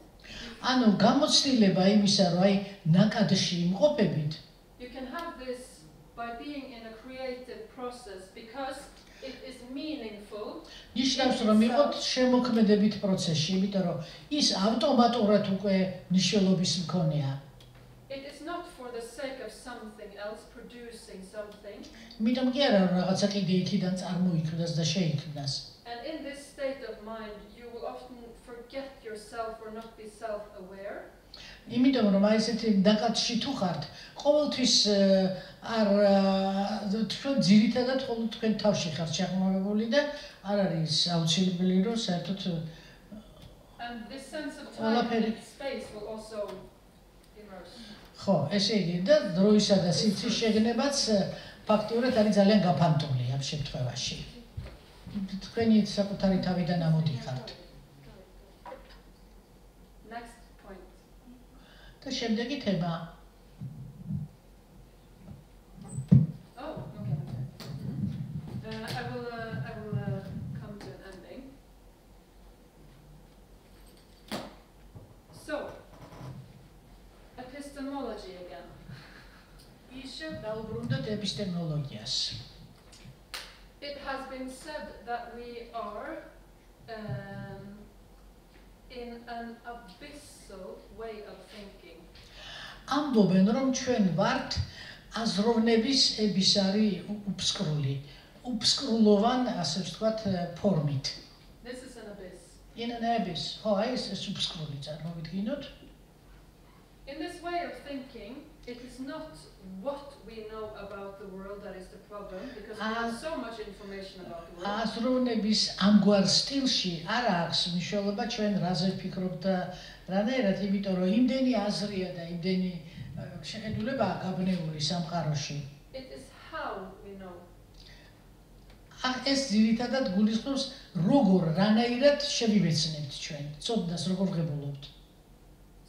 ანუ გამოცდილება იმისა, რომ აი ნაკადში იმყოფებით, you can have this by being in a creative process because it is meaningful. ნიშნავს რომ იყოთ შემოქმედებით პროცესში, იმიტომ რომ ის ავტომატურად უკვე ნიშნულობის მქონეა. It is not for the sake of something else producing something. იმიტომ კი არა რომ რაღაცა კიდე იქიდან წარმოიქმნას და შეიქმნას. And in this state of mind, you will often forget yourself or not be self-aware. იმიტომ რომ აი ესეთი ნაკადში თუ ხართ, ყოველთვის არ თქვენ ძირითადად ყოველ თქვენ თავში ხართ შეღმავებული და არ არის აუცილებელი რომ საერთოდ And this sense of time and space will also immerse. ხო, ესე იგი და დროისა და სიცის შეგნებაც ფაქტიურად არის ძალიან გაფანტული ამ შემთხვევაში. თქვენი საკუთარი თავიდან ამოდიხართ. Next point. და შემდეგი თემა. Oh, okay. I will come to an ending. So, epistemology again. ისე დაუბრუნდეთ ეპისტემოლოგიას. It has been said that we are in an abyssal way of thinking. ამბობენ რომ ჩვენ ვართ აზროვნების ებისარი უფსკრულოვან ასე ვთქვათ ფორმით. This is an abyss. In an abyss. ხო, აი ეს უფსკრული წარმოვიდგინოთ. In this way of thinking, it is not what we know about the world that is the problem, because we have so much information about the world. აზროვნების ამგვარ სტილში არ აქვს მნიშვნელობა ჩვენ რაზე ვფიქრობთ და რანაირად, იმიტომ რომ იმდენი აზრია და იმდენი შეხედულებაა გაბნეული სამყაროში. It is how we know. ეს ძირითადად გულისხმობს როგორ რანაირად შევივეცნებთ ჩვენ, ცოდნას როგორ ვღებულობთ.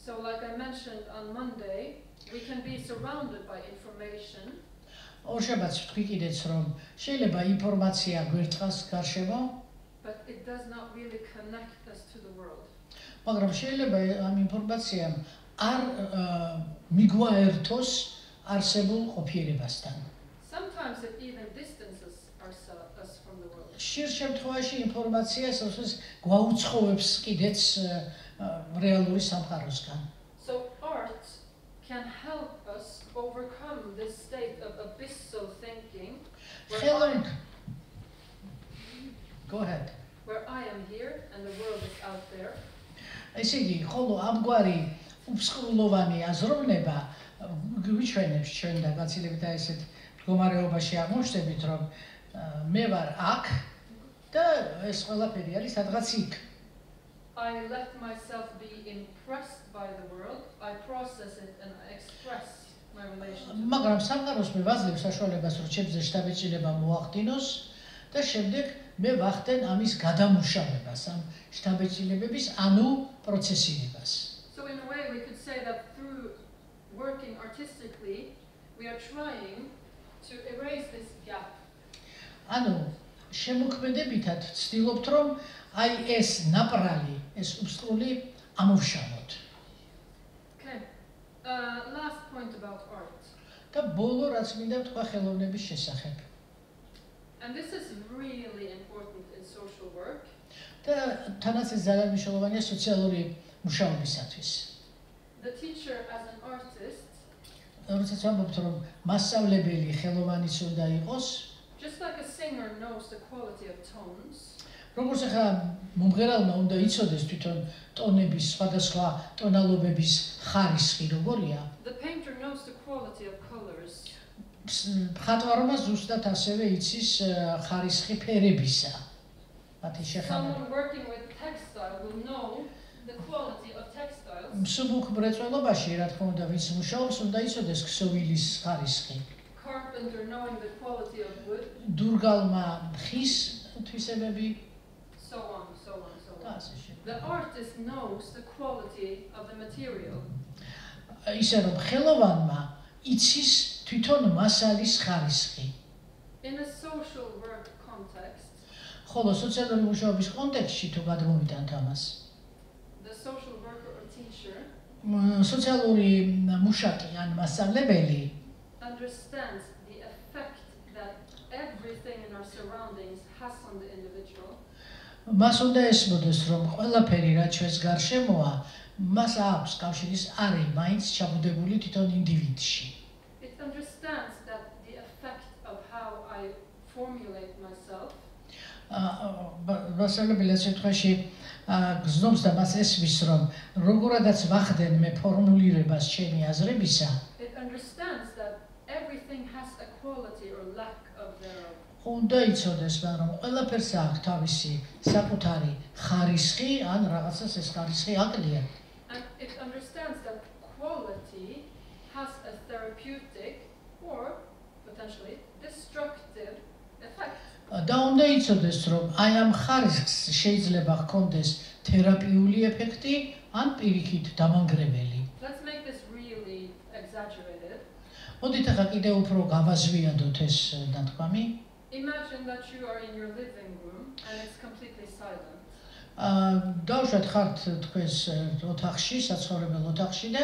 So like I mentioned on Monday, we can be surrounded by information. ორშაბათს ვთქვი კიდეც რომ შეიძლება ინფორმაცია გვერდყას გარშემო, but it does not really connect us to the world. მაგრამ შეიძლება ამ ინფორმაციამ არ მიგვაერთოს არსებულ ყოფიერებასთან. Sometimes it even distances us from the world. ხშირ შემთხვევაში ინფორმაცია სასწაულს გვაუცხოვებს კიდეც რეალური სამყაროსგან. So art can help us overcome this state of abyssal thinking Go ahead. Where I am here and the world is out there. ესე იგი, ხოლო ამგვარი უფსკრულოვანი აზროვნება გვიჩვენებს ჩვენ და გაცილებით აი ესეთ მდგომარეობაში აღმოჩნდებით, რომ მე ვარ აქ და ეს ყველაფერი არის სადღაც იქ. I let myself be impressed by the world. I process it and I express my relationship. მაგრამ სამყაროს მე ვაძლევ საშუალებას, რომ ჩემზე შთაბეჭდილება მოახდინოს და შემდეგ მე ვახდენ ამის გადამუშავებას, ამ შთაბეჭდილებების, ანუ პროცესირებას. So in a way we could say that through working artistically we are trying to erase this gap. ანუ შემოქმედებითად ვცდილობთ, რომ აი ეს ნაპრალი, ეს უსწრული ამოვშალოთ. Okay. Last point about art. და ბოლო რაც მინდა ვთქვა ხელოვნების შესახებ. And this is really important in social work. და თანაც ეს ძალიან მნიშვნელოვანია სოციალური მუშაობისათვის. The teacher as an artist, როდესაც ვამბობთ, რომ მასწავლებელი ხელოვანიც უნდა იყოს, just like a singer knows the quality of tones, როგორც ახლა მომღერალმა უნდა იცოდეს თვითონ ტონების, სხვადასხვა ტონალობების ხარისხი როგორია, the painter knows the quality of colors. მხატვარმა ზუსტად ასევე იცის ხარისხი ფერებისა. მათი შეხამება. Someone working with textile will know the quality of textiles. მსუბუქ მრეწველობაში, რა თქმა უნდა, ვინც მუშაობს, უნდა იცოდეს ქსოვილის ხარისხი. Carpenter knowing the quality of wood. დურგალმა ხის თვისებები. So on, so on, so და on. ასე შემდეგ. The artist knows the quality of the material. ისე რომ ხელოვანმა იცის თვითონ მასალის ხარისხი. In a social work context, ხოლო სოციალური მუშაობის კონტექსტში თუ გადმოვიტანთ ამას, the social worker or teacher სოციალური მუშაკი ან მასწავლებელი understands the effect that everything in our surroundings has on the individual. მას უნდა ესმოდეს, რომ ყველაფერი რაც ჩვენს გარშემოა, მას აქვს კავშირის არი მაინც ჩაბუდებული თვითონ ინდივიდში. It understands that the effect of how I formulate myself მასწავლებელი შემთხვევაში გზნობს და მას ესმის, რომ როგორადაც ვახდენ მე ფორმულირებას ჩემი აზრებისა, it understands that everything has a quality or lack of thereof. უნდა იცოდეს, რომ ყველაფერს აქვს თავისი საკუთარი ხარისხი ან რაღაცას ეს ხარისხი აკლია. And it understands that quality has a therapeutic or potentially და უნდა იცოდეს, რომ აი ამ ხარისხს შეიძლება ჰქონდეს თერაპიული ეფექტი ან პირიქით დამანგრეველი. Let's make this really exaggerated. მოდით ახლა კიდევ უფრო გავაზვიადოთ ეს ნათქვამი. Imagine that you are in your living room and it's completely silent. დავუშვათ ხართ თქვენს ოთახში, საცხოვრებელ ოთახში და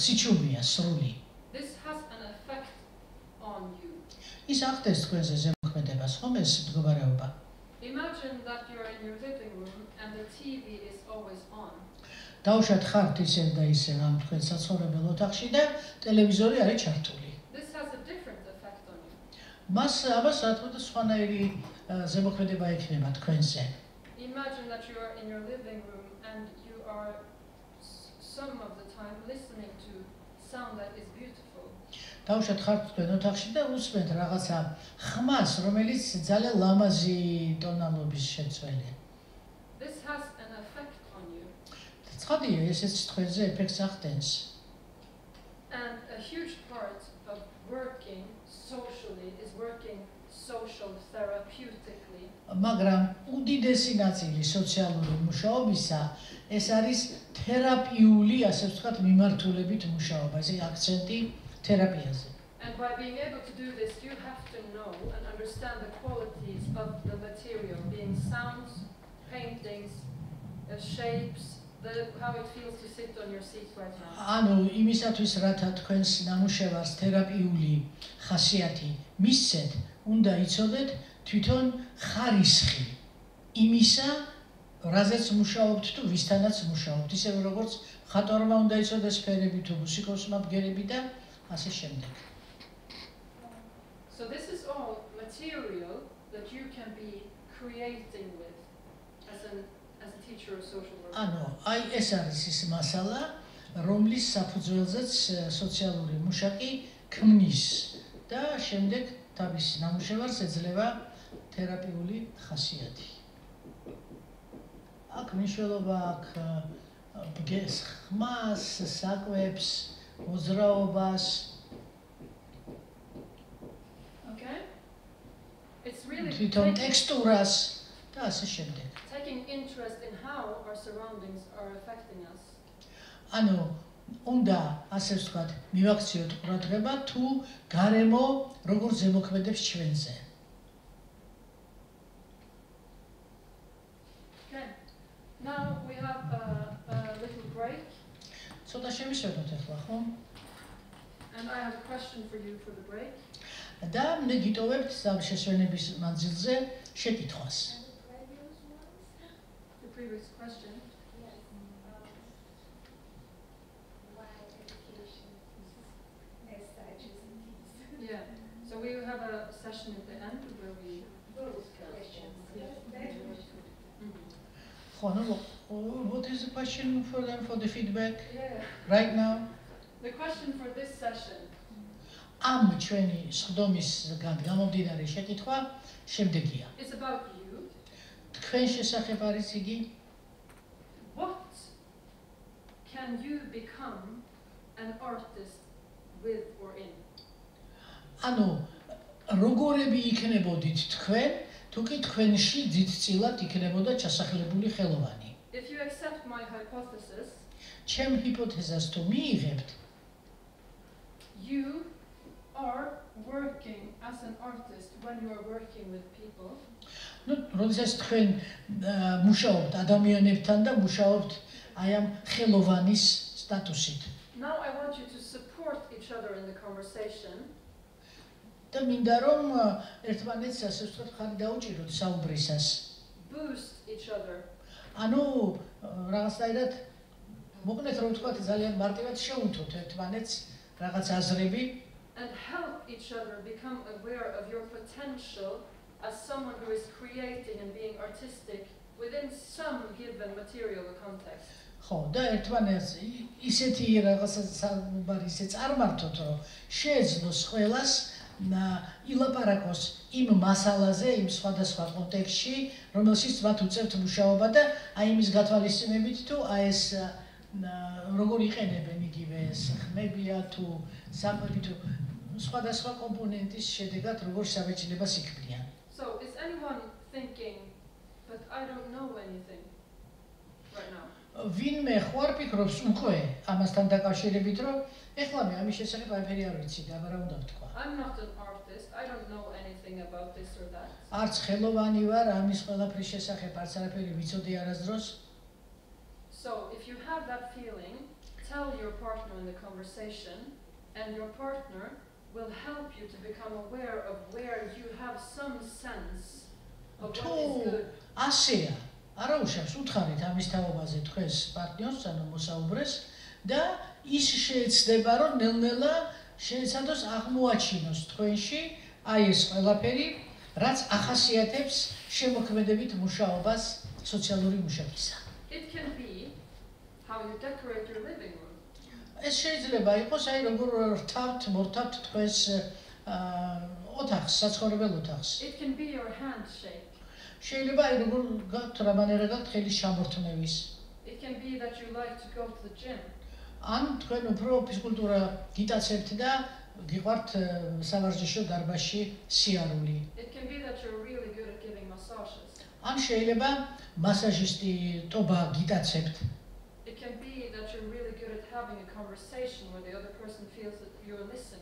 სიჩუმეა სრული. This has an effect on you. ის ახდენს თქვენზე ზემოქმედებას, ხომ ეს მდგომარეობა? Imagine that you are in your living room and the TV is always on. დავუშვათ ხართ ისევ და ისევ ამ თქვენ საცხოვრებელ ოთახში და ტელევიზორი არის ჩართული. This has a different effect on you. მას ამას რა თქმა უნდა სხვანაირი ზემოქმედება ექნება თქვენზე. Imagine that you are in your living room and you are some of the time listening to sound that is beautiful. დავუშვათ ხართ თქვენ ოთახში და უსმენთ რაღაცა ხმას, რომელიც ძალიან ლამაზი ტონალობის შეცველია. This has an effect on you. ცხადია, ესეც თქვენზე ეფექტს ახდენს. And a huge part of working socially is working social therapeutically. მაგრამ უდიდესი ნაწილი სოციალური მუშაობისა ეს არის თერაპიული, ასე ვთქვათ, მიმართულებით მუშაობა, ესე აქცენტი თერაპიაზე. And by being able to do this, you have to know and understand the qualities of the material, being sounds, paintings, shapes, how it feels to sit on your seat right now. ანუ იმისათვის, რათა თქვენს ნამუშევარს თერაპიული ხასიათი მისცეთ, უნდა იცოდეთ თვითონ ხარისხი იმისა, რაზეც მუშაობთ თუ ვისთანაც მუშაობთ, ისევე როგორც ხატორმა უნდა იცოდეს ფერები თუ მუსიკოსმა ბგერები და ასე შემდეგ. So this is all material that you can be creating with as a teacher or social worker. ანუ აი ეს არის ის მასალა, რომლის საფუძველზეც სოციალური მუშაკი ქმნის და შემდეგ თავის ნამუშევარს ეძლევა თერაპიული ხასიათი. აქ მნიშვნელობა აქვს ხმას, საკვებს, მოძრაობას. Okay? It's really თვითონ ტექსტურას და ასე შემდეგ. taking interest in how our surroundings are affecting us. ანუ უნდა ასე ვთქვათ, მივაქციოთ ყურადღება თუ გარემო როგორ ზემოქმედებს ჩვენზე. Okay. Now we have a little break. ცოტა შევისვენოთ ახლა, ხო? And I have a question for you for the break. და მე გიტოვებთ ამ შესვენების მანძილზე შეკითხვას. The previous question. Yes. Why education as such is needs? Yeah. So we will have a session at the end where we Both questions. Yeah. That was good. ხო, ну, what is the question for them for the feedback Yeah. right now? The question for this session. ამ ჩვენი სხდომისგან გამომდინარე შეკითხვა შემდეგია. It's about you. თქვენ შესახებ არის იგი? What can you become an artist with or in? ანუ როგორები იქნებოდით თქვენ, თუ კი თქვენში დიდწილად იქნებოდა ჩასახლებული ხელოვანი? If you accept my hypothesis, ჩემ ჰიპოთეზას თუ მიიღებთ, you are working as an artist when you are working with people. ну, როდესაც თქვენ მუშაობთ ადამიანებთან და მუშაობთ აი ამ ხელოვანის სტატუსით. Now I want you to support each other in the conversation. და მინდა რომ ერთმანეთს ასე ვთქვათ ხარი დაუჭიროთ საუბრისას. Boost each other. ანუ რაღაცნაირად მოგნეთ რომ ვთქვათ ძალიან მარტივად შევუთოთ ერთმანეთს რაღაც აზრები And help each other become aware of your potential as someone who is creating and being artistic within some given material or context. ხო, და ერთმანეთს ისეთი რაღაცა საუბარი ისე წარმართოთ, რომ შეეძლოს ყველას ილაპარაკოს იმ მასალაზე, იმ სხვადასხვა კონტექსტში, რომელშიც მათ უწევთ მუშაობა და აი იმის გათვალისწინებით თუ აი ეს როგორ იყენებენ იგივე ეს ხმებია თუ საკვები თუ სხვადასხვა კომპონენტის შედეგად როგორ შევეჭილებას იქმნიან. So is thinking, but I don't know anything right now. ვინმე ხوار ფიქრობს უკვე ამასთან დაკავშირებით, რომ ეხლა მე ამის შესახებ არაფერი არ ვიცი და რა უნდა ვთქვა. I'm not an artist. I don't know anything about this or that. არც ხელოვანი ვარ ამის ყველაფრის შესახებ, არც არაფერი ვიცოდი არასდროს. So if you have that feeling, tell your partner in the conversation, and your partner will help you to become aware of where you have some sense of what is good. ასეა. არა უშავს უთხარით ამის თაობაზე თქვენს პარტნიორს, ანუ მოსაუბრეს და ის შეეცდება, რომ ნელ-ნელა შეეცადოს აღმოაჩინოს თქვენში აი ეს ყველაფერი, რაც ახასიათებს შემოქმედებით მუშაობას სოციალური მუშაკისა. It can be how you decorate your living room. ეს შეიძლება იყოს აი როგორ რთავთ, მორთავთ თქვენს ოთახს, საცხოვრებელ ოთახს. It can be your handshake. შეიძლება აი როგორ გაქვთ რამანერა გაქვთ ხელის ჩამორთმევის. It can be that you like to go to the gym. ან თქვენ უფრო ფიზკულტურა გიტაცებთ და გიყვართ სავარჯიშო დარბაზში სიარული. It can be that you're really good at giving massages. ან შეიძლება მასაჟისტი ტობა გიტაცებთ. It can be that you're really good at having a conversation where the other person feels that you're listening.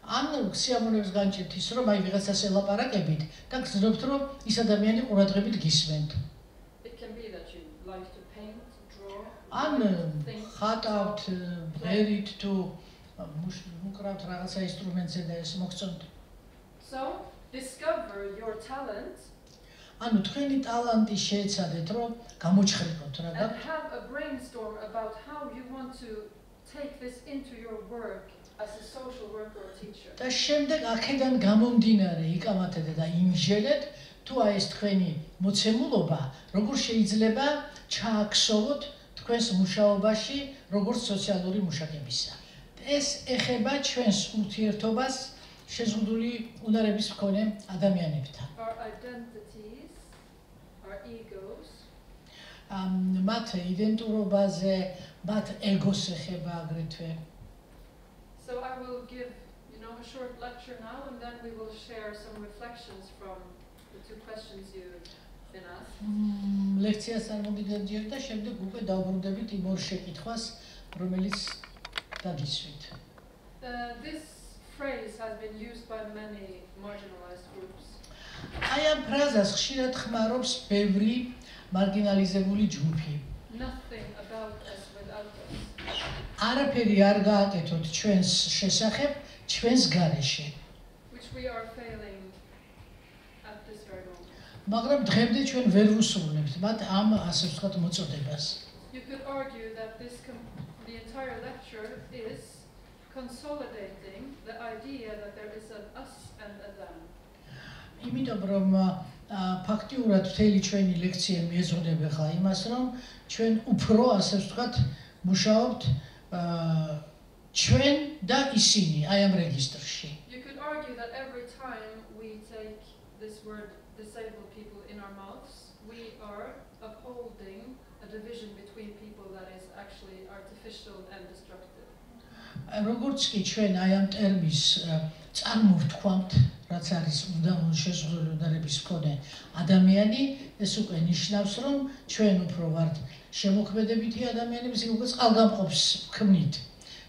ან სიამოვნებს განჭირთ ის, რომ აი ვიღაცას ელაპარაკებით და გრძნობთ, რომ ის ადამიანი ყურადღებით გისმენთ. It can be that you like to paint, draw, ან think. ხატავთ, ბერით თუ უკრავთ რაღაცა ინსტრუმენტზე და ეს მოგწონთ. So, discover your talent ანუ თქვენი ტალანტი შეეცადეთ, რომ გამოჩხრიკოთ რა and გაქვთ. have a brainstorm about how you want to take this into your work as a social worker or teacher. და შემდეგ აქედან გამომდინარე იკამათეთ და იმჟელეთ, თუ აი ეს თქვენი მოცემულობა როგორ შეიძლება ჩააქსოვოთ თქვენს მუშაობაში, როგორც სოციალური მუშაკებისა. ეს ეხება ჩვენს ურთიერთობას შეზღუდული უნარების მქონე ადამიანებთან. Our identities, our egos, მათ იდენტურობაზე, მათ ეგოს ეხება აგრეთვე. So I will give, a short lecture now, and then we will share some reflections from the two questions you've been asked. ლექციას წარმოგიდგენთ და შემდეგ უკვე დავბრუნდებით იმ ორ შეკითხვას, რომელიც დაგისვით. This phrase has been used by many marginalized groups. აი ამ ფრაზას ხშირად ხმარობს ბევრი მარგინალიზებული ჯგუფი. Nothing about us without us. არაფერი არ გააკეთოთ ჩვენს შესახებ, ჩვენს გარეშე. Which we are failing at this very moment. მაგრამ დღემდე ჩვენ ვერ ვუსრულებთ მათ ამ ასე ვთქვათ მოწოდებას. You could argue that the entire lecture is consolidating the idea that there is an us and a them. იმიტომ რომ ფაქტიურად მთელი ჩვენი ლექცია მიეზღუდება ხა იმას, რომ ჩვენ უფრო ასე ვთქვათ მუშაობთ ჩვენ და ისინი აი ამ რეგისტრში. You could argue that every time we take this word disabled people in our mouths, we are upholding a division between people that is actually artificial and destructive. როგორც კი ჩვენ აი ამ ტერმინს წარმოვთქვამთ, რაც არის შეზღუდული უნარების მქონე ადამიანი, ეს უკვე ნიშნავს, რომ ჩვენ უფრო ვართ შემოქმედებითი ადამიანები, როგორც ყალგამყოფს ვქმნით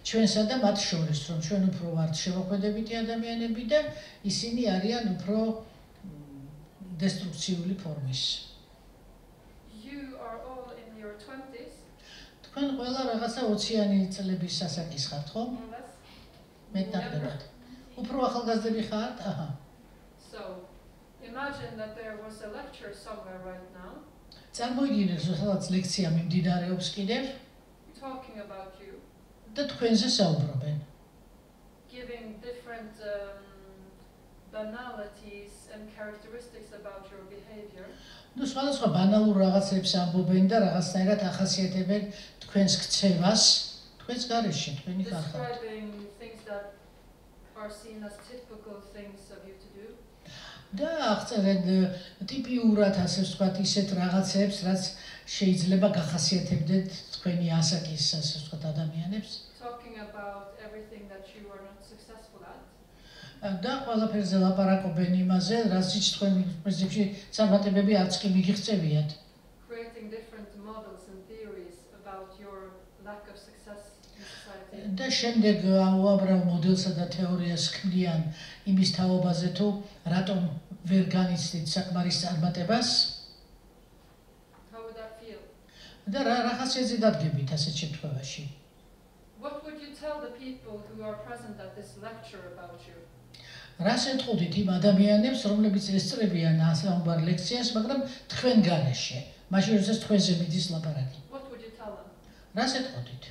ჩვენსა და მათ შორის, რომ ჩვენ უფრო ვართ შემოქმედებითი ადამიანები და ისინი არიან უფრო დესტრუქციული ფორმის. You are all in your 20s. თქვენ ყველა რაღაცა 20-იანი წლების ასაკის ხართ, ხო? More or less. მეტნაკლებად. უფრო ახალგაზრდები ხართ? აჰა. So, imagine that there was a lecture somewhere right now წარმოიდგინეთ, რომ სადაც ლექცია მიმდინარეობს კიდევ talking about you, და თქვენზე საუბრობენ. giving different banalities and characteristics about your behavior. ნუ სხვადასხვა ბანალურ რაღაცებს ამბობენ და რაღაცნაირად ახასიათებენ თქვენს ქცევას, თქვენს გარეშე, თქვენი ხარხად. Describing things that are seen as typical things of you to do. და აღწერენ ტიპიურად ასე ვთქვათ ისეთ რაღაცებს, რაც შეიძლება გახასიათებდეთ თქვენი ასაკის ასე ვთქვათ ადამიანებს. Talking about everything that you are not successful at. და ყველაფერზე ლაპარაკობენ იმაზე, რასაც თქვენ პრინციპში წარმატებები არც კი მიგიღწევიათ. Creating different models and theories about your lack of success in society. და შემდეგ უამრავ მოდელსა და თეორიას ქმნიან იმის თაობაზე თუ რატომ ვერ განიცდით საკმარის წარმატებას. How would that feel? და რაღაც შეძიდადგებით ასეთ შემთხვევაში. What would you tell the people who are present at this lecture about you? რას ეთყოდით იმ ადამიანებს, რომლებიც ესწრებიან ასამბარ ლექციას, მაგრამ თქვენ გარეშე, მაშინ როდესაც თქვენზე მიდის ლაპარაკი. What would you tell them? რას ეთყოდით?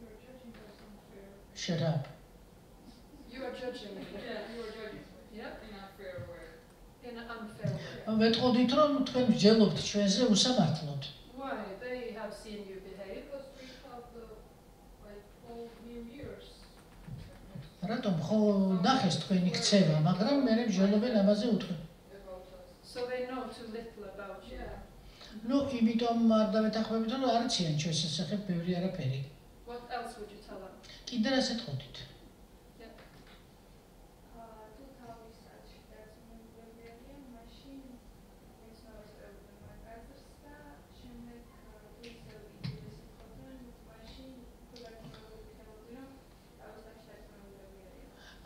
You're judging us unfair. Shut up. You are judging me. Yeah, you are judging us. Yeah? In an unfair way. In an unfair way. ვეთყოდით, რომ თქვენ ვჯელობთ ჩვენზე უსამართლოდ. Why? They have seen you behave. Because we have the like all new years. რატომ ხო ნახეს თქვენი ქცევა, მაგრამ მე ვჯელობენ ამაზე უთხრენ. About us. So they know too little about you. Yeah. ნუ იმიტომ არ დავეთანხმებით, რომ არ იციან ჩვენს შესახებ ბევრი არაფერი. What else would you tell them? კიდე რას ეთყოდით? Tu თავის საჭიროებად მოგებიან მაშინ ეს არის მაგაზრს და შემდეგ თუ ისე იდეის ხოთენ მაშინ თუგარკავებიან თავის საჭიროებად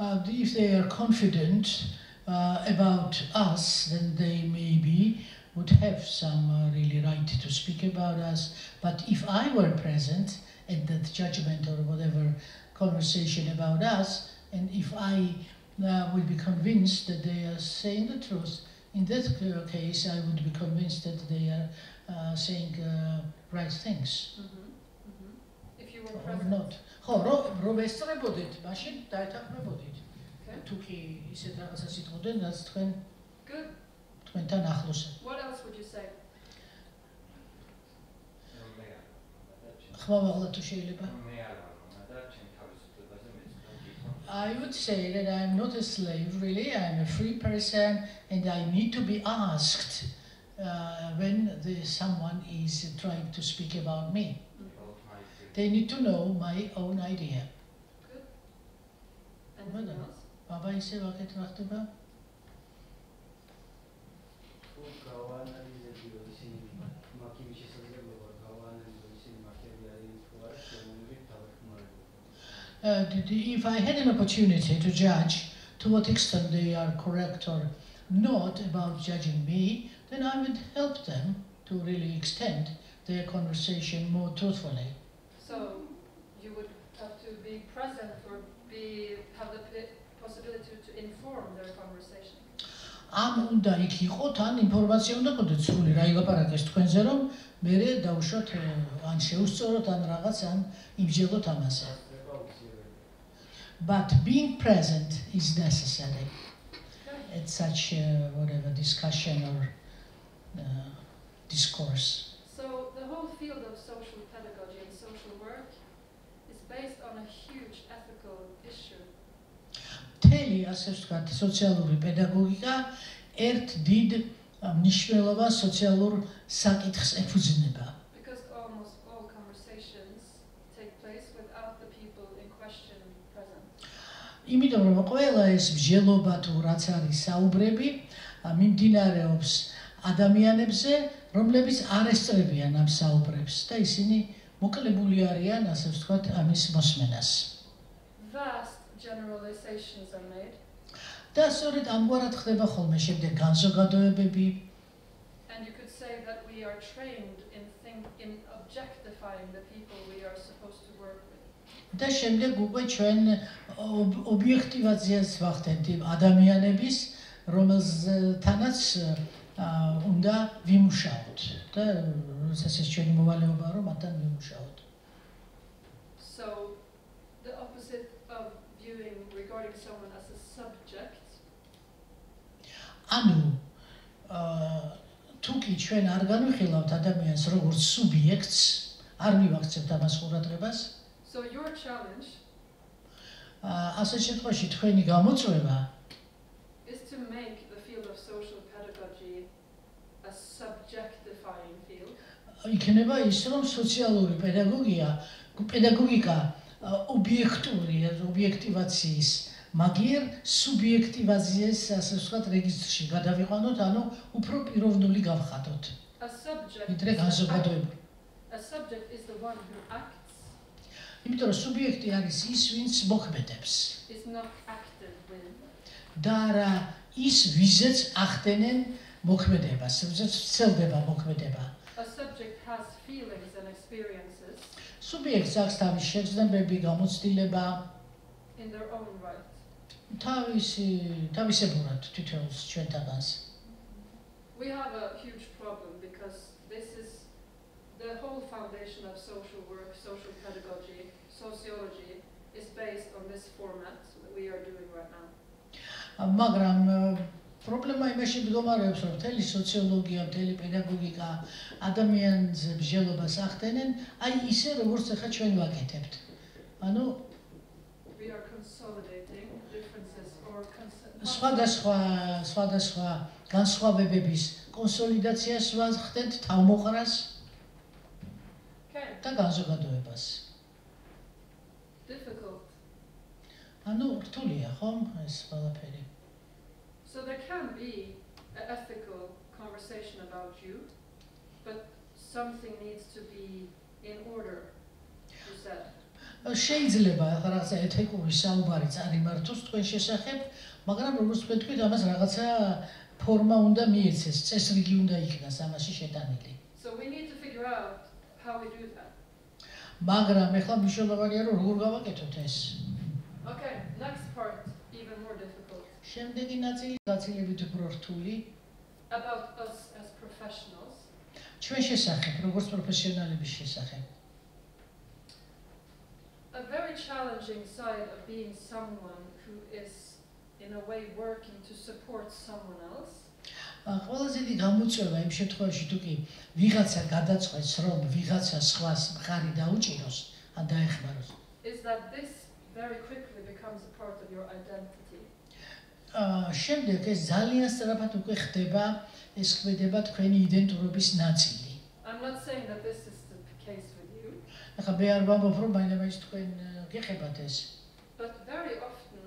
If they are confident about us, then they maybe would have some really right to speak about us. But if I were present at that judgment or whatever conversation about us, and if I would be convinced that they are saying the truth, in that case I would be convinced that they are saying right things. If you were Or present. not. ხო, რომ ესწრებოდეთ, მაშინ დაეთანხმებოდით. თუ კი ისეთ რაღაცას იტყოდნენ, რაც Good. თქვენთან ახლოსა. What else would you say? ხმამაღლა თუ შეიძლება. I would say that I'm not a slave, really. I'm a free person, and I need to be asked when someone is trying to speak about me. They need to know my own idea. Good. Anything else? Baba ისე ვაკეთ რა ხდება? If I had an opportunity to judge to what extent they are correct or not about judging me, then I would help them to really extend their conversation more truthfully. So you would have to be present or have the possibility to inform their conversation. ამ უნდა იქ იყოთ, ან ინფორმაცია უნდა გქონდეთ სრული რა ილაპარაკეს თქვენზე, რომ მე დავუშვათ ან შეუსწოროთ ან რაღაც ან იმჯელოთ ამაზე. But being present is necessary at such whatever discussion or discourse. So the whole field of social pedagogy and social work is based on a huge ethical issue. Მთელი ასე ვთქვათ, სოციალური პედაგოგიკა ერთ დიდ მნიშვნელოვან სოციალურ საკითხს ეფუძნება. Because almost all conversations take place without the people in question present. იმიტომ რომ ყველა ეს მსჯელობა თუ რაც არის საუბრები მიმდინარეობს ადამიანებზე, რომლებიც არ ესწრებიან ამ საუბრებს და ისინი მოკლებული არიან, ასე ვთქვათ, ამის მოსმენას. Vast generalizations are made. და სწორედ ამგვარად ხდება ხოლმე შემდეგ განზოგადოებები. And you could say that we are trained in objectifying the people we are supposed to work with. და შემდეგ უკვე ჩვენ ობიექტივაციას ვახდენთ იმ ადამიანების, რომელთანაც უნდა ვიმუშაოთ და როდესაც ეს ჩვენი მოვალეობაა, რომ მათთან ვიმუშაოთ. So the opposite of viewing regarding someone as a subject. ანუ თუ კი ჩვენ არ განვიხილავთ ადამიანს როგორც სუბიექტს, არ მივაქცევთ ამას ყურადღებას. So your challenge ასეთ შემთხვევაში თქვენი გამოწვევა is to make the field of social pedagogy a subjectifying field. იქნება ის, რომ სოციალური პედაგოგიკა ობიექტივაციის მაგიერ სუბიექტივაზიას ასე ვთქვათ რეგისტრში გადავიყვანოთ, ანუ უფრო პიროვნული გავხადოთ. ვიდრე განზოგადოებული. A subject is the one who acts. იმიტომ რომ სუბიექტი არის ის, ვინც მოქმედებს. Is not acted with. და არა ის, ვიზეც ახდენენ მოქმედებას, ვიზეც ცელდება მოქმედება. A subject has feelings and experiences. სუბიექტს აქვს თავის შეგრძნებები, გამოცდილება. In their own right. თავისებურად თითოეულს ჩვენთანაც. We have a huge problem because this is the whole foundation of social work, social pedagogy, sociology is based on this format that we are doing right now. მაგრამ პრობლემა იმაში მდგომარეობს, რომ მთელი სოციოლოგია, მთელი პედაგოგიკა ადამიანზე მსჯელობას ახდენენ, აი ისე როგორც ახლა ჩვენ ვაკეთებთ. ანუ we are consolidating differences or სხვადასხვა განსხვავებების კონსოლიდაციას ვახდენთ თავმოყრას და განზოგადოებას. Difficult. ანუ რთულია, ხომ, ეს ყველაფერი. So there can be an ethical conversation about you, but something needs to be in order, you said. შეიძლება რაღაცა ეთიკური საუბარი წარიმართოს თქვენ შესახებ, მაგრამ როგორც თქვენ თქვით, ამას რაღაცა ფორმა უნდა მიეცეს, წესრიგი უნდა იქნას ამაში შეტანილი. So we need to figure out how we do that. მაგრამ ეხლა მნიშვნელოვანია რომ როგორ გავაკეთოთ ეს. Okay, next part even more difficult. შემდეგი ნაწილი გაცილებით უფრო რთული. About us as professionals. ჩვენ შესახებ, როგორც პროფესიონალების შესახებ. A very challenging side of being someone who is in a way working to support someone else. ყველაზე დიდი გამოწვევა იმ შემთხვევაში თუ კი ვიღაცა გადაწყვეტს რომ ვიღაცა სხვას მხარი დაუჭიროს ან დაეხმაროს. Is that this very quickly becomes a part of your identity. შემდეგ ეს ძალიან სწრაფად უკვე ხდება, ეს ხდება თქვენი იდენტურობის ნაწილი. I'm not saying that this is the case with you. ახლა მე არ ვამბობ რომ მაინც თქვენ გეხებათ ეს. But very often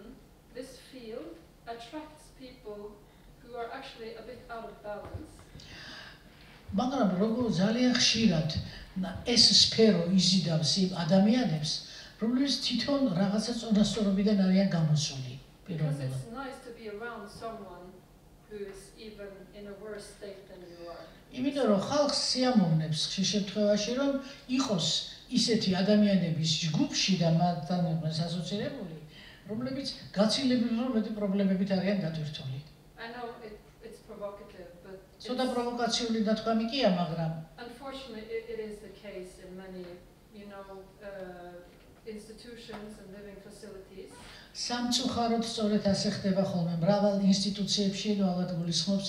this field attracts people who are actually a bit out of balance. მაგრამ როგორ ძალიან ხშირად ეს სფერო იზიდავს იმ ადამიანებს, რომლებიც თვითონ რაღაცა წონასწორობიდან არიან გამოსული. Because it's nice to be around someone who is even in a worse state than you are. იმიტომ რომ ხალხს სიამოვნებს ხშირ შემთხვევაში რომ იყოს ისეთი ადამიანების ჯგუფში და მათთან ასოცირებული, რომლებიც გაცილებით მეტი პრობლემებით არიან დატვირთული. I know it's provocative, but ცოტა პროვოკაციული დათქვამი კია, მაგრამ unfortunately it is the case in many, institutions and living facilities. სამწუხაროდ სწორედ ასე ხდება ხოლმე მრავალ ინსტიტუციებში, ალბათ გულისხმობს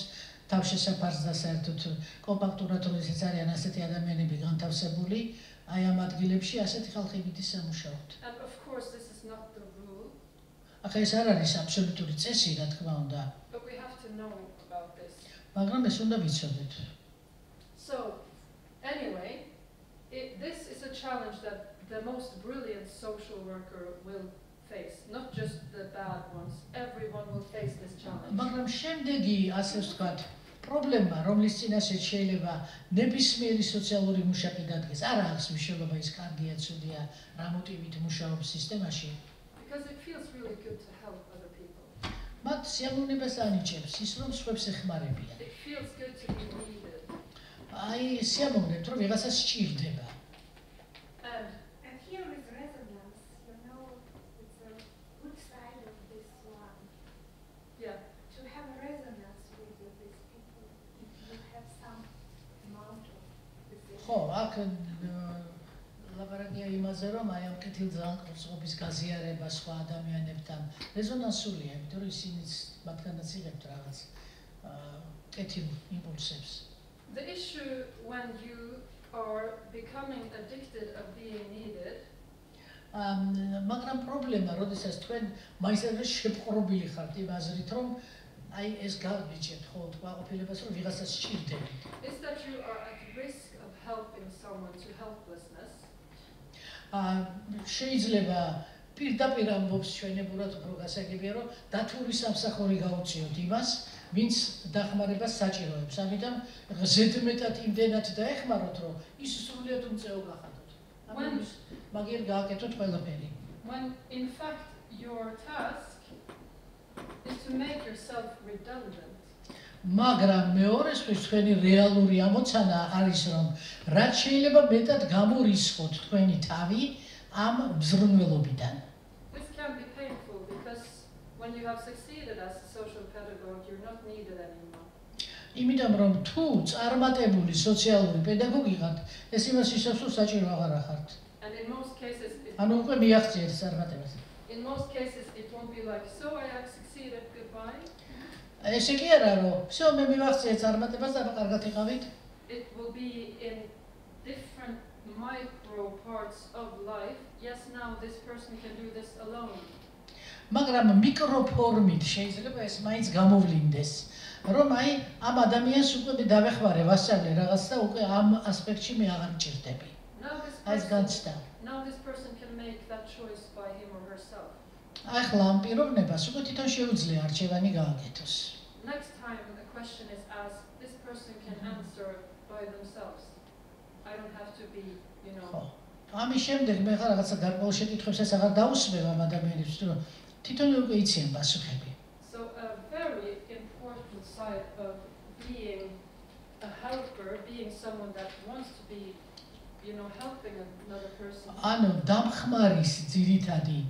თავშესაფარს და საერთოდ კომპაქტურად როდესაც არიან ასეთი ადამიანები განთავსებული, აი ამ ადგილებში ასეთი ხალხი მითი სამუშაოთ. And of course this is not the rule. ახლა ეს არ არის აბსოლუტური წესი, რა თქმა უნდა. But we have to know about this. მაგრამ ეს უნდა ვიცოდეთ. So, anyway, this is a challenge that the most brilliant social worker will face, not just the bad ones. Everyone will face this challenge. მაგრამ შემდეგი, ასე ვთქვათ, პრობლემა, რომლის წინაშე შეიძლება ნებისმიერი სოციალური მუშაკი დადგეს, არ აქვს მნიშვნელობა ის კარგია, ცუდია, რა მოტივით მუშაობს სისტემაში. Because it feels really good to help other people. მათ სიამოვნებას ანიჭებს ის, რომ სხვებს ეხმარებიან. It feels good to be needed. აი, სიამოვნებთ, რომ ვიღაცას სჭირდება. And here is resonance, it's a good side of this one. Yeah. To have resonance with these people, you have some amount of this. ხო, აქ ლაპარაკია იმაზე, რომ აი ამ კეთილძანყრობის გაზიარება სხვა ადამიანებთან რეზონანსულია, იმიტომ რომ ისინიც მათგანაც იღებთ რაღაც კეთილ იმპულსებს. The issue when you are becoming addicted of being needed. მაგრამ პრობლემა, როდესაც თქვენ მაინც შეპყრობილი ხართ იმ აზრით, რომ აი ეს გავიჭერთ ხოლმე კმაყოფილებას, რომ ვიღაცას სჭირდებით. Is that you are at risk of helping someone to helplessness. შეიძლება პირდაპირ ამბობს ჩვენებურად უფრო გასაგებია, რომ დათვური სამსახური გაუწიოთ იმას, ვინც დახმარებას საჭიროებს. ამიტომ ზედმეტად იმდენად დაეხმაროთ, რომ ის სრულიად უმწეო გახადოთ. მაგერ გააკეთოთ ყველაფერი. When in fact your task is to make yourself redundant. მაგრამ მეორესთვის თქვენი რეალური ამოცანა არის, რომ რაც შეიძლება მეტად გამორისხოთ თქვენი თავი ამ ბზრუნველობიდან. This can be painful because when you have succeeded as a social pedagogue, you're not needed anymore. იმიტომ რომ თუ წარმატებული სოციალური პედაგოგი ხართ, ეს იმას ისევ საჭირო აღარ ახართ. And in most cases, ანუ უკვე მიაღწიეთ წარმატებას. in most cases it won't be like, so I have succeeded, goodbye. ესე კი არა, რომ всё მე მივაღწიეთ წარმატებას და კარგად იყავით. It will be in different micro parts of life. Yes, now this person can do this alone. მაგრამ მიკროფორმით შეიძლება ეს მაინც გამოვლინდეს, რომ აი ამ ადამიანს უკვე დავეხმარე, ვასწავლე რაღაც და უკვე ამ ასპექტში მე აღარ მჭირდები. Now this person can make that choice by him or herself. ახლა ამ პიროვნებას უკვე თვითონ შეუძლია არჩევანი გააკეთოს. Next time a question is asked, this person can answer by themselves. I don't have to be, you know. ამის შემდეგ მე ხარ რაღაცა გარკვეულ შეკითხვებს აღარ დაუსმევ ამ ადამიანებს, რომ თვითონ უკვე იციან პასუხები. So a very important side of being a helper, being someone that wants to be, you know, helping another person. ანუ დამხმარის ძირითადი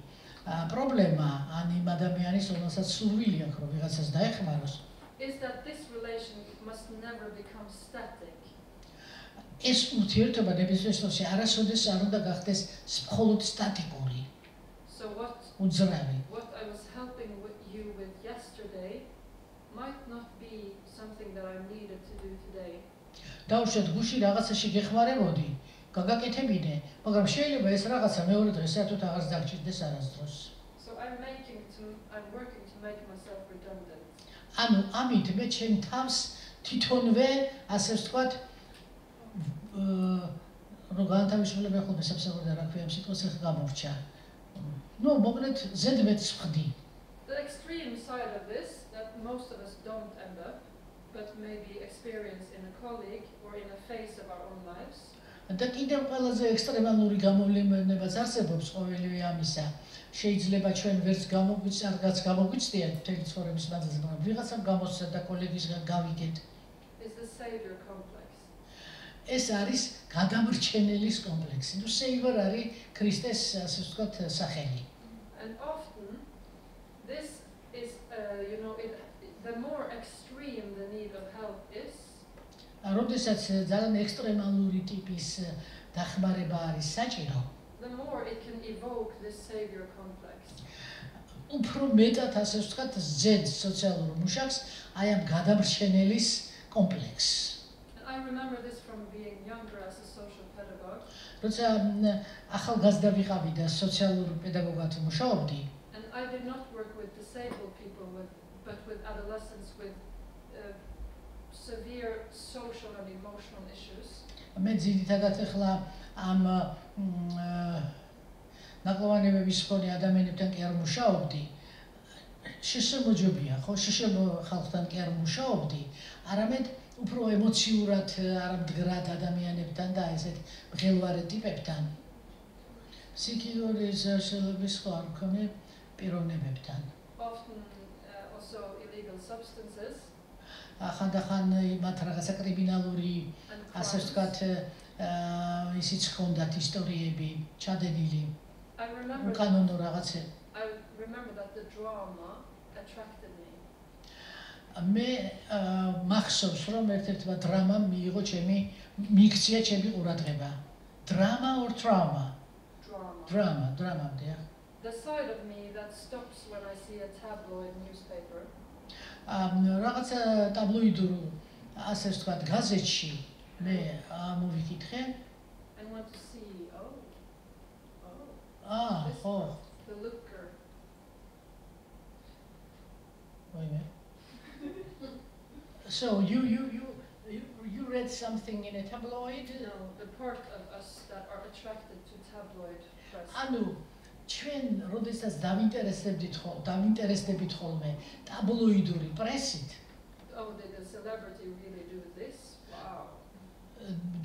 პრობლემა ან იმ ადამიანის, რომელსაც სურვილი აქვს, რომ ვიღაცას დაეხმაროს, is that this relation must never become static. ეს ურთიერთობა ნებისმიერ შემთხვევაში არასოდეს არ უნდა გახდეს მხოლოდ სტატიკური. So what I was helping you with yesterday might not be something that I needed to do today. დაუშვათ გუში რაღაცაში გეხმარებოდი, გაგაკეთებინე, მაგრამ შეიძლება ეს რაღაცა მეორე დღეს საერთოდ აღარ დაგჭირდეს არასდროს. So I'm working to make myself redundant. ანუ ამით მე ჩემ თავს თვითონვე ასე ვთქვათ რო განთავისუფლება ხოლმე სამსახური და რა ქვია ამ სიტყვას ახლა გამორჩა. ნუ მოკლედ ზედმეტს ვხდი. The extreme side of this that most of us don't end up, but maybe experience in a colleague or in a phase of our own lives. და კიდევ ყველაზე ექსტრემალური გამოვლენებაც არსებობს ყოველივე ამისა. შეიძლება ჩვენ ვერც გამოგვიცდიან მთელი ცხოვრების მანძილზე, მაგრამ ვიღაცამ გამოსცა და კოლეგისგან გავიგეთ. Is the savior complex. ეს არის გადამრჩენელის კომპლექსი. ნუ savior არის ქრისტეს ასე ვთქვათ სახელი. And often this is you know the more extreme the need of help is, როდესაც ძალიან ექსტრემალური ტიპის დახმარება არის საჭირო, the more it can evoke this savior complex. უფრო მეტად ასე ვთქვათ ზედს სოციალურ მუშაკს აი ამ გადამრჩენელის კომპლექსს. I remember this from being younger as a social pedagogue. როცა ახალგაზრდა ვიყავი და სოციალურ პედაგოგად მუშაობდი, and I did not work with disabled people but with adolescents with severe social and emotional issues. მე ძირითადად ახლა ამ ნაკლოვანებების მქონე ადამიანებთან კი არ მუშაობდი. შეშემოჯობია, ხო, ხალხთან კი არ მუშაობდი, არამედ უფრო ემოციურად არამდგრად ადამიანებთან და ესეთ მღელვარე ტიპებთან. ფსიქიკური ზარშელობის სხვა არ მქონე პიროვნებებთან. Often also illegal substances. ხანდახან მათ რაღაცა კრიმინალური ასე ვთქვათ ისიც ჰქონდათ ისტორიები ჩადენილი. I remember that the drama attracted me. მე მახსოვს რომ ერთ-ერთმა დრამამ მიიღო მიიქცია ჩემი ყურადღება. Drama or trauma? Drama. The side of me that stops when I see a tabloid newspaper. რაღაცა ტაბლოიდურ ასე ვთქვათ გაზეთში მე მოვიკითხე. I want to see the looker. Wait a minute. So you read something in a tabloid? No, the part of us that are attracted to tabloid press. ანუ ჩვენ როდესაც დავინტერესდებით ხოლმე ტაბლოიდური პრესით Oh, did a celebrity really do this? Wow.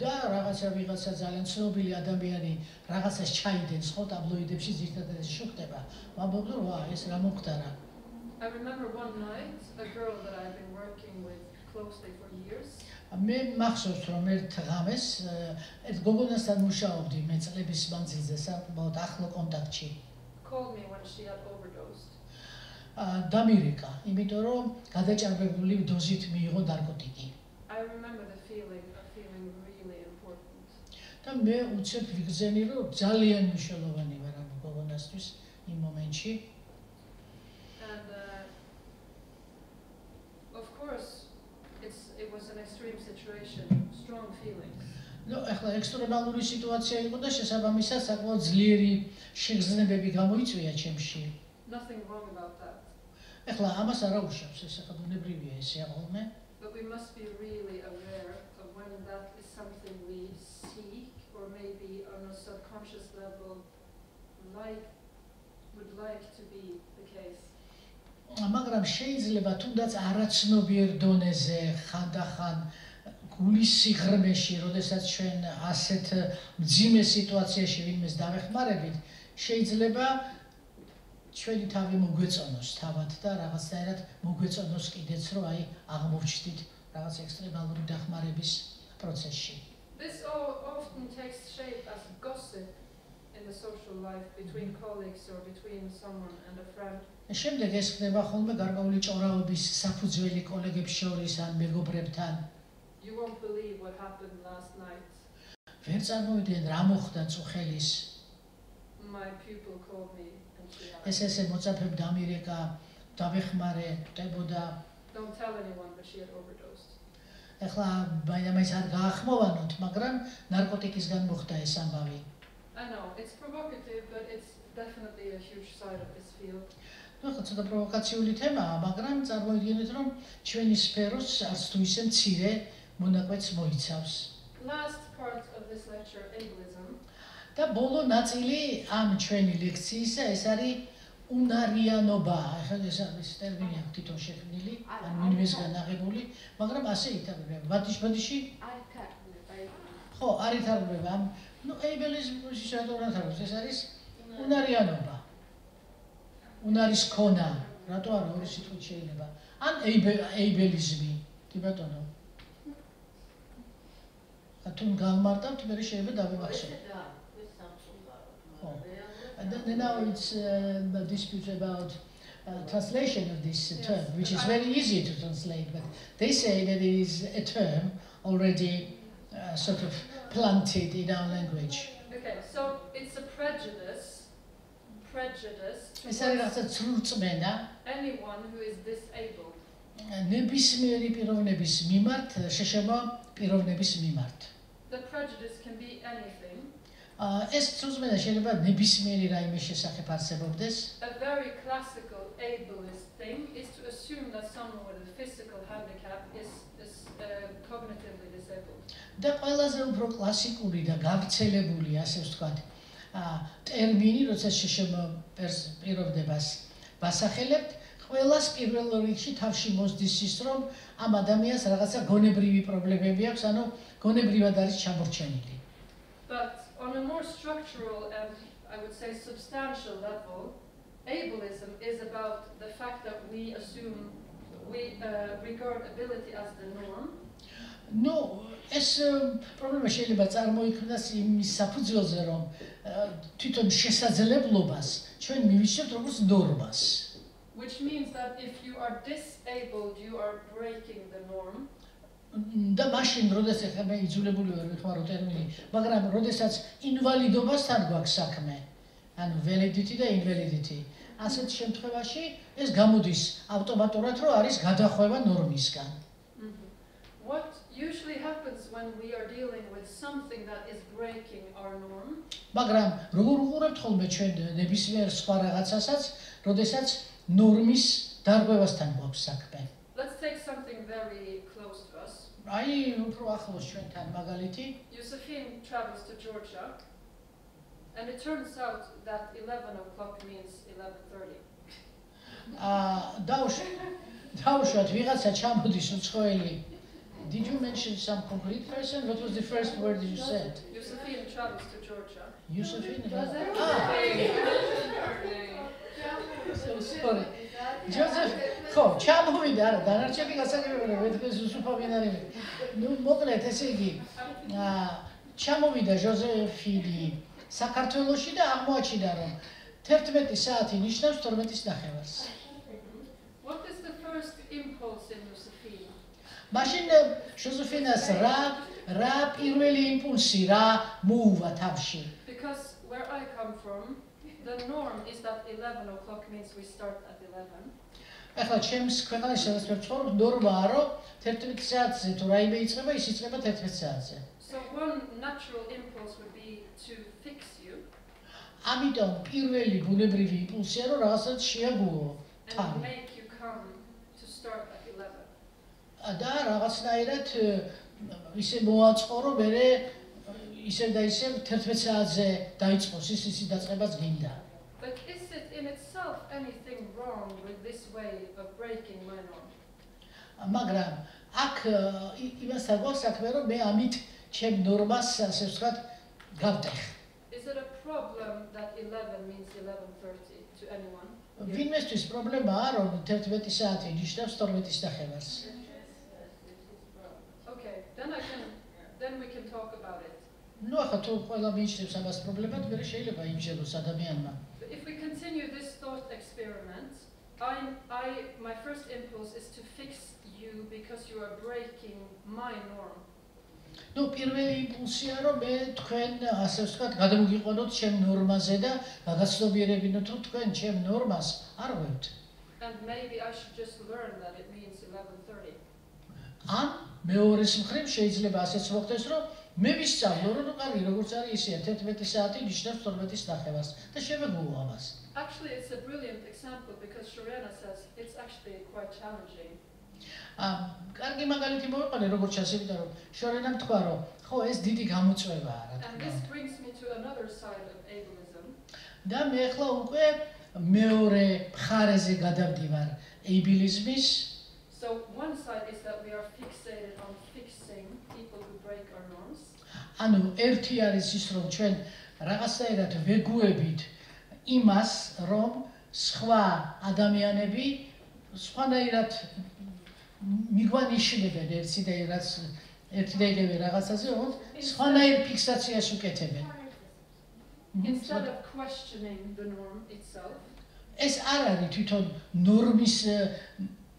და ვიღაცა ძალიან ცნობილი ადამიანი რაღაცას ჩაიდენს ხო ტაბლოიდებში ზირთადად ეს შეხდება. ვამბობ რომ ვა ეს რა მომხდარა. I remember one night a girl that I've been working with closely for years. მე მახსოვს რომ ერთ ღამეს ერთ გოგონასთან მუშაობდი მე წლების მანძილზე საკმაოდ ახლო კონტაქტში. Called me when she had overdosed. დამირეკა, იმიტომ რომ გადაჭარბებული დოზით მიიღო ნარკოტიკი. I remember the feeling of feeling really important. და მე უცებ ვიგრძენი რომ ძალიან მნიშვნელოვანი ვარ ამ გოგონასთვის იმ მომენტში. And of course it was an extreme situation, strong feelings. ნუ ახლა ექსტრემალური სიტუაცია იყო და შესაბამისად საკმაოდ ძლიერი შეგრძნებები გამოიწვია ჩემში. Nothing wrong about that. ახლა ამას არ აუშავს, ეს ახლა ბუნებრივია ეს აღოლმე. But we must be really aware of when that is something we seek or maybe on a subconscious level would like to be the case. მაგრამ შეიძლება თუნდაც არაცნობიერ დონეზე ხანდახან გულის სიღრმეში, როდესაც ჩვენ ასეთ მძიმე სიტუაციაში ვინმეს დავეხმარებით, შეიძლება ჩვენი თავი მოგვეწონოს თავად და რაღაცნაირად მოგვეწონოს კიდეც რომ აი აღმოჩნდით რაღაც ექსტრემალური დახმარების პროცესში. This often takes shape as gossip in the social life between colleagues or between someone and a friend. შემდეგ ეს ხდება ხოლმე გარკვეული ჭორაობის საფუძველი კოლეგებს შორის ან მეგობრებთან. You won't believe what happened last night. ვერ წარმოვიდგენთ რა მოხდა წუხელის. My pupil called me and she ესე მოწაფებ დამირეკა, დავეხმარე, ხდებოდა. Don't tell anyone, but she had overdosed. ახლა მაინც არ გაახმოვანოთ, მაგრამ ნარკოტიკისგან მოხდა ეს ამბავი. I know, it's provocative, but it's definitely a huge side of this field. ნუ ახლა ცოტა პროვოკაციული თემაა, მაგრამ წარმოიდგინეთ, რომ ჩვენი სფეროს არც თუ ისე მცირე მონაკვეთს მოიცავს. Last part of this lecture, ableism. და ბოლო ნაწილი ამ ჩვენი ლექციისა ეს არის უნარიანობა. ახლა ეს არის ტერმინი აქ თვითონ შექმნილი, ან ვინმესგან აღებული, მაგრამ ასე ითარგმნება. ბადიში? ხო, არ ითარგმნება. ნუ ableism-ში რატომ არ ითარგმნებს? ეს არის უნარიანობა. უნარის ქონა, რატო არა ორი სიტყვით შეიძლება? ან ableism-ი, კი ბატონო. თუ გავმარტავთ, მე შეიძლება დავიმახსოვრ. And now it's the dispute about translation of this term, which is very easy to translate, but they say that it is a term already sort of planted in our language. Okay, so it's a prejudice ეს არის რაღაცა ცრურწმენა anyone who is disabled. ნებისმიერი პიროვნების მიმართ, შეშემო პიროვნების მიმართ. The prejudice can be anything. ეს ცრურწმენა შეიძლება ნებისმიერი რაიმე შესახებ არსებობდეს. A very classical ableist thing is to assume that someone with a physical handicap is cognitively disabled. და ყველაზე უფრო კლასიკური და გავრცელებული, ასე ვთქვათ, ტერმინი, როცა შეშემო პიროვნებას ვასახელებთ, ყველას პირველ რიგში თავში მოსდის ის, რომ ამ ადამიანს რაღაცა გონებრივი პრობლემები აქვს, ანუ გონებრივად არის ჩამორჩენილი. But on a more structural and I would say substantial level, ableism is about the fact that we regard ability as the norm. No, ეს პრობლემა შეიძლება წარმოიქმნას იმის საფუძველზე, რომ თვითონ შესაძლებლობას ჩვენ მივიჩნევთ როგორც ნორმას. Which means that if you are disabled, you are breaking the norm. და მაშინ, როდესაც მე იძულებული ვარ ვიხმარო ტერმინი, მაგრამ როდესაც ინვალიდობასთან გვაქვს საქმე, ანუ validity და invalidity, ასეთ შემთხვევაში ეს გამოდის ავტომატურად, რომ არის გადახვევა ნორმისგან. What usually happens when we are dealing with something that is breaking our norm? მაგრამ როგორ უყურებთ ხოლმე ჩვენ ნებისმიერ სხვა რაღაცასაც, როდესაც ნორმის დარღვევასთან გვაქვს საქმე. Let's take something something very close to us. აი უფრო ახლოს ჩვენთან მაგალითი Josephine travels to Georgia, and it turns out that 11 o'clock means 11:30. დავუშვათ ვიღაცა ჩამოდის უცხოელი. Did you mention some concrete person? What was the first word you said? Josephine travels to Georgia. Josephine? So sorry. Joseph, ხო, ჩამოვიდა არა, დანარჩენი გასაგებია, მეთქეს უსუფავენ არის. ნუ მოკლედ ესე იგი, ჩამოვიდა ჟოზეფინი საქართველოში და აღმოაჩინა რომ 11 საათი ნიშნავს 12-ის ნახევარს. What is the first impulse in Josephine? მაშინ ჟოზეფინას რა პირველი იმპულსი რა მოუვა თავში? Because where I come from, the norm is that 11 o'clock means we start at 11. ახლა ჩემს ქვეყანაში სადაც მე ვცხოვრობ, ნორმაა რომ 11 საათზე თუ რაიმე იწყება, ის იწყება 11 საათზე. So one natural impulse would be to fix you. ამიტომ პირველი ბუნებრივი იმპულსია რომ რაღაცას შეაგუო and make you come to start at 11. და რაღაცნაირად ისე მოაწყო რომ მე ისე და ისე 11 საათზე დაიწყოს ის დაწყებას გინდა. But is it in itself anything wrong with this way of breaking my norm? მაგრამ აქ იმასთან გვაქვს საქმე რომ მე ამით ჩემ ნორმას ასე ვთქვათ გავტეხ. Is it a problem that 11 means 11:30 to anyone? ვინმესთვის პრობლემაა რომ 11 საათი ნიშნავს 12-ის ნახევარს. Okay, then we can talk about it. ნუ ახლა თუ ყველა მიიჩნევს ამას პრობლემად, მე შეიძლება იმჯეროს ადამიანმა. If we continue this thought experiment, my first impulse is to fix you because you are breaking my norm. ნუ პირველი იმპულსია რომ მე თქვენ ასე ვთქვათ გადმოგიყვანოთ ჩემ ნორმაზე და გაგაცნობიერებინოთ რომ თქვენ ჩემ ნორმას არ ვევთ. And maybe I should just learn that it means 11:30. ან მეორეს მხრივ შეიძლება ასეც მოხდეს რომ მე ვისწავლო რომ კარგი როგორც არის ისეა 11 საათი ნიშნავს 12-ის ნახევარს და შევეგუო ამას. Actually, it's a brilliant example because Shorena says it's actually quite challenging. კარგი მაგალითი მოვიყვანე როგორც ჩანს, იმიტომ რომ შორენამ თქვა რომ ხო ეს დიდი გამოწვევაა რა And თქმა this უნდა. brings me to another side of ableism. და მე ახლა უკვე მეორე მხარეზე გადავდივარ აბილიზმის. So one side is that we are fixated on fixing people who break our norms. ანუ ერთი არის ის რომ ჩვენ რაღაცნაირად ვეგუებით იმას რომ სხვა ადამიანები სხვანაირად მიგვანიშნებენ ერთი და იგივე რაღაცაზე, რომ სხვანაირ ფიქსაციას უკეთებენ. Instead of questioning the norm itself, ეს არ არის თვითონ ნორმის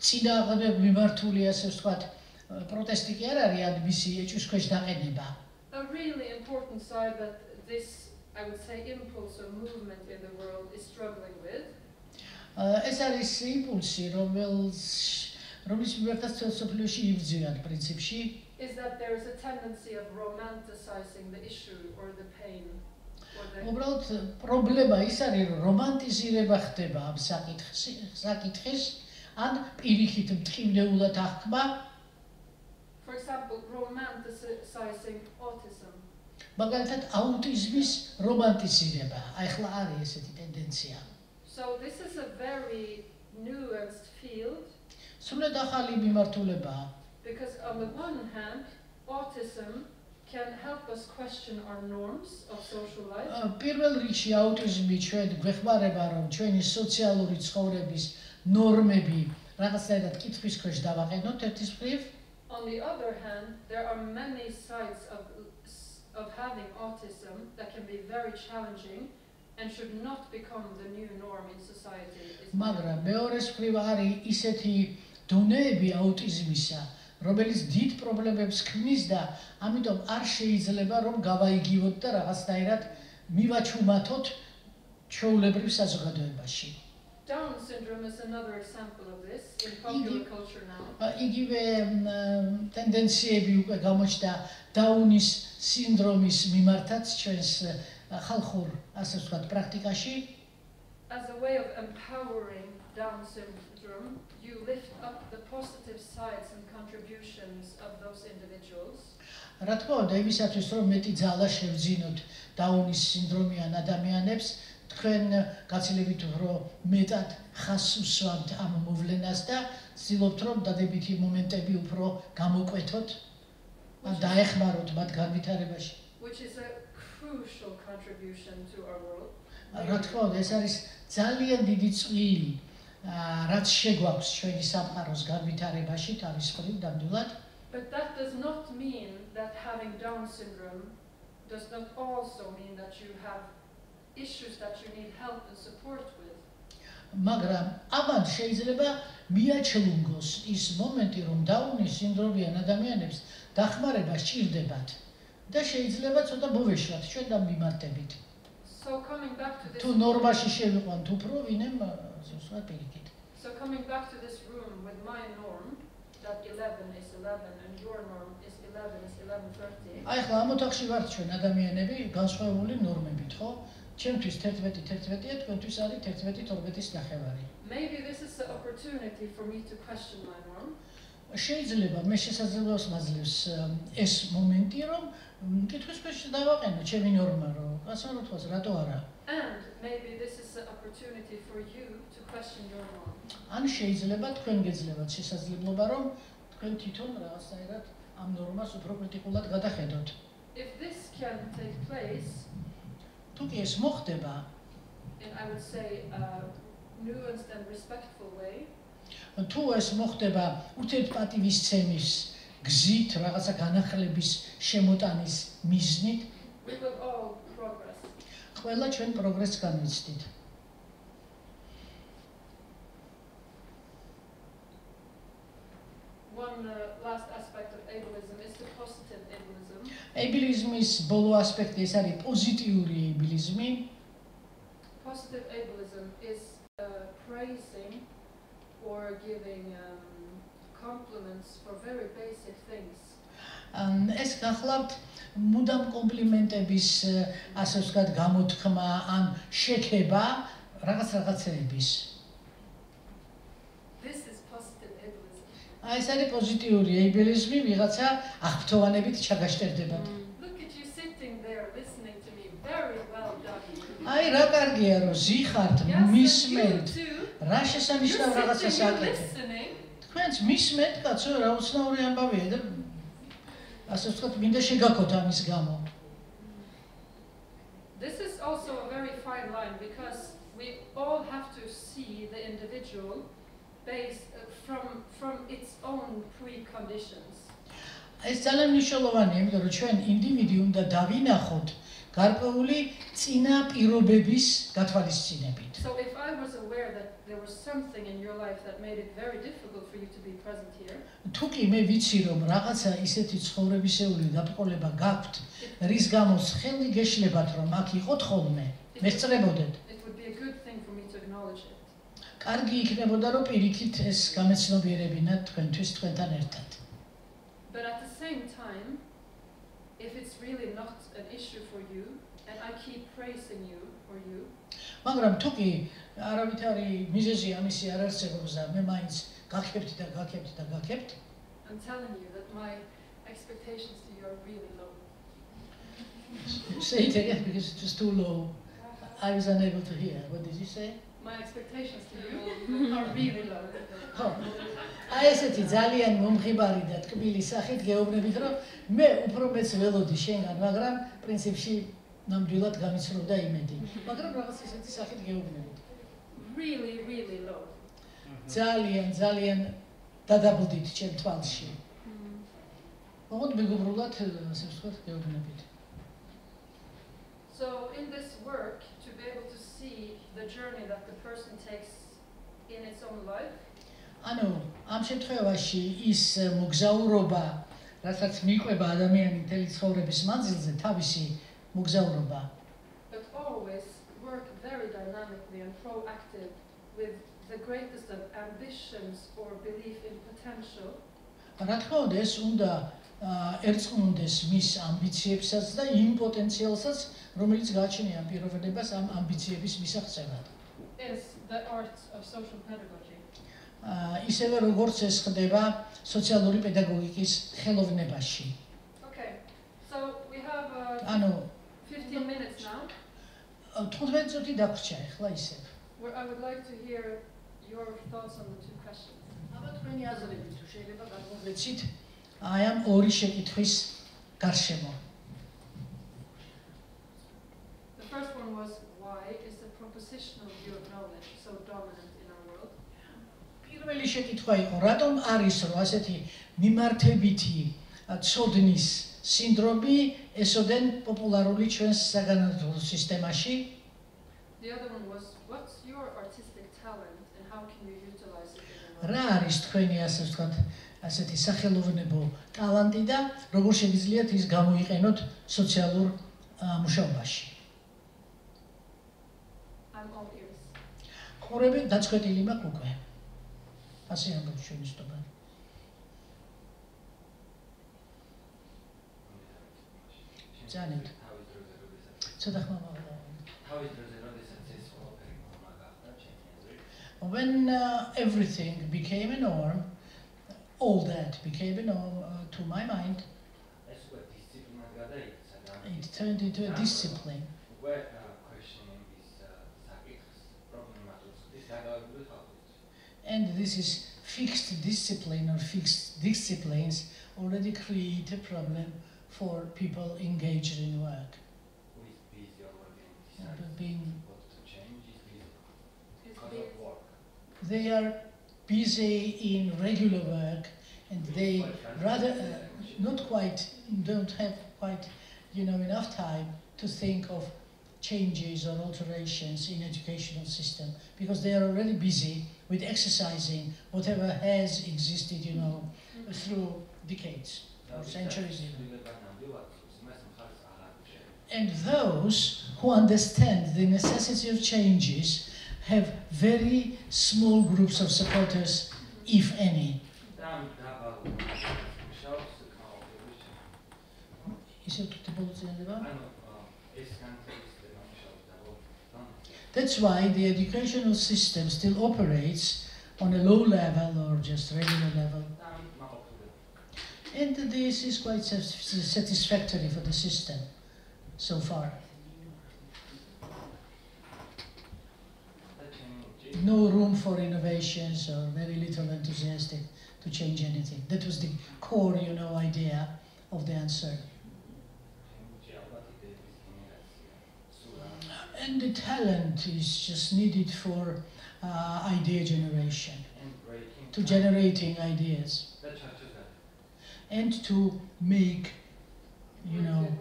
წინააღმდეგ მიმართული ასე ვთქვათ პროტესტი კი არ არის ან მისი ეჭვის ქვეშ დაყენება. a really important side that this, I would say, impulse or movement in the world is struggling with. ეს არის იმპულსი, რომლის მიმართაც სოფლიოში იბრძვიან პრინციპში. Is that there is a tendency of romanticizing the issue or the pain. უბრალოდ პრობლემა ის არის, რომ რომანტიზირება ხდება ამ საკითხის, ან პირიქით მტკივნეულად აღქმა. For example, romanticizing autism. მაგალითად აუტიზმის რომანტიზირება. აი ხლა არის ესეთი ტენდენცია. So this is a very nuanced field. სრულად ახალი მიმართულებაა. Because on the one hand, autism can help us question our norms of social life. პირველ რიგში აუტიზმი ჩვენ გვეხმარება რომ ჩვენი სოციალური ცხოვრების ნორმები რაღაცნაირად კითხვის ქვეშ დავაყენოთ ერთის მხრივ. On the other hand, there are many sides of having autism that can be very challenging and should not become the new norm in society. მაგრამ მეორეს მხრივ არის ისეთი დონეები აუტიზმისა, რომელიც დიდ პრობლემებს ქმნის და ამიტომ არ შეიძლება რომ გავაიგივოთ და რაღაცნაირად მივაჩუმათოთ ჩვეულებრივ საზოგადოებაში. Down syndrome is another example of this in popular culture now. იგივე ტენდენციები უკვე გამოჩნდა დაუნის სინდრომის მიმართაც ჩვენს ხალხურ ასე ვთქვათ პრაქტიკაში. as a way of empowering Down syndrome, you lift up the positive sides and contributions of those individuals. რა თქმა უნდა, იმისათვის რომ მეტი ძალა შევძინოთ დაუნის სინდრომიან ადამიანებს, თქვენ გაცილებით უფრო მეტად ხას უსვამთ ამ მოვლენას და ცდილობთ რომ დადებითი მომენტები უფრო გამოკვეთოთ ან დაეხმაროთ მათ განვითარებაში. Which is a crucial contribution to our world. რა თქმა უნდა, ეს არის ძალიან დიდი წვლილი, რაც შეგვაქვს ჩვენი სამყაროს განვითარებაში თავის მხრივ ნამდვილად. But that does not mean that having Down syndrome does not also mean that you have issues that you need help and support with. მაგრამ ამან შეიძლება მიაჩლუნგოს ის მომენტი, რომ დაუნის სინდრომიან ადამიანებს დახმარება სჭირდებათ და შეიძლება ცოტა მოვეშვათ ჩვენ და მიმართებით. So coming back to this თუ ნორმაში შევიყვანთ უფრო, ვინემ ზუსტად პირიქით. So coming back to this room with my norm, that 11 is 11 and your norm is 11 is 11:30. აი ხლა ამ ოთახში ვართ ჩვენ ადამიანები განსხვავებული ნორმებით, ხო? ჩემთვის 11:11-ია, თქვენთვის არის 11:12-ის ნახევარი. Maybe this is an opportunity for me to question my norm. შეიძლება მე შესაძლებლობას მაძლევს ეს მომენტი, რომ კითხვის ქვეშ დავაყენო ჩემი ნორმა, რომ ასე რომ თქვას, რატო არა? And maybe this is an opportunity for you to question your norm. ან შეიძლება თქვენ გეძლებათ შესაძლებლობა, რომ თქვენ თვითონ რაღაცნაირად ამ ნორმას უფრო კრიტიკულად გადახედოთ. If this can take place, თუ კი ეს მოხდება, in I would say a nuanced and respectful way, თუ ეს მოხდება უთერთპატივისცემის გზით, რაღაცა განახლების შემოტანის მიზნით, we will all progress. ყველა ჩვენ პროგრესს განვიცდით. One last aspect of ableism is the positive ableism. აბილიზმის ბოლო ასპექტი ეს არის პოზიტიური აბილიზმი. Positive ableism is praising or giving compliments for very basic things. ეს გახლავთ მუდამ კომპლიმენტების ასე ვთქვათ გამოთქმა ან შექება რაღაცეების. This is positive ableism. ეს არის პოზიტიური აბილიზმი, ვიღაცა აღფრთოვანებით ჩაგაშტერდებათ. Look at you sitting there listening to me. Very well done. აი რა კარგია რომ ზიხართ, მისმენთ. Yes, and you too. რა შესანიშნავ რაღაცას You're აკეთებთ. listening. თქვენც მისმენთ, კაცო, რა უცნაური ამბავია და ასე ვთქვათ, მინდა შეგაქოთ ამის გამო. This is also a very fine line because we all have to see the individual based from its own preconditions. ეს ძალიან მნიშვნელოვანია, იმიტომ რომ ჩვენ ინდივიდი უნდა დავინახოთ გარკვეული წინა პირობების გათვალისწინებით. So if I was aware that there was something in your life that made it very difficult for you to be present here, თუ კი მე ვიცი რომ რაღაცა ისეთი ცხოვრებისეული დაბრკოლება გაქვთ, რის გამოც ხელი გეშლებათ რომ აქ იყოთ ხოლმე, მესწრებოდეთ. it would be a good thing for me to acknowledge it. კარგი იქნებოდა რომ პირიქით ეს გამეცნობიერებინათ თქვენთვის თქვენთან ერთად. But at the same time, if it's really not an issue for you and I keep praising you or you, მაგრამ თუ კი არავითარი მიზეზი ამისი არ არსებობს და მე მაინც გაქებთ და გაქებთ და გაქებთ, I'm telling you that my expectations to you are really low. say it again because it's just too low. I was unable to hear. What did you say? My expectations to you are really low. ხო. აი ესეთი ძალიან მომღიბარი და ტკბილი სახით გეუბნებით, რომ მე უფრო მეც ველოდი შენგან, მაგრამ პრინციპში ნამდვილად გამიცროვდა იმედი. მაგრამ რაღაც ესეთი სახით გეუბნებით. Really, really low. ძალიან დადაბლდით ჩემ თვალში. მოხოთ მეგობრულად ასე ვთქვათ გეუბნებით. So in this work, to be able to see the journey that the person takes in its own life, ანუ ამ შემთხვევაში ის მოგზაურობა, რასაც მიყვება ადამიანი მთელი ცხოვრების მანძილზე, თავისი მოგზაურობა, but always work very dynamically and proactive with the greatest of ambitions or belief in potential. რა თქმა უნდა, ეს უნდა ერწყმუნდეს მის ამბიციებსაც და იმ პოტენციალსაც, რომელიც გააჩნია პიროვნებას ამ ამბიციების მისაღწევად. is the art of social pedagogy. ისევე როგორც ეს ხდება სოციალური პედაგოგიკის ხელოვნებაში. Okay, so we have ანუ 15 minutes now. 15 წუთი დაგვრჩა ახლა ისევ. Where I would like to hear your thoughts on the two questions. აბა თქვენი აზრები თუ შეიძლება გადმოგვეცით აი ამ ორი შეკითხვის გარშემო. The first one was, why is the propositional view of knowledge so dominant in our world? პირველი შეკითხვა იყო, რატომ არის რომ ასეთი მიმართებითი ცოდნის სინდრომი ესოდენ პოპულარული ჩვენს საგანმანათლებლო სისტემაში? The other one was, what's your artistic talent and how can you utilize it in the world? რა არის თქვენი ასე ვთქვათ, ასეთი სახელოვნებო ტალანტი და როგორ შეგიძლიათ ის გამოიყენოთ სოციალურ მუშაობაში? I'm all ears. ყურები დაწყვეტილი მაქვს უკვე. ასე ამბობს ჩვენი სტუმარი. Janet. ცოტა ხმა მაღლა. When everything became a norm, all that became a norm to my mind, it turned into a discipline. And this is fixed discipline or fixed disciplines already create a problem for people engaged in work. They are busy in regular work and they rather don't have quite enough time to think of changes or alterations in educational system because they are already busy with exercising whatever has existed through decades or centuries even. And those who understand the necessity of changes have very small groups of supporters, if any. That's why the educational system still operates on a low level or just regular level. And this is quite satisfactory for the system so far. No room for innovations or very little enthusiastic to change anything. That was the core, idea of the answer. And the talent is just needed for idea generation, to generating ideas, and to make,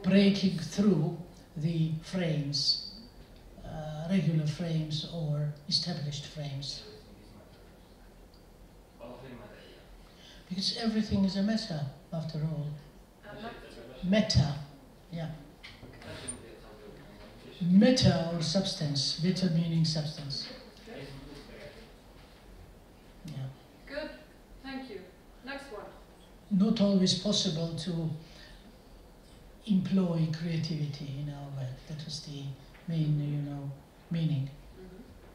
breaking through the frames. Regular frames or established frames. Because everything is a meta, after all. Meta, yeah. Meta or substance, meta meaning substance. Yeah. Good, thank you. Next one. Not always possible to employ creativity in our work. That was the main, meaning.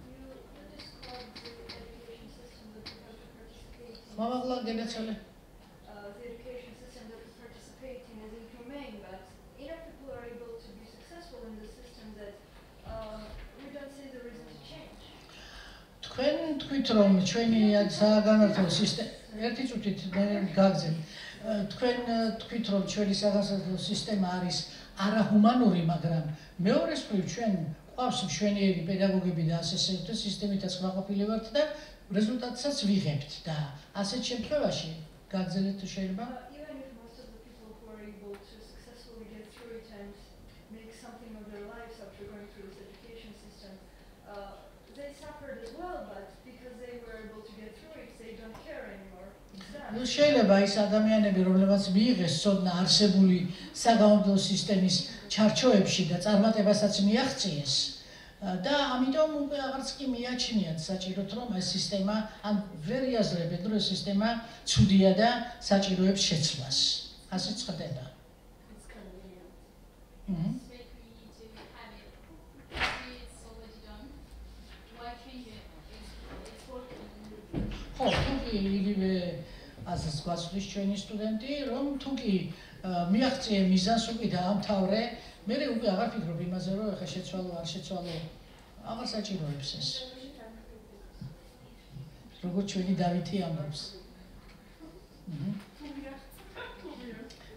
You described the education system that you have to participate in. The education system that you participate in is inhumane, but enough people are able to be successful in the system that we don't see the reason to change. თქვენ თქვით რომ ჩვენი საგანმანათლებლო სისტემა ერთი წუთით გაგზავნე. თქვენ თქვით რომ ჩვენი საგანმანათლებლო სისტემა არის არაჰუმანური, მაგრამ მეორეს მხრივ ჩვენ ყავს მშვენიერი პედაგოგები და ასეთი სისტემითაც კმაყოფილი ვართ და რეზულტატსაც ვიღებთ და ასეთ შემთხვევაში გაგზავნეთ თუ შეიძლება. Even if most of the people who are able to successfully get through it and make something of their lives after going through this education system, they suffered as well, but because they were able to get through it, they don't care anymore. ნუ შეიძლება ის ადამიანები, რომლებიც მიიღეს ცოდნა არსებული საგანმანათლებლო სისტემის ჩარჩოებში და წარმატებასაც მიაღწიეს და ამიტომ უკვე აღარც კი მიაჩნიათ საჭიროდ რომ ეს სისტემა ან ვერ იაზრებენ რომ ეს სისტემა ცუდია და საჭიროებს შეცვლას. ასეც ხდება. It's convenient. Mhm. It's very easy to have it. See, it's already done. Why change ხო, თუკი იგივე ასეც გვაწვდის ჩვენი სტუდენტი, რომ თუკი მიაღწიე მიზანს უკვე დაამთავრე, მე უკვე აღარ ფიქრობ იმაზე, რომ ეხლა შეცვალო, არ შეცვალო, აღარ საჭიროებს ეს. როგორც ჩვენი დავითი ამბობს.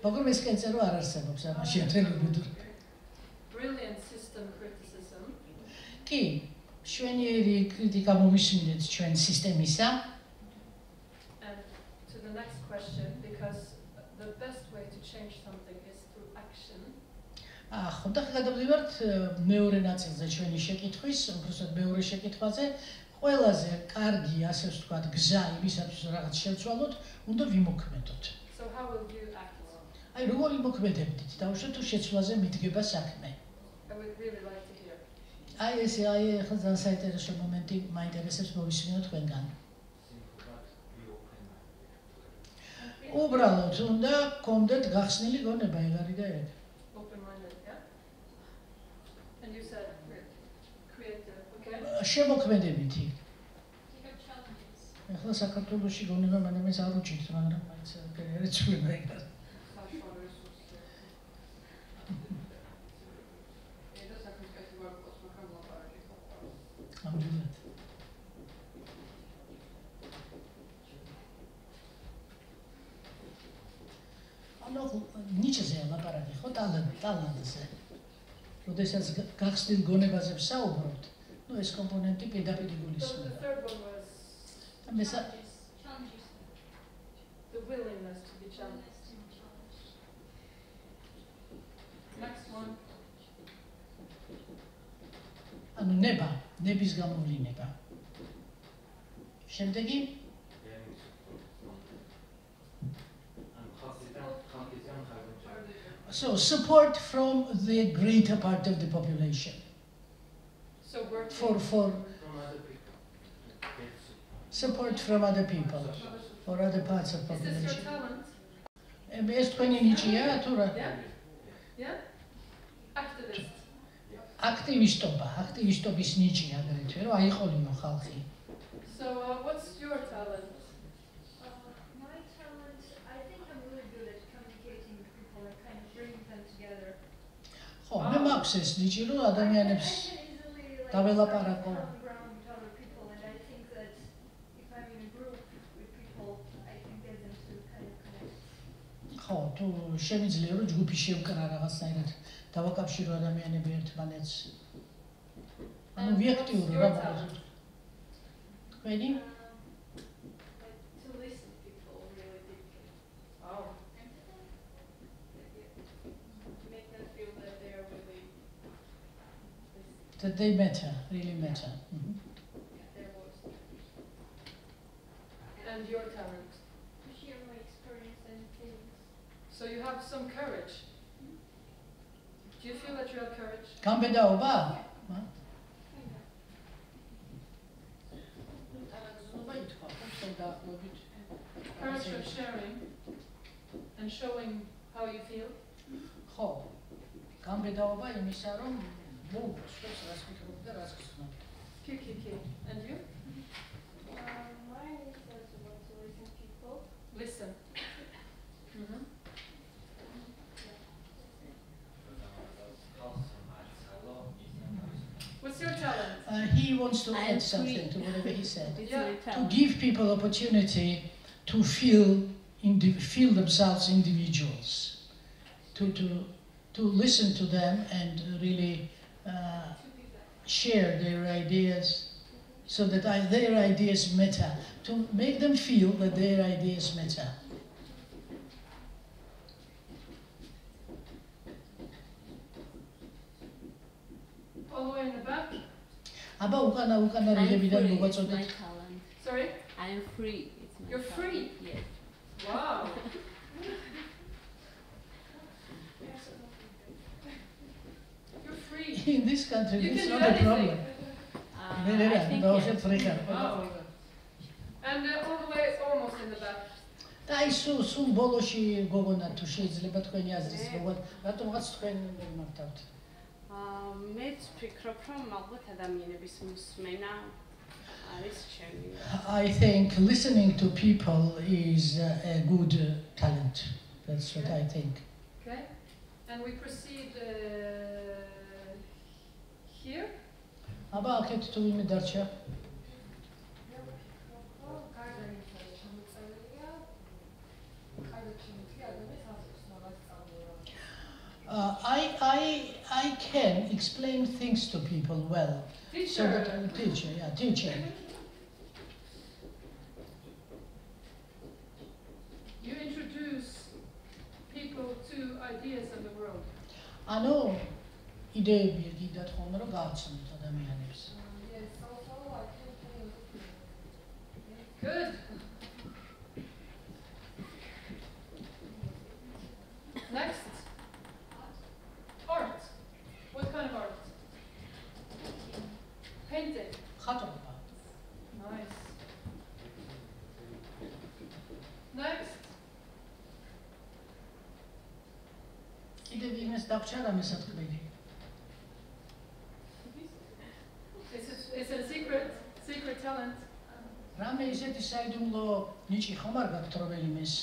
მაგრამ ეს კენწერო არ არსებობს ამაში ეთელობდურ. Brilliant system criticism. კი, შვენიერი კრიტიკა მომისმინეთ ჩვენ სისტემისა. And to the next question, because the best way to change something is through action. ხო, და გადავდივართ მეორე ნაწილზე ჩვენი შეკითხვის, უბრალოდ მეორე შეკითხვაზე. ყველაზე კარგი, ასე ვთქვათ, გზა იმისათვის რაღაც შევცვალოთ, უნდა ვიმოქმედოთ. So how will you act? აი, როგორ იმოქმედებდით? დაუშვათ თუ შეცვლაზე მიდგება საქმე. I would really like to hear. აი ეს ახლა ძალიან საინტერესო მომენტი მაინტერესებს მოვისმინოთ თქვენგან. უბრალოდ უნდა გქონდეთ გახსნილი გონება, ეგ არის და ეგ. Open-minded, yeah? And you said creative, okay? შემოქმედებითი. ახლა საქართველოში გონება მანამდე არ უჭირთ, მაგრამ მაინც არ ეცვლება ეგ. ამჯერად. ანუ ნიჩეზე ლაპარაკი ხო ტალანტზე. როდესაც გახსნილ გონებაზე ვსაუბრობთ, ну ეს კომპონენტი პირდაპირ So the გულისხმება. third one was the willingness to be challenged. Next one. ანუ ნების გამოვლინება. შემდეგი So support from the greater part of the population. So working For support from other people or other parts of Is this your population. talent? ეს თქვენი ნიჭია თუ რა? Yeah? Yeah? Activist. აქტივისტობის ნიჭი აგრეთვე, რომ აიყოლიო ხალხი. So what's your talent? My talent, I think I'm really good at communicating with people and kind of bringing them together. ხო, მე მაქვს ეს ნიჭი, რომ ადამიანებს I can easily like დაველაპარაკო. on the ground with other people, and I think that if I'm in a group with people, I can get them to kind of connect. ხო, თუ შემიძლია რომ ჯგუფი შევკრა რაღაცნაირად დავაკავშირო ადამიანები ერთმანეთს. ანუ ვიაქტიურო რა მოხდა. თქვენი? Like to listen to people really deeply. Oh. Make them feel that they are really That they matter, really matter. their voice. And your talent? To share my experience and things. So you have some courage. Do you feel that you have courage? გამბედაობა? Courage for sharing and showing how you feel? ხო. გამბედაობა იმისა, რომ მოგწევს რას ვფიქრობ და რას გხსნობ. Kiki. And you? Mine is also about to listen to people. Listen. What's your talent? He wants to I add agree. something to whatever he said. It's Yeah. my To talent. give people opportunity to feel themselves individuals, to listen to them and really share their ideas, so that their ideas matter. To make them feel that their ideas matter. All the way in the back? აბა უკანა I'm რიგებიდან free. It's my მოგაწოდეთ. talent. Sorry? I'm free. It's my You're talent. free? Yes. Wow. You're free. In this country, You this is can do not a problem. anything. I think yes. Wow. And all the way almost in the back. და აი სულ ბოლოში გოგონა თუ შეიძლება თქვენი აზრის მოგვა, რატომღაც თქვენ მიმართავთ. მეც ვფიქრობ, რომ ალბათ ადამიანების მოსმენა I think listening to people is a good talent. That's what I think. Okay, and we proceed here. Აბა აქეთ თუ იმე დარჩა? I can explain things to people well. Teacher. So that, teacher, yeah, teacher. You introduce people to ideas of the world. ანუ იდეები გიდათ ხოლმე რომ გააცნოთ ადამიანებს. Yes, also I can tell you. Good. Next. Art. What kind of art? Painting. ხატობა. Nice. Next. კიდევ იმეს დაგჭა რამე სათქმელი. It's a secret talent. რამე ისეთი საიდუმლო ნიჭი ხომ არ გაქვთ რომელიმეს?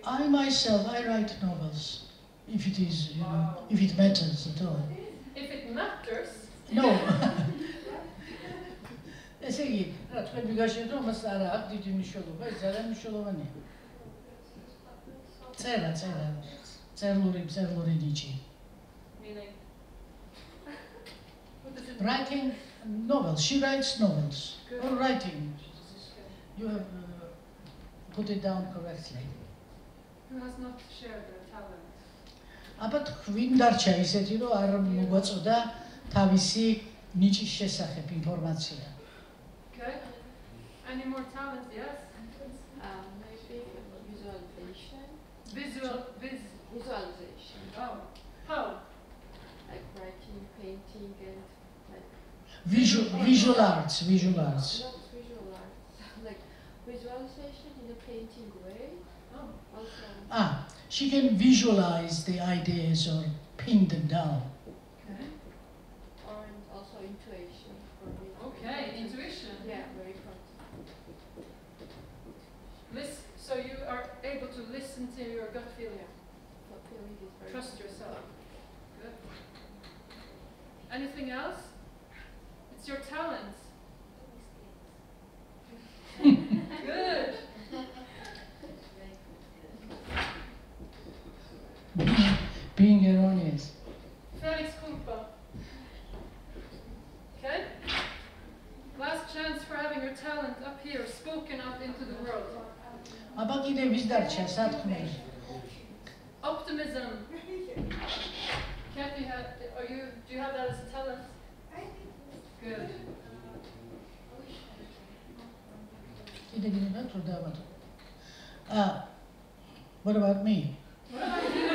I myself, I write novels, if it is, if it matters at all. If it matters. No. ესე იგი, რა თქვენ ვიგაშენთ რომ მას არა აქვს დიდი მნიშვნელობა, ეს ძალიან მნიშვნელოვანია. წერლური ნიჭი. Meaning? Writing novels, she writes novels. Good. Or writing. You have put it down correctly. Who has not shared their talent? აბა თქვენ დარჩა ისეთი რომ არ მოგვაწოდა თავისი ნიჭის შესახებ ინფორმაცია. Okay. Any more talent? Yes. Maybe visualization. Visualization. Oh, How? like writing, painting, and like. Visual arts. Not visual arts. Like visualization in a painting way. Oh. Also. She can visualize the ideas or pin them down. Okay. Or also intuition for me. Okay. Intuition. Yeah, very important. So you are able to listen to your gut feeling. But feeling is very Trust important. yourself. Good. Anything else? It's your talent. Good. Being erroneous. Felix Kumpa. Okay? Last chance for having your talent up here, spoken out into the world. აბა კიდე ვის დარჩა სათქმელი? Optimism. Can't you have, do you have that as a talent? Good. კიდე გინდა თუ დავატო. What about me? What about you?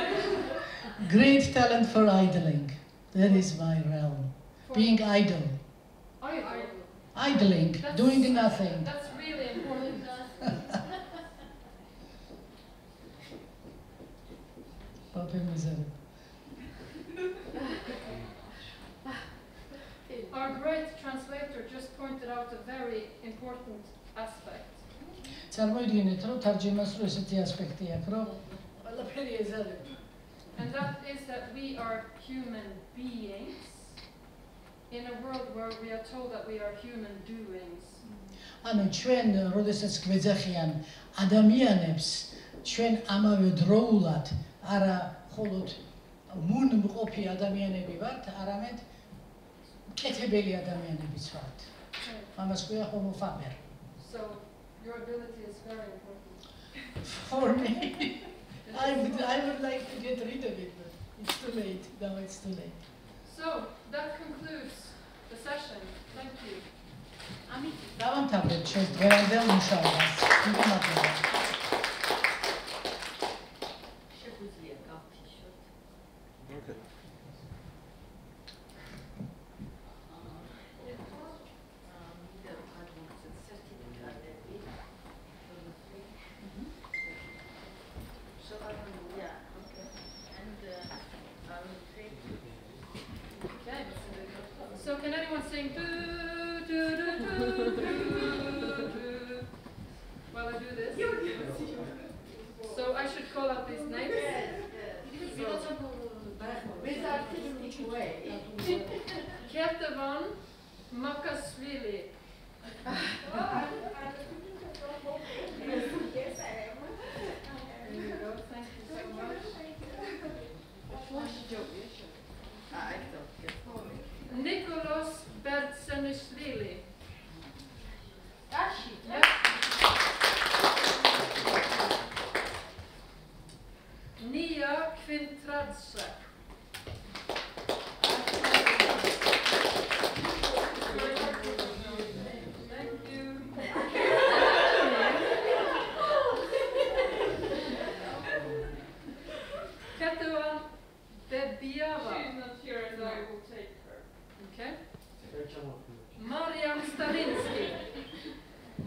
Great talent for idling. That is my realm. Being idle. Idling, doing nothing. That's really important. Our great translator just pointed out a very important aspect. წარმოიდგინეთ, რომ თარჯიმას რო ესეთი ასპექტი აქვს, რომ ყველაფერი ეზარება. And that is that we are human beings in a world where we are told that we are human doings. ანუ ჩვენ, როდესაც გვეძახიან ადამიანებს, ჩვენ ამავე დროულად არა მხოლოდ მუნმყოფი ადამიანები ვართ, არამედ კეთებელი ადამიანებიც ვართ. ამას ქვია homo faber. So your ability is very important. For me, I would like to get rid of it, but it's too late. Now it's too late. So that concludes the session. Thank you. დავამთავრეთ ჩვენს დღევანდელ მუშაობას. დიდი მადლობა. Okay. So I will, yeah, okay. And I will take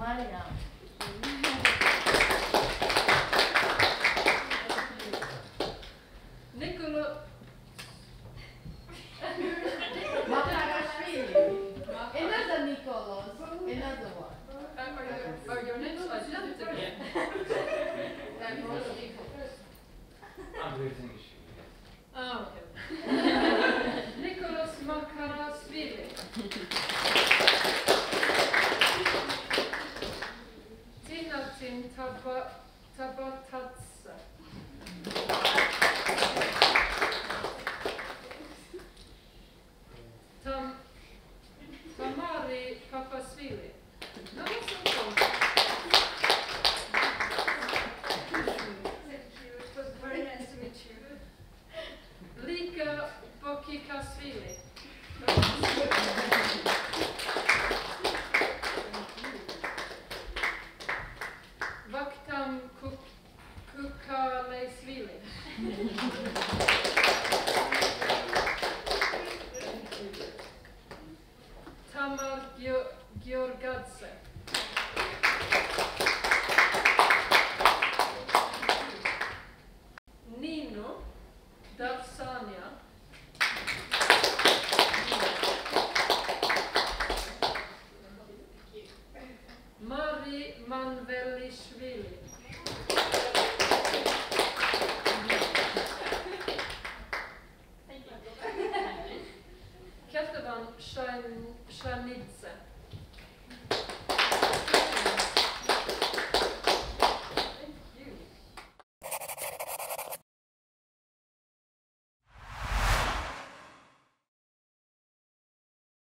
Maria. Nicola. Another Nicolas. Another one. Are your names identical? I'm very finished.